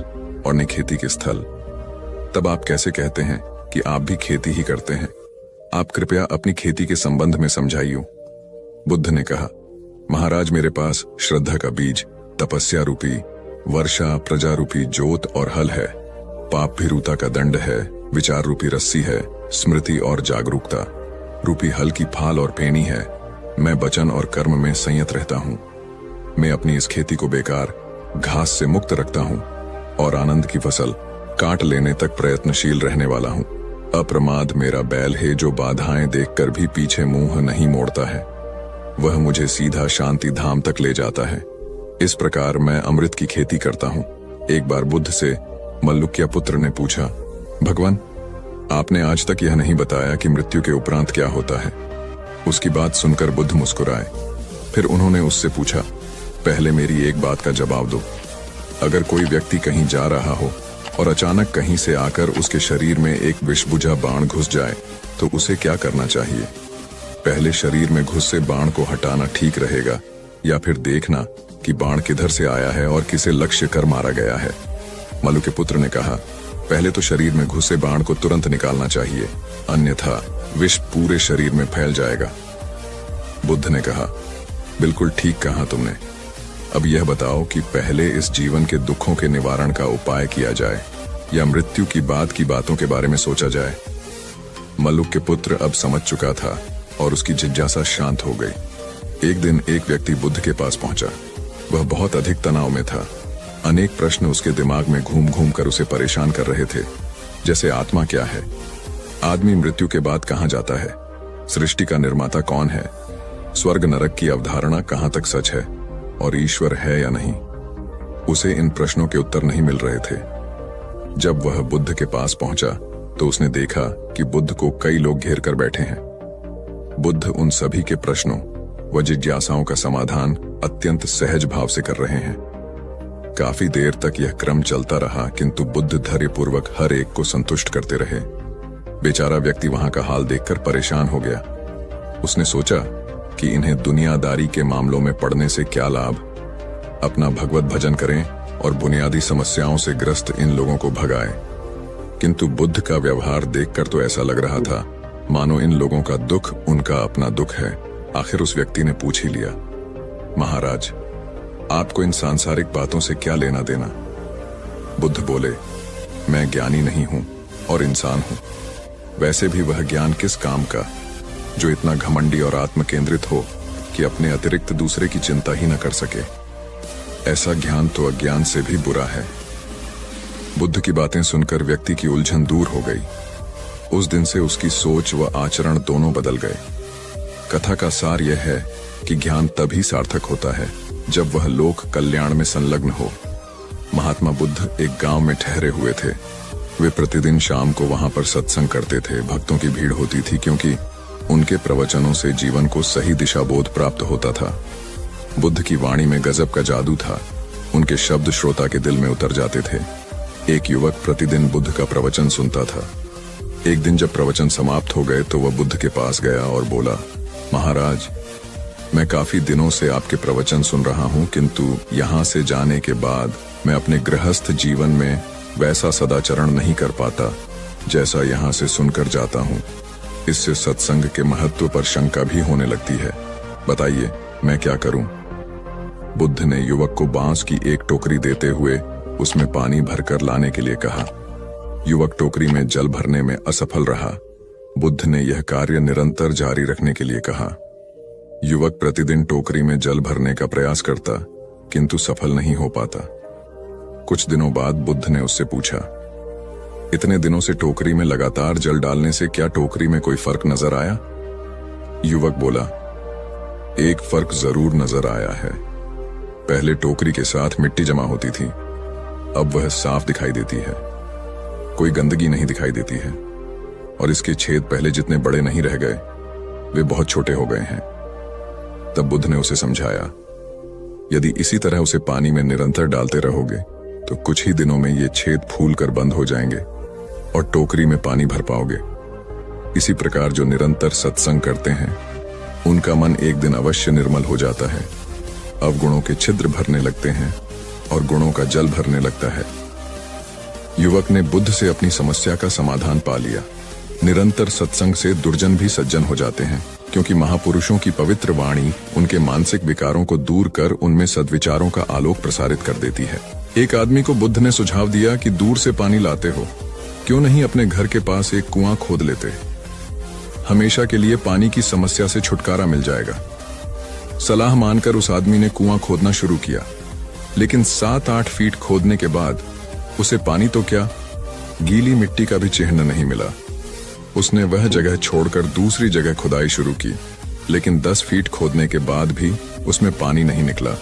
और न खेती के स्थल। तब आप कैसे कहते हैं कि आप भी खेती ही करते हैं? आप कृपया अपनी खेती के संबंध में समझाइए। बुद्ध ने कहा, महाराज, मेरे पास श्रद्धा का बीज, तपस्या रूपी वर्षा, प्रजा रूपी जोत और हल है। पाप भीरुता का दंड है, विचार रूपी रस्सी है, स्मृति और जागरूकता रूपी हल की फाल और पेनी है। मैं वचन और कर्म में संयत रहता हूँ। मैं अपनी इस खेती को बेकार घास से मुक्त रखता हूँ और आनंद की फसल काट लेने तक प्रयत्नशील रहने वाला हूँ। अप्रमाद मेरा बैल है जो बाधाएं देखकर भी पीछे मुंह नहीं मोड़ता है। वह मुझे सीधा शांति धाम तक ले जाता है। इस प्रकार मैं अमृत की खेती करता हूँ। एक बार बुद्ध से मल्लुक्य पुत्र ने पूछा, भगवान, आपने आज तक यह नहीं बताया कि मृत्यु के उपरांत क्या होता है। उसकी बात सुनकर बुद्ध मुस्कुराए। फिर उन्होंने उससे पूछा, पहले मेरी एक बात का जवाब दो। अगर कोई व्यक्ति कहीं जा रहा हो और अचानक कहीं से आकर उसके शरीर में एक विषबुझा बाण घुस जाए तो उसे क्या करना चाहिए? पहले शरीर में घुसे बाण को हटाना ठीक रहेगा या फिर देखना कि बाण किधर से आया है और किसे लक्ष्य कर मारा गया है? मल्लु के पुत्र ने कहा, पहले तो शरीर में घुसे बाण को तुरंत निकालना चाहिए, अन्यथा विष पूरे शरीर में फैल जाएगा। बुद्ध ने कहा, बिल्कुल ठीक कहा तुमने। अब यह बताओ कि पहले इस जीवन के दुखों के निवारण का उपाय किया जाए या मृत्यु की बाद की बातों के बारे में सोचा जाए? मल्लुक के पुत्र अब समझ चुका था और उसकी जिज्ञासा शांत हो गई। एक दिन एक व्यक्ति बुद्ध के पास पहुंचा। वह बहुत अधिक तनाव में था। अनेक प्रश्न उसके दिमाग में घूम घूम कर उसे परेशान कर रहे थे, जैसे आत्मा क्या है, आदमी मृत्यु के बाद कहां जाता है, सृष्टि का निर्माता कौन है, स्वर्ग नरक की अवधारणा कहां तक सच है और ईश्वर है या नहीं। उसे इन प्रश्नों के उत्तर नहीं मिल रहे थे। जब वह बुद्ध के पास पहुंचा तो उसने देखा कि बुद्ध को कई लोग घेर कर बैठे हैं। बुद्ध उन सभी के प्रश्नों व जिज्ञासाओं का समाधान अत्यंत सहज भाव से कर रहे हैं। काफी देर तक यह क्रम चलता रहा, किंतु बुद्ध धैर्यपूर्वक हर एक को संतुष्ट करते रहे। बेचारा व्यक्ति वहां का हाल देखकर परेशान हो गया। उसने सोचा कि इन्हें दुनियादारी के मामलों में पड़ने से क्या लाभ, अपना भगवत भजन करें और बुनियादी समस्याओं से ग्रस्त इन लोगों को भगाएं। किंतु बुद्ध का व्यवहार देखकर तो ऐसा लग रहा था मानो इन लोगों का दुख उनका अपना दुख है। आखिर उस व्यक्ति ने पूछ ही लिया, महाराज, आपको इन सांसारिक बातों से क्या लेना देना? बुद्ध बोले, मैं ज्ञानी नहीं हूं और इंसान हूं। वैसे भी वह ज्ञान किस काम का जो इतना घमंडी और आत्म केंद्रित हो कि अपने अतिरिक्त दूसरे की चिंता ही न कर सके। ऐसा ज्ञान तो अज्ञान से भी बुरा है। बुद्ध की बातें सुनकर व्यक्ति की उलझन दूर हो गई। उस दिन से उसकी सोच व आचरण दोनों बदल गए। कथा का सार यह है कि ज्ञान तभी सार्थक होता है जब वह लोक कल्याण में संलग्न हो। महात्मा बुद्ध एक गांव में ठहरे हुए थे। वे प्रतिदिन शाम को वहां पर सत्संग करते थे। भक्तों की भीड़ होती थी क्योंकि उनके प्रवचनों से जीवन को सही दिशा बोध प्राप्त होता था। बुद्ध की वाणी में गजब का जादू था। उनके शब्द श्रोता के दिल में उतर जाते थे। एक युवक प्रतिदिन बुद्ध का प्रवचन सुनता था। एक दिन जब प्रवचन समाप्त हो गए तो वह बुद्ध के पास गया और बोला, महाराज, मैं काफी दिनों से आपके प्रवचन सुन रहा हूं, किंतु यहां से जाने के बाद मैं अपने गृहस्थ जीवन में वैसा सदाचरण नहीं कर पाता जैसा यहां से सुनकर जाता हूं। इससे सत्संग के महत्व पर शंका भी होने लगती है। बताइए मैं क्या करूं? बुद्ध ने युवक को बांस की एक टोकरी देते हुए उसमें पानी भरकर लाने के लिए कहा। युवक टोकरी में जल भरने में असफल रहा। बुद्ध ने यह कार्य निरंतर जारी रखने के लिए कहा। युवक प्रतिदिन टोकरी में जल भरने का प्रयास करता, किंतु सफल नहीं हो पाता। कुछ दिनों बाद बुद्ध ने उससे पूछा, इतने दिनों से टोकरी में लगातार जल डालने से क्या टोकरी में कोई फर्क नजर आया? युवक बोला, एक फर्क जरूर नजर आया है। पहले टोकरी के साथ मिट्टी जमा होती थी, अब वह साफ दिखाई देती है। कोई गंदगी नहीं दिखाई देती है और इसके छेद पहले जितने बड़े नहीं रह गए, वे बहुत छोटे हो गए हैं। तब बुद्ध ने उसे समझाया, यदि इसी तरह उसे पानी में निरंतर डालते रहोगे तो कुछ ही दिनों में ये छेद फूल कर बंद हो जाएंगे और टोकरी में पानी भर पाओगे। इसी प्रकार जो निरंतर सत्संग करते हैं उनका मन एक दिन अवश्य निर्मल हो जाता है। अवगुणों के छिद्र भरने लगते हैं और गुणों का जल भरने लगता है। युवक ने बुद्ध से अपनी समस्या का समाधान पा लिया। निरंतर सत्संग से दुर्जन भी सज्जन हो जाते हैं, क्योंकि महापुरुषों की पवित्र वाणी उनके मानसिक विकारों को दूर कर उनमें सद्विचारों का आलोक प्रसारित कर देती है। एक आदमी को बुद्ध ने सुझाव दिया कि दूर से पानी लाते हो, क्यों नहीं अपने घर के पास एक कुआं खोद लेते? हमेशा के लिए पानी की समस्या से छुटकारा मिल जाएगा। सलाह मानकर उस आदमी ने कुआं खोदना शुरू किया, लेकिन 7-8 फीट खोदने के बाद उसे पानी तो क्या, गीली मिट्टी का भी चिन्ह नहीं मिला। उसने वह जगह छोड़कर दूसरी जगह खुदाई शुरू की, लेकिन 10 फीट खोदने के बाद भी उसमें पानी नहीं निकला।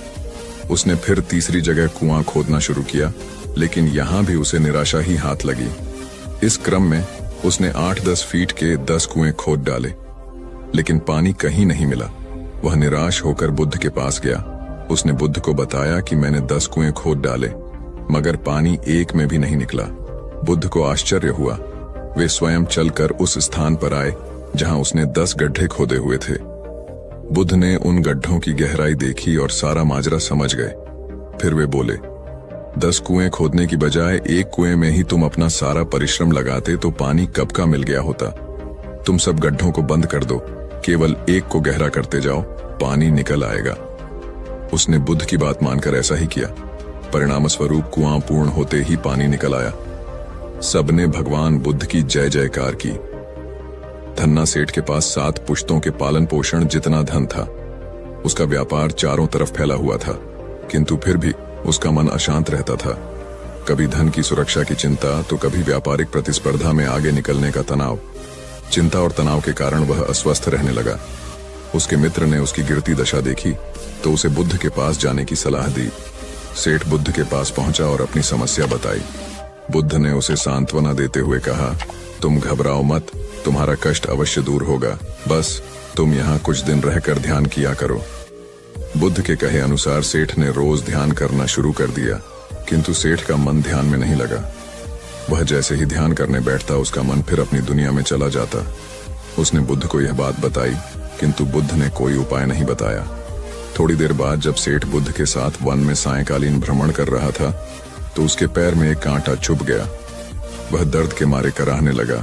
उसने फिर तीसरी जगह कुआं खोदना शुरू किया, लेकिन यहां भी उसे निराशा ही हाथ लगी। इस क्रम में उसने 8-10 फीट के 10 कुएं खोद डाले, लेकिन पानी कहीं नहीं मिला। वह निराश होकर बुद्ध के पास गया। उसने बुद्ध को बताया कि मैंने 10 कुएं खोद डाले, मगर पानी एक में भी नहीं निकला। बुद्ध को आश्चर्य हुआ। वे स्वयं चलकर उस स्थान पर आए जहां उसने 10 गड्ढे खोदे हुए थे। बुद्ध ने उन गड्ढों की गहराई देखी और सारा माजरा समझ गए। फिर वे बोले, 10 कुएं खोदने की बजाय एक कुएं में ही तुम अपना सारा परिश्रम लगाते तो पानी कब का मिल गया होता। तुम सब गड्ढों को बंद कर दो, केवल एक को गहरा करते जाओ, पानी निकल आएगा। उसने बुद्ध की बात मानकर ऐसा ही किया। परिणाम स्वरूप कुआं पूर्ण होते ही पानी निकल आया। सबने भगवान बुद्ध की जय जयकार की। धन्ना सेठ के पास 7 पुश्तों के पालन पोषण जितना धन था। उसका व्यापार चारों तरफ फैला हुआ था, किंतु फिर भी उसका मन अशांत रहता था। कभी धन की सुरक्षा की चिंता, तो कभी व्यापारिक प्रतिस्पर्धा में आगे निकलने का तनाव। चिंता और तनाव के कारण वह अस्वस्थ रहने लगा। उसके मित्र ने उसकी गिरती दशा देखी तो उसे बुद्ध के पास जाने की सलाह दी। सेठ बुद्ध के पास पहुंचा और अपनी समस्या बताई। बुद्ध ने उसे सांत्वना देते हुए कहा, तुम घबराओ मत, तुम्हारा कष्ट अवश्य दूर होगा। बस तुम यहाँ कुछ दिन रहकर ध्यान किया करो। बुद्ध के कहे अनुसार सेठ ने रोज ध्यान करना शुरू कर दिया, किंतु सेठ का मन ध्यान में नहीं लगा। वह जैसे ही ध्यान करने बैठता उसका मन फिर अपनी दुनिया में चला जाता। उसने बुद्ध को यह बात बताई, किंतु बुद्ध ने कोई उपाय नहीं बताया। थोड़ी देर बाद जब सेठ बुद्ध के साथ वन में सायंकालीन भ्रमण कर रहा था तो उसके पैर में एक कांटा चुभ गया। वह दर्द के मारे कराहने लगा।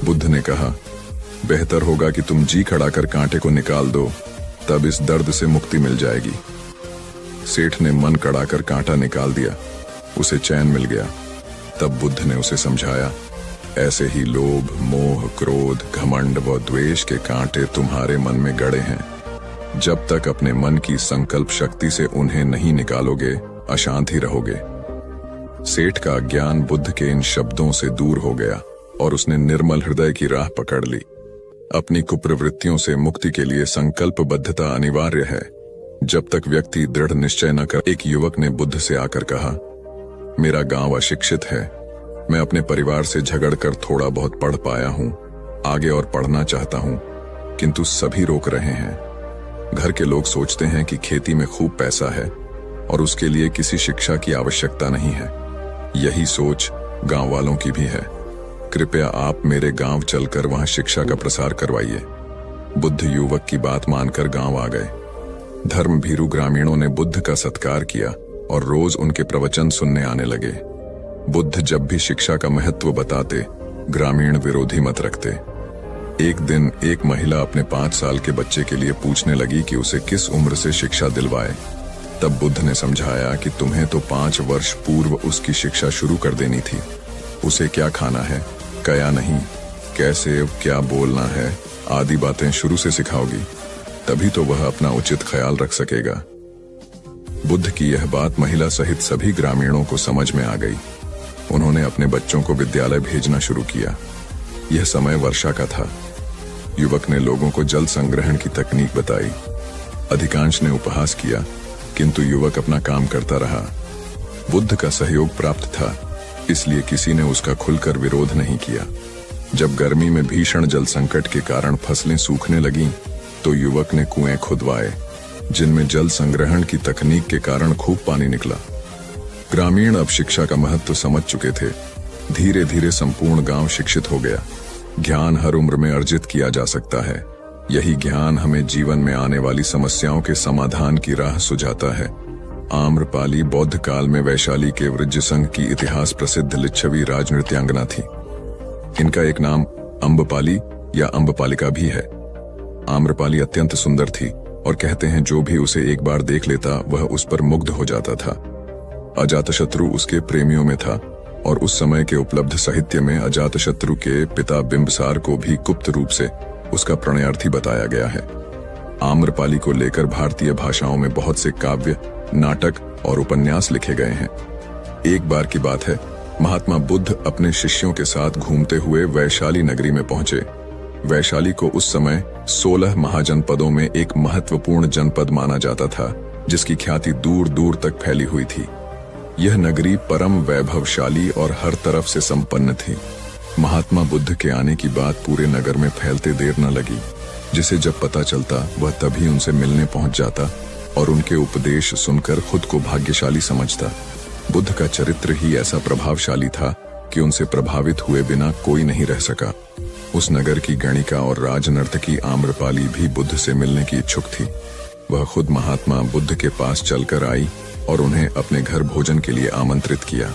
बुद्ध ने कहा, बेहतर होगा कि तुम जी खड़ा कर कांटे को निकाल दो, तब इस दर्द से मुक्ति मिल जाएगी। सेठ ने मन कड़ाकर कांटा निकाल दिया। उसे चैन मिल गया। तब बुद्ध ने उसे समझाया, ऐसे ही लोभ, मोह, क्रोध, घमंड व द्वेष के कांटे तुम्हारे मन में गड़े हैं। जब तक अपने मन की संकल्प शक्ति से उन्हें नहीं निकालोगे, अशांत ही रहोगे। सेठ का ज्ञान बुद्ध के इन शब्दों से दूर हो गया और उसने निर्मल हृदय की राह पकड़ ली। अपनी कुप्रवृत्तियों से मुक्ति के लिए संकल्पबद्धता अनिवार्य है। जब तक व्यक्ति दृढ़ निश्चय न कर। एक युवक ने बुद्ध से आकर कहा, मेरा गांव अशिक्षित है, मैं अपने परिवार से झगड़कर थोड़ा बहुत पढ़ पाया हूं, आगे और पढ़ना चाहता हूं, किंतु सभी रोक रहे हैं। घर के लोग सोचते हैं कि खेती में खूब पैसा है और उसके लिए किसी शिक्षा की आवश्यकता नहीं है। यही सोच गांव वालों की भी है। कृपया आप मेरे गांव चलकर वहां शिक्षा का प्रसार करवाइए। बुद्ध युवक की बात मानकर गांव आ गए। धर्म भीरू ग्रामीणों ने बुद्ध का सत्कार किया और रोज उनके प्रवचन सुनने आने लगे। बुद्ध जब भी शिक्षा का महत्व बताते, ग्रामीण विरोधी मत रखते। एक दिन एक महिला अपने 5 साल के बच्चे के लिए पूछने लगी कि उसे किस उम्र से शिक्षा दिलवाए। तब बुद्ध ने समझाया कि तुम्हें तो 5 वर्ष पूर्व उसकी शिक्षा शुरू कर देनी थी। उसे क्या खाना है, क्या नहीं, कैसे क्या बोलना है आदि बातें शुरू से सिखाओगी, तभी तो वह अपना उचित ख्याल रख सकेगा। बुद्ध की यह बात महिला सहित सभी ग्रामीणों को समझ में आ गई। उन्होंने अपने बच्चों को विद्यालय भेजना शुरू किया। यह समय वर्षा का था। युवक ने लोगों को जल संग्रहण की तकनीक बताई। अधिकांश ने उपहास किया, किंतु युवक अपना काम करता रहा। बुद्ध का सहयोग प्राप्त था, इसलिए किसी ने उसका खुलकर विरोध नहीं किया। जब गर्मी में भीषण जल संकट के कारण फसलें सूखने लगीं, तो युवक ने कुएं खुदवाए, जिनमें जल संग्रहण की तकनीक के कारण खूब पानी निकला। ग्रामीण अब शिक्षा का महत्व समझ चुके थे। धीरे धीरे संपूर्ण गांव शिक्षित हो गया। ज्ञान हर उम्र में अर्जित किया जा सकता है। यही ज्ञान हमें जीवन में आने वाली समस्याओं के समाधान की राह सुझाता है। आम्रपाली बौद्ध काल में वैशाली के वृज्ज संघ की इतिहास प्रसिद्ध लिच्छवी राजनृत्यांगना थी। इनका एक नाम अम्बपाली या अम्बपालिका भी है। आम्रपाली अत्यंत सुंदर थी और कहते हैं जो भी उसे एक बार देख लेता वह उस पर मुग्ध हो जाता था। अजातशत्रु उसके प्रेमियों में था और उस समय के उपलब्ध साहित्य में अजातशत्रु के पिता बिंबसार को भी गुप्त रूप से उसका प्रणयार्थी बताया गया है। आम्रपाली को लेकर भारतीय भाषाओं में बहुत से काव्य, नाटक और उपन्यास लिखे गए हैं। एक बार की बात है, महात्मा बुद्ध अपने शिष्यों के साथ घूमते हुए वैशाली नगरी में पहुंचे। वैशाली को उस समय 16 महाजनपदों में एक महत्वपूर्ण जनपद माना जाता था, जिसकी ख्याति दूर दूर तक फैली हुई थी। यह नगरी परम वैभवशाली और हर तरफ से संपन्न थी। महात्मा बुद्ध के आने की बात पूरे नगर में फैलते देर न लगी। जिसे जब पता चलता वह तभी उनसे मिलने पहुंच जाता और उनके उपदेश सुनकर खुद को भाग्यशाली समझता। बुद्ध का चरित्र ही ऐसा प्रभावशाली था कि उनसे प्रभावित हुए बिना कोई नहीं रह सका। उस नगर की गणिका और राजनर्तकी आम्रपाली भी बुद्ध से मिलने की इच्छुक थी। वह खुद महात्मा बुद्ध के पास चलकर आई और उन्हें अपने घर भोजन के लिए आमंत्रित किया।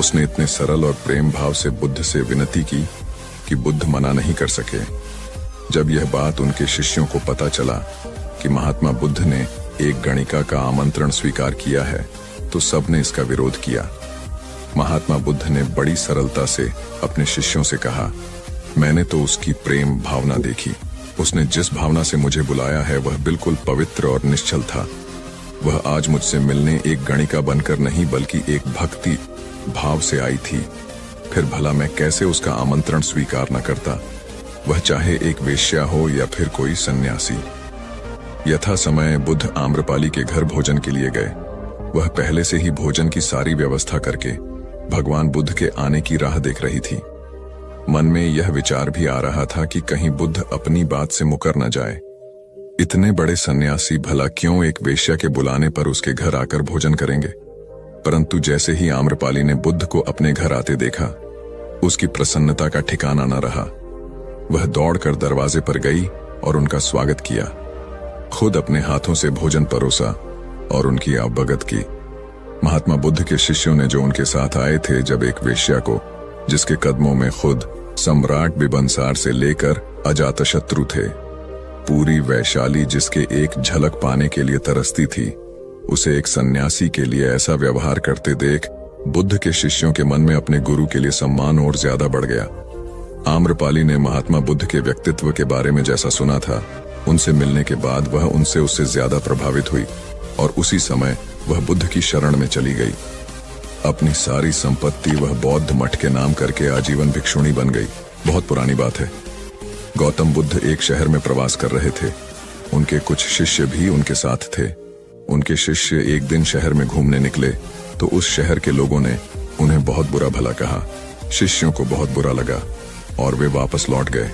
उसने इतने सरल और प्रेम भाव से बुद्ध से विनती की कि बुद्ध मना नहीं कर सके। जब यह बात उनके शिष्यों को पता चला कि महात्मा बुद्ध ने एक गणिका का आमंत्रण स्वीकार किया है, तो सबने इसका विरोध किया। महात्मा बुद्ध ने बड़ी सरलता से अपने शिष्यों से कहा, मैंने तो उसकी प्रेम भावना देखी। उसने जिस भावना से मुझे बुलाया है वह बिल्कुल पवित्र और निश्चल था। वह आज मुझसे मिलने एक गणिका बनकर नहीं बल्कि एक भक्ति भाव से आई थी। फिर भला मैं कैसे उसका आमंत्रण स्वीकार न करता, वह चाहे एक वेश्या हो या फिर कोई सन्यासी। यथा समय बुद्ध आम्रपाली के घर भोजन के लिए गए। वह पहले से ही भोजन की सारी व्यवस्था करके भगवान बुद्ध के आने की राह देख रही थी। मन में यह विचार भी आ रहा था कि कहीं बुद्ध अपनी बात से मुकर न जाए। इतने बड़े सन्यासी भला क्यों एक वेश्या के बुलाने पर उसके घर आकर भोजन करेंगे। परंतु जैसे ही आम्रपाली ने बुद्ध को अपने घर आते देखा, उसकी प्रसन्नता का ठिकाना न रहा। वह दौड़कर दरवाजे पर गई और उनका स्वागत किया। खुद अपने हाथों से भोजन परोसा और उनकी अवगत की। महात्मा बुद्ध के शिष्यों ने जो उनके साथ आए थे, जब एक वेश्या को, जिसके कदमों में खुद सम्राट बिंबिसार से लेकर अजातशत्रु थे, पूरी वैशाली जिसके एक झलक पाने के लिए तरसती थी, उसे एक सन्यासी के लिए ऐसा व्यवहार करते देख बुद्ध के शिष्यों के मन में अपने गुरु के लिए सम्मान और ज्यादा बढ़ गया। आम्रपाली ने महात्मा बुद्ध के व्यक्तित्व के बारे में जैसा सुना था, उनसे मिलने के बाद वह उनसे उससे ज्यादा प्रभावित हुई और उसी समय वह बुद्ध की शरण में चली गई। अपनी सारी संपत्ति वह बौद्ध मठ के नाम करके आजीवन भिक्षुणी बन गई। बहुत पुरानी बात है। गौतम बुद्ध एक शहर में प्रवास कर रहे थे। उनके कुछ शिष्य भी उनके साथ थे। उनके शिष्य एक दिन शहर में घूमने निकले तो उस शहर के लोगों ने उन्हें बहुत बुरा भला कहा। शिष्यों को बहुत बुरा लगा और वे वापस लौट गए।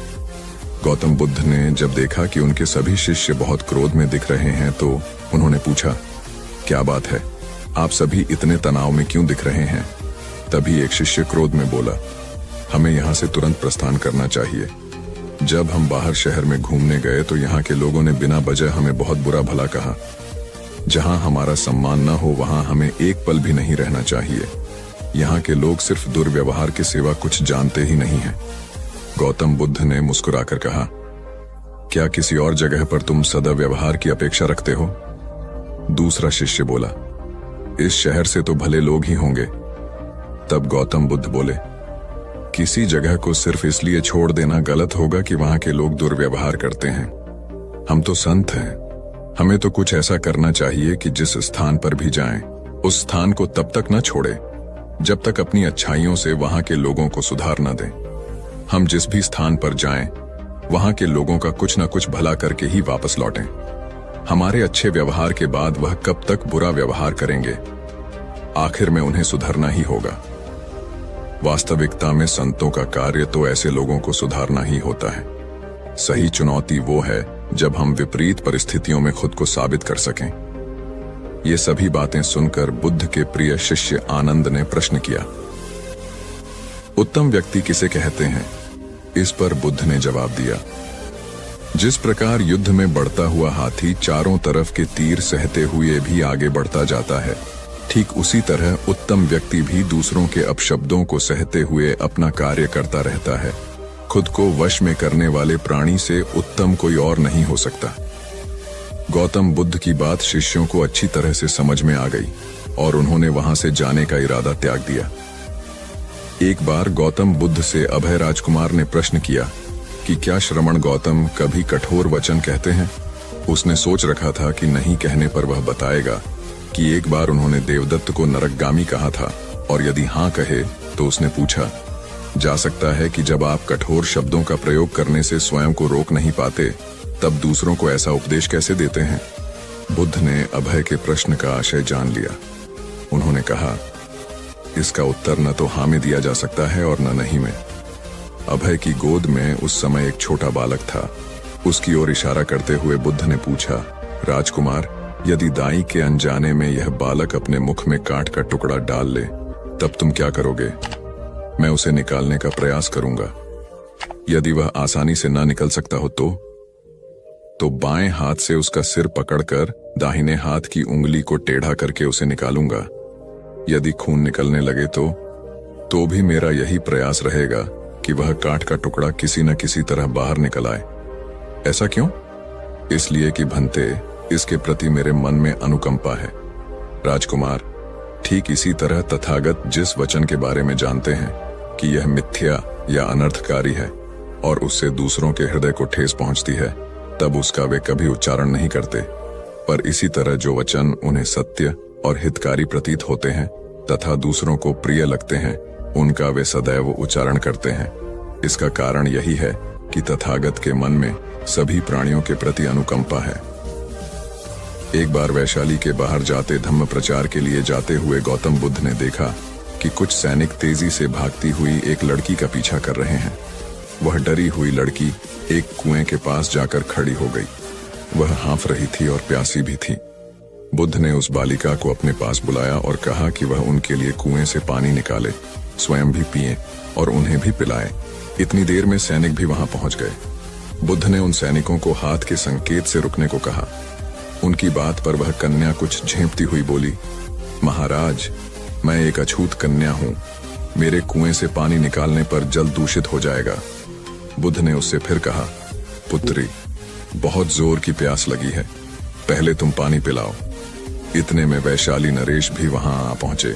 गौतम बुद्ध ने जब देखा कि उनके सभी शिष्य बहुत क्रोध में दिख रहे हैं तो उन्होंने पूछा, क्या बात है, आप सभी इतने तनाव में क्यों दिख रहे हैं? तभी एक शिष्य क्रोध में बोला, हमें यहाँ से तुरंत प्रस्थान करना चाहिए। जब हम बाहर शहर में घूमने गए तो यहाँ के लोगों ने बिना वजह हमें बहुत बुरा भला कहा। जहाँ हमारा सम्मान न हो वहाँ हमें एक पल भी नहीं रहना चाहिए। यहाँ के लोग सिर्फ दुर्व्यवहार के सिवा कुछ जानते ही नहीं हैं। गौतम बुद्ध ने मुस्कुराकर कहा, क्या किसी और जगह पर तुम सद्व्यवहार की अपेक्षा रखते हो? दूसरा शिष्य बोला, इस शहर से तो भले लोग ही होंगे। तब गौतम बुद्ध बोले, किसी जगह को सिर्फ इसलिए छोड़ देना गलत होगा कि वहां के लोग दुर्व्यवहार करते हैं। हम तो संत हैं, हमें तो कुछ ऐसा करना चाहिए कि जिस स्थान पर भी जाएं, उस स्थान को तब तक न छोड़े जब तक अपनी अच्छाइयों से वहां के लोगों को सुधार न दें। हम जिस भी स्थान पर जाएं, वहां के लोगों का कुछ न कुछ भला करके ही वापस लौटें। हमारे अच्छे व्यवहार के बाद वह कब तक बुरा व्यवहार करेंगे? आखिर में उन्हें सुधरना ही होगा। वास्तविकता में संतों का कार्य तो ऐसे लोगों को सुधारना ही होता है। सही चुनौती वो है जब हम विपरीत परिस्थितियों में खुद को साबित कर सकें। ये सभी बातें सुनकर बुद्ध के प्रिय शिष्य आनंद ने प्रश्न किया, उत्तम व्यक्ति किसे कहते हैं? इस पर बुद्ध ने जवाब दिया, जिस प्रकार युद्ध में बढ़ता हुआ हाथी चारों तरफ के तीर सहते हुए भी आगे बढ़ता जाता है, ठीक उसी तरह उत्तम व्यक्ति भी दूसरों के अपशब्दों को सहते हुए अपना कार्य करता रहता है। खुद को वश में करने वाले प्राणी से उत्तम कोई और नहीं हो सकता। गौतम बुद्ध की बात शिष्यों को अच्छी तरह से समझ में आ गई और उन्होंने वहां से जाने का इरादा त्याग दिया। एक बार गौतम बुद्ध से अभय राजकुमार ने प्रश्न किया कि क्या श्रमण गौतम कभी कठोर वचन कहते हैं? उसने सोच रखा था कि नहीं कहने पर वह बताएगा कि एक बार उन्होंने देवदत्त को नरकगामी कहा था, और यदि हाँ कहे तो उसने पूछा, जा सकता है कि जब आप कठोर शब्दों का प्रयोग करने से स्वयं को रोक नहीं पाते तब दूसरों को ऐसा उपदेश कैसे देते हैं? बुद्ध ने अभय के प्रश्न का आशय जान लिया। उन्होंने कहा, इसका उत्तर न तो हाँ में दिया जा सकता है और न नहीं में। अभय की गोद में उस समय एक छोटा बालक था। उसकी ओर इशारा करते हुए बुद्ध ने पूछा, राजकुमार, यदि दाई के अनजाने में यह बालक अपने मुख में कांट का टुकड़ा डाल ले तब तुम क्या करोगे? मैं उसे निकालने का प्रयास करूंगा। यदि वह आसानी से ना निकल सकता हो तो बाएं हाथ से उसका सिर पकड़कर दाहिने हाथ की उंगली को टेढ़ा करके उसे निकालूंगा। यदि खून निकलने लगे तो भी मेरा यही प्रयास रहेगा कि वह कांट का टुकड़ा किसी न किसी तरह बाहर निकल आए। ऐसा क्यों? इसलिए कि भंते, इसके प्रति मेरे मन में अनुकंपा है। राजकुमार, ठीक इसी तरह तथागत जिस वचन के बारे में जानते हैं कि यह मिथ्या या अनर्थकारी है और उससे दूसरों के हृदय को ठेस पहुंचती है, तब उसका वे कभी उच्चारण नहीं करते। पर इसी तरह जो वचन उन्हें सत्य और हितकारी प्रतीत होते हैं तथा दूसरों को प्रिय लगते हैं, उनका वे सदैव उच्चारण करते हैं। इसका कारण यही है कि तथागत के मन में सभी प्राणियों के प्रति अनुकंपा है। एक बार वैशाली के बाहर जाते धम्म प्रचार के लिए जाते हुए गौतम बुद्ध ने देखा कि कुछ सैनिक तेजी से भागती हुई एक लड़की का पीछा कर रहे हैं। वह डरी हुई लड़की एक कुएं के पास जाकर खड़ी हो गई। वह हाँफ रही थी और प्यासी भी थी। बुद्ध ने उस बालिका को अपने पास बुलाया और कहा कि वह उनके लिए कुएं से पानी निकाले, स्वयं भी पिए और उन्हें भी पिलाए। इतनी देर में सैनिक भी वहां पहुंच गए। बुद्ध ने उन सैनिकों को हाथ के संकेत से रुकने को कहा। उनकी बात पर वह कन्या कुछ झेंपती हुई बोली, महाराज, मैं एक अछूत कन्या हूं। मेरे कुएं से पानी निकालने पर जल दूषित हो जाएगा। बुद्ध ने उससे फिर कहा, पुत्री, बहुत जोर की प्यास लगी है, पहले तुम पानी पिलाओ। इतने में वैशाली नरेश भी वहां आ पहुंचे।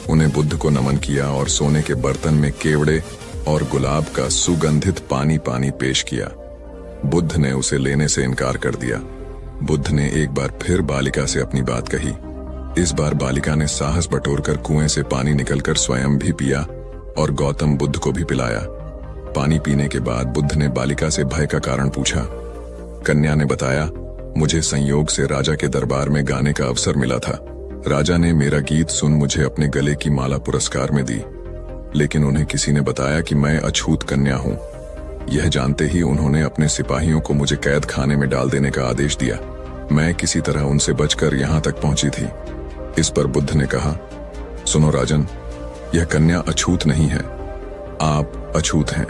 उन्हें बुद्ध को नमन किया और सोने के बर्तन में केवड़े और गुलाब का सुगंधित पानी पेश किया। बुद्ध ने उसे लेने से इनकार कर दिया। बुद्ध ने एक बार फिर बालिका से अपनी बात कही। इस बार बालिका ने साहस बटोरकर कुएं से पानी निकलकर स्वयं भी पिया और गौतम बुद्ध को भी पिलाया। पानी पीने के बाद बुद्ध ने बालिका से भय का कारण पूछा। कन्या ने बताया, मुझे संयोग से राजा के दरबार में गाने का अवसर मिला था। राजा ने मेरा गीत सुन मुझे अपने गले की माला पुरस्कार में दी, लेकिन उन्हें किसी ने बताया कि मैं अछूत कन्या हूं। यह जानते ही उन्होंने अपने सिपाहियों को मुझे कैद खाने में डाल देने का आदेश दिया। मैं किसी तरह उनसे बचकर यहां तक पहुंची थी। इस पर बुद्ध ने कहा, सुनो राजन, यह कन्या अछूत नहीं है, आप अछूत हैं।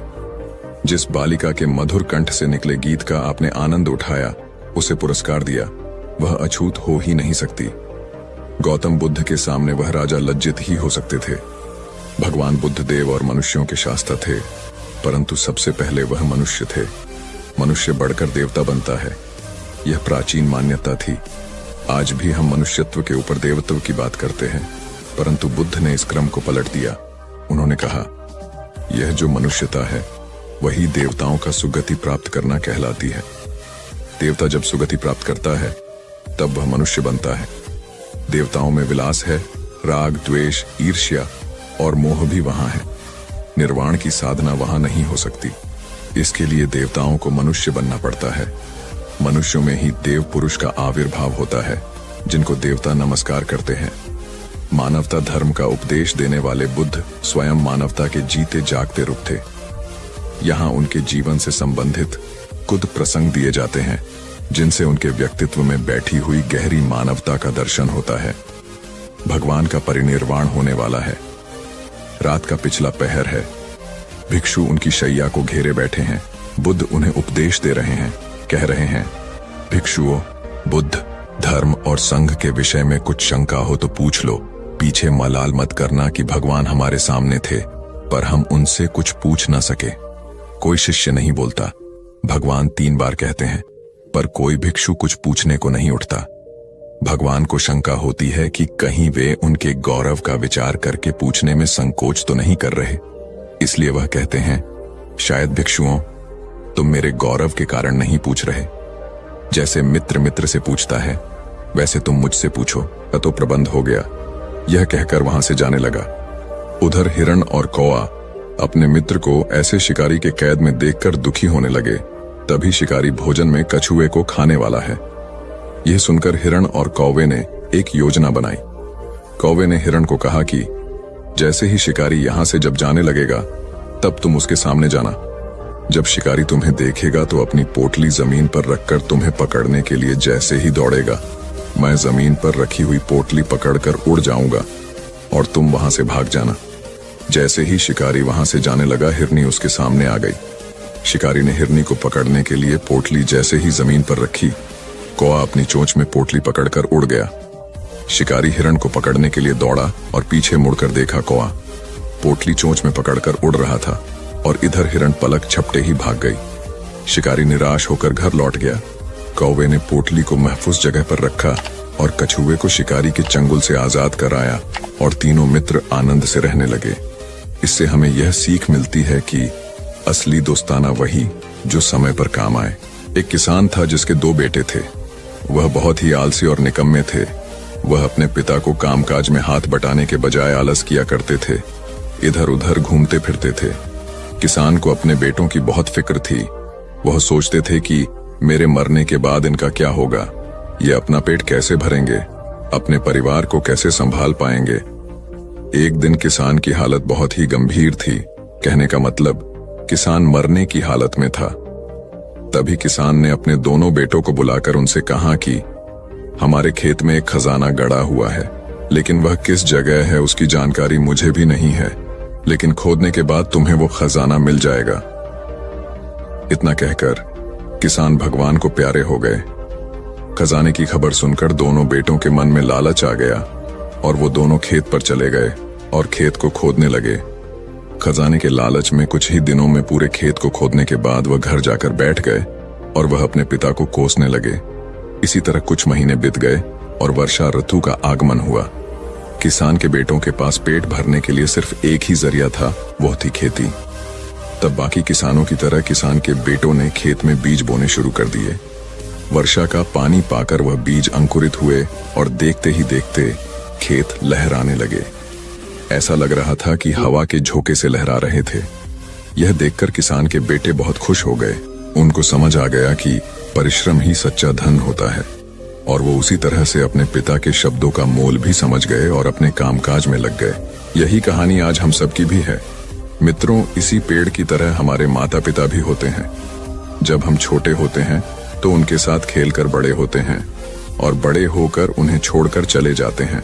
जिस बालिका के मधुर कंठ से निकले गीत का आपने आनंद उठाया, उसे पुरस्कार दिया, वह अछूत हो ही नहीं सकती। गौतम बुद्ध के सामने वह राजा लज्जित ही हो सकते थे। भगवान बुद्ध देव और मनुष्यों के शास्त्र थे, परंतु सबसे पहले वह मनुष्य थे। मनुष्य बढ़कर देवता बनता है, यह प्राचीन मान्यता थी। आज भी हम मनुष्यत्व के ऊपर देवत्व की बात करते हैं, परंतु बुद्ध ने इस क्रम को पलट दिया। उन्होंने कहा, यह जो मनुष्यता है वही देवताओं का सुगति प्राप्त करना कहलाती है। देवता जब सुगति प्राप्त करता है तब वह मनुष्य बनता है। देवताओं में विलास है, राग, द्वेष, ईर्ष्या और मोह भी वहां है। निर्वाण की साधना वहां नहीं हो सकती। इसके लिए देवताओं को मनुष्य बनना पड़ता है। मनुष्यों में ही देव पुरुष का आविर्भाव होता है, जिनको देवता नमस्कार करते हैं। मानवता धर्म का उपदेश देने वाले बुद्ध स्वयं मानवता के जीते जागते रूप थे। यहाँ उनके जीवन से संबंधित कुछ प्रसंग दिए जाते हैं, जिनसे उनके व्यक्तित्व में बैठी हुई गहरी मानवता का दर्शन होता है। भगवान का परिनिर्वाण होने वाला है। रात का पिछला पहर है। भिक्षु उनकी शैया को घेरे बैठे हैं। बुद्ध उन्हें उपदेश दे रहे हैं, कह रहे हैं, भिक्षुओं, बुद्ध, धर्म और संघ के विषय में कुछ शंका हो तो पूछ लो। पीछे मलाल मत करना कि भगवान हमारे सामने थे, पर हम उनसे कुछ पूछ न सके। कोई शिष्य नहीं बोलता। भगवान 3 बार कहते हैं, पर कोई भिक्षु कुछ पूछने को नहीं उठता। भगवान को शंका होती है कि कहीं वे उनके गौरव का विचार करके पूछने में संकोच तो नहीं कर रहे। इसलिए वह कहते हैं, शायद भिक्षुओं, तुम मेरे गौरव के कारण नहीं पूछ रहे। जैसे मित्र मित्र से पूछता है, वैसे तुम मुझसे पूछो, तो प्रबंध हो गया। यह कहकर वहां से जाने लगा। उधर हिरण और कौआ अपने मित्र को ऐसे शिकारी के कैद में देखकर दुखी होने लगे। तभी शिकारी भोजन में कछुए को खाने वाला है। यह सुनकर हिरण और कौवे ने एक योजना बनाई। कौवे ने हिरण को कहा कि जैसे ही शिकारी यहां से जब जाने लगेगा, तब तुम उसके सामने जाना। जब शिकारी तुम्हें देखेगा तो अपनी पोटली जमीन पर रखकर तुम्हें पकड़ने के लिए जैसे ही दौड़ेगा, मैं जमीन पर रखी हुई पोटली पकड़कर उड़ जाऊंगा और तुम वहां से भाग जाना। जैसे ही शिकारी वहां से जाने लगा, हिरनी उसके सामने आ गई। शिकारी ने हिरनी को पकड़ने के लिए पोटली जैसे ही जमीन पर रखी, कौआ अपनी चोंच में पोटली पकड़कर उड़ गया। शिकारी हिरण को पकड़ने के लिए दौड़ा और पीछे मुड़कर देखा, कौआ पोटली चोंच में पकड़कर उड़ रहा था और इधर हिरण पलक झपटे ही भाग गई। शिकारी निराश होकर घर लौट गया। कौवे ने पोटली को महफूज जगह पर रखा और कछुए को शिकारी के चंगुल से आजाद कराया और तीनों मित्र आनंद से रहने लगे। इससे हमें यह सीख मिलती है कि असली दोस्ताना वही जो समय पर काम आए। एक किसान था जिसके 2 बेटे थे। वह बहुत ही आलसी और निकम्मे थे। वह अपने पिता को कामकाज में हाथ बटाने के बजाय आलस किया करते थे, इधर उधर घूमते फिरते थे। किसान को अपने बेटों की बहुत फिक्र थी। वह सोचते थे कि मेरे मरने के बाद इनका क्या होगा, ये अपना पेट कैसे भरेंगे, अपने परिवार को कैसे संभाल पाएंगे। एक दिन किसान की हालत बहुत ही गंभीर थी। कहने का मतलब, किसान मरने की हालत में था। तभी किसान ने अपने दोनों बेटों को बुलाकर उनसे कहा कि हमारे खेत में एक खजाना गड़ा हुआ है, लेकिन वह किस जगह है उसकी जानकारी मुझे भी नहीं है, लेकिन खोदने के बाद तुम्हें वो खजाना मिल जाएगा। इतना कहकर किसान भगवान को प्यारे हो गए। खजाने की खबर सुनकर दोनों बेटों के मन में लालच आ गया और वो दोनों खेत पर चले गए और खेत को खोदने लगे। खजाने के लालच में कुछ ही दिनों में पूरे खेत को खोदने के बाद वह घर जाकर बैठ गए और वह अपने पिता को कोसने लगे। इसी तरह कुछ महीने बीत गए और वर्षा ऋतु का आगमन हुआ। किसान के बेटों के पास पेट भरने के लिए सिर्फ एक ही जरिया था, वो थी खेती। तब बाकी किसानों की तरह किसान के बेटों ने खेत में बीज बोने शुरू कर दिए। वर्षा का पानी पाकर वह बीज अंकुरित हुए और देखते ही देखते खेत लहराने लगे। ऐसा लग रहा था कि हवा के झोंके से लहरा रहे थे। यह देखकर किसान के बेटे बहुत खुश हो गए। उनको समझ आ गया कि परिश्रम ही सच्चा धन होता है। और वो उसी तरह से अपने पिता के शब्दों का मोल भी समझ गए और अपने कामकाज में लग गए। यही कहानी आज हम सबकी भी है। मित्रों, इसी पेड़ की तरह हमारे माता पिता भी होते हैं। जब हम छोटे होते हैं तो उनके साथ खेलकर बड़े होते हैं और बड़े होकर उन्हें छोड़कर चले जाते हैं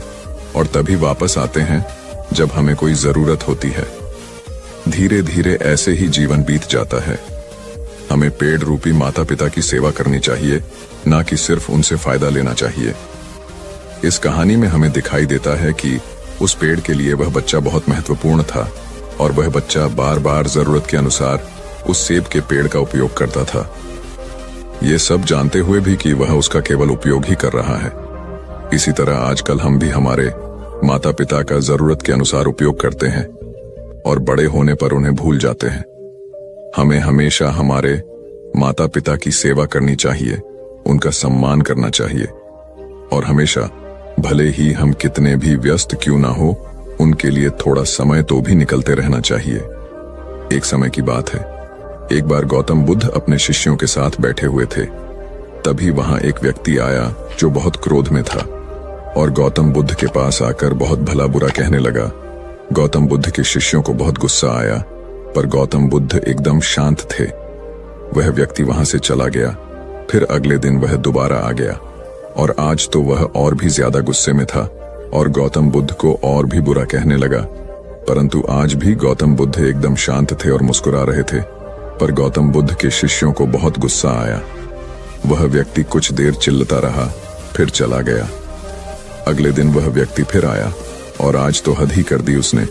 और तभी वापस आते हैं जब हमें कोई जरूरत होती है। धीरे धीरे ऐसे ही जीवन बीत जाता है। हमें पेड़ रूपी माता पिता की सेवा करनी चाहिए, ना कि सिर्फ उनसे फायदा लेना चाहिए। इस कहानी में हमें दिखाई देता है कि उस पेड़ के लिए वह बच्चा बहुत महत्वपूर्ण था और वह बच्चा बार बार जरूरत के अनुसार उस सेब के पेड़ का उपयोग करता था, ये सब जानते हुए भी कि वह उसका केवल उपयोग ही कर रहा है। इसी तरह आजकल हम भी हमारे माता पिता का जरूरत के अनुसार उपयोग करते हैं और बड़े होने पर उन्हें भूल जाते हैं। हमें हमेशा हमारे माता पिता की सेवा करनी चाहिए, उनका सम्मान करना चाहिए और हमेशा, भले ही हम कितने भी व्यस्त क्यों ना हो, उनके लिए थोड़ा समय तो भी निकलते रहना चाहिए। एक समय की बात है, एक बार गौतम बुद्ध अपने शिष्यों के साथ बैठे हुए थे। तभी वहां एक व्यक्ति आया जो बहुत क्रोध में था और गौतम बुद्ध के पास आकर बहुत भला बुरा कहने लगा। गौतम बुद्ध के शिष्यों को बहुत गुस्सा आया, पर गौतम बुद्ध एकदम शांत थे। वह व्यक्ति वहां से चला गया। फिर अगले दिन वह दोबारा आ गया और आज तो वह और भी ज्यादा गुस्से में था और गौतम बुद्ध को और भी बुरा कहने लगा। परंतु आज भी गौतम बुद्ध एकदम शांत थे और मुस्कुरा रहे थे। पर गौतम बुद्ध के शिष्यों को बहुत गुस्सा आया। वह व्यक्ति कुछ देर चिल्लाता रहा, फिर चला गया। अगले दिन वह व्यक्ति फिर आया और आज तो हद ही कर दी उसने।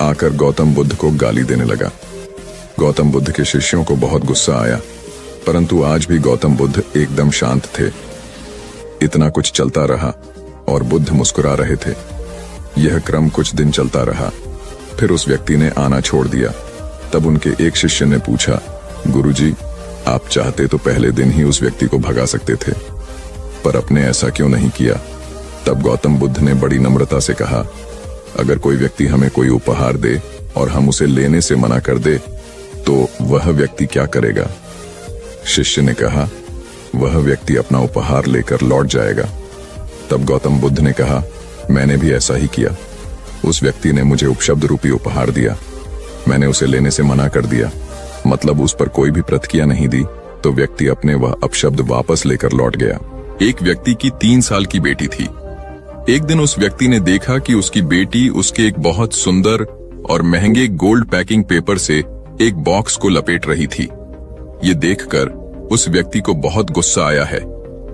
आकर गौतम बुद्ध को गाली देने लगा। गौतम बुद्ध के शिष्यों को बहुत गुस्सा आया, परंतु आज भी गौतम बुद्ध एकदम शांत थे। इतना कुछ चलता रहा और बुद्ध मुस्कुरा रहे थे। यह क्रम कुछ दिन चलता रहा। फिर उस व्यक्ति ने आना छोड़ दिया। तब उनके एक शिष्य ने पूछा, गुरुजी, आप चाहते तो पहले दिन ही उस व्यक्ति को भगा सकते थे, पर आपने ऐसा क्यों नहीं किया? तब गौतम बुद्ध ने बड़ी नम्रता से कहा, अगर कोई व्यक्ति हमें कोई उपहार दे और हम उसे लेने से मना कर दे तो वह व्यक्ति क्या करेगा? शिष्य ने कहा, वह व्यक्ति अपना उपहार लेकर लौट जाएगा। तब गौतम बुद्ध ने कहा, मैंने भी ऐसा ही किया। उस व्यक्ति ने मुझे उपशब्द रूपी उपहार दिया, मैंने उसे लेने से मना कर दिया, मतलब उस पर कोई भी प्रतिक्रिया नहीं दी, तो व्यक्ति अपने वह अपशब्द वापस लेकर लौट गया। एक व्यक्ति की 3 साल की बेटी थी। एक दिन उस व्यक्ति ने देखा कि उसकी बेटी उसके एक बहुत सुंदर और महंगे गोल्ड पैकिंग पेपर से एक बॉक्स को लपेट रही थी। ये देखकर उस व्यक्ति को बहुत गुस्सा आया है।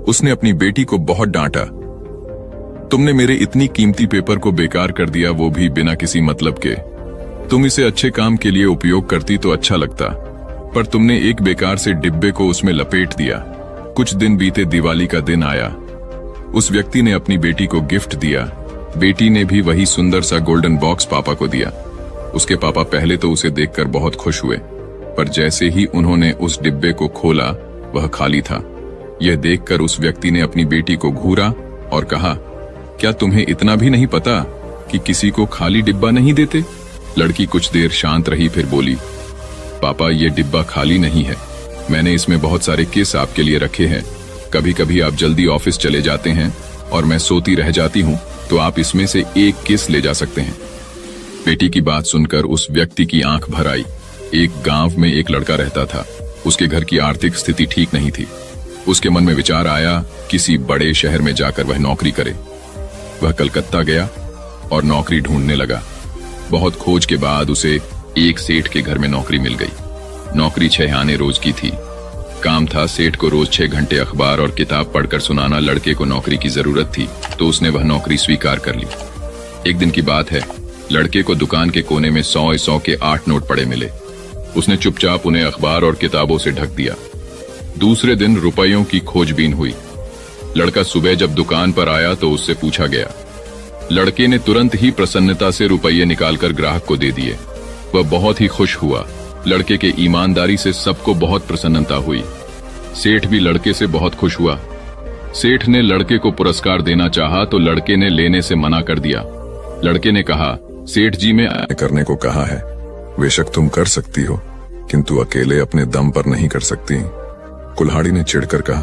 उसने अपनी बेटी को बहुत डांटा, तुमने मेरे इतनी कीमती पेपर को बेकार कर दिया, वो भी बिना किसी मतलब के। तुम इसे अच्छे काम के लिए उपयोग करती तो अच्छा लगता, पर तुमने एक बेकार से डिब्बे को उसमें लपेट दिया। कुछ दिन बीते, दिवाली का दिन आया। उस व्यक्ति ने अपनी बेटी को गिफ्ट दिया। बेटी ने भी वही सुंदर सा गोल्डन बॉक्स पापा को दिया। उसके पापा पहले तो उसे देखकर बहुत खुश हुए, पर जैसे ही उन्होंने उस डिब्बे को खोला, वह खाली था। यह देखकर उस व्यक्ति ने अपनी बेटी को घूरा और कहा, क्या तुम्हें इतना भी नहीं पता कि किसी को खाली डिब्बा नहीं देते? लड़की कुछ देर शांत रही, फिर बोली, पापा, ये डिब्बा खाली नहीं है, मैंने इसमें बहुत सारे किस आपके लिए रखे हैं। कभी कभी आप जल्दी ऑफिस चले जाते हैं और मैं सोती रह जाती हूँ, तो आप इसमें से एक किस ले जा सकते हैं। बेटी की बात सुनकर उस व्यक्ति की आंख भर आई। एक गांव में एक लड़का रहता था। उसके घर की आर्थिक स्थिति ठीक नहीं थी। उसके मन में विचार आया, किसी बड़े शहर में जाकर वह नौकरी करे। वह कलकत्ता गया और नौकरी ढूंढने लगा। बहुत खोज के बाद उसे एक सेठ के घर में नौकरी मिल गई। नौकरी 6 आने रोज की थी। काम था सेठ को रोज 6 घंटे अखबार और किताब पढ़कर सुनाना। लड़के को नौकरी की जरूरत थी, तो उसने वह नौकरी स्वीकार कर ली। एक दिन की बात है, लड़के को दुकान के कोने में 100 के 8 नोट पड़े मिले। उसने चुपचाप उन्हें अखबार और किताबों से ढक दिया। दूसरे दिन रुपयों की खोजबीन हुई। लड़का सुबह जब दुकान पर आया तो उससे पूछा गया। लड़के ने तुरंत ही प्रसन्नता से रुपये निकालकर ग्राहक को दे दिए। वह बहुत ही खुश हुआ। लड़के के ईमानदारी से सबको बहुत प्रसन्नता हुई। सेठ भी लड़के से बहुत खुश हुआ। सेठ ने लड़के को पुरस्कार देना चाहा तो लड़के ने लेने से मना कर दिया। लड़के ने कहा, सेठ जी, मैं करने को कहा है, बेशक तुम कर सकती हो, किंतु अकेले अपने दम पर नहीं कर सकती। कुल्हाड़ी ने चिढ़कर कहा,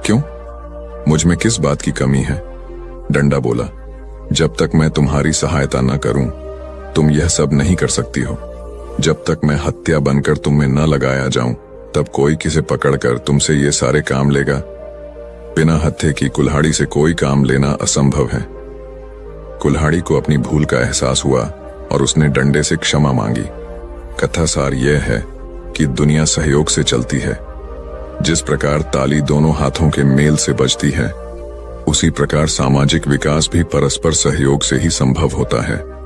क्यों? मुझ में किस बात की कमी है? डंडा बोला, जब तक मैं तुम्हारी सहायता न करूं, तुम यह सब नहीं कर सकती हो। जब तक मैं हत्या बनकर तुम में न लगाया जाऊं, तब कोई किसे पकड़कर तुमसे ये सारे काम लेगा? बिना हत्थे की कुल्हाड़ी से कोई काम लेना असंभव है। कुल्हाड़ी को अपनी भूल का एहसास हुआ और उसने डंडे से क्षमा मांगी। कथा सार यह है कि दुनिया सहयोग से चलती है। जिस प्रकार ताली दोनों हाथों के मेल से बजती है, उसी प्रकार सामाजिक विकास भी परस्पर सहयोग से ही संभव होता है।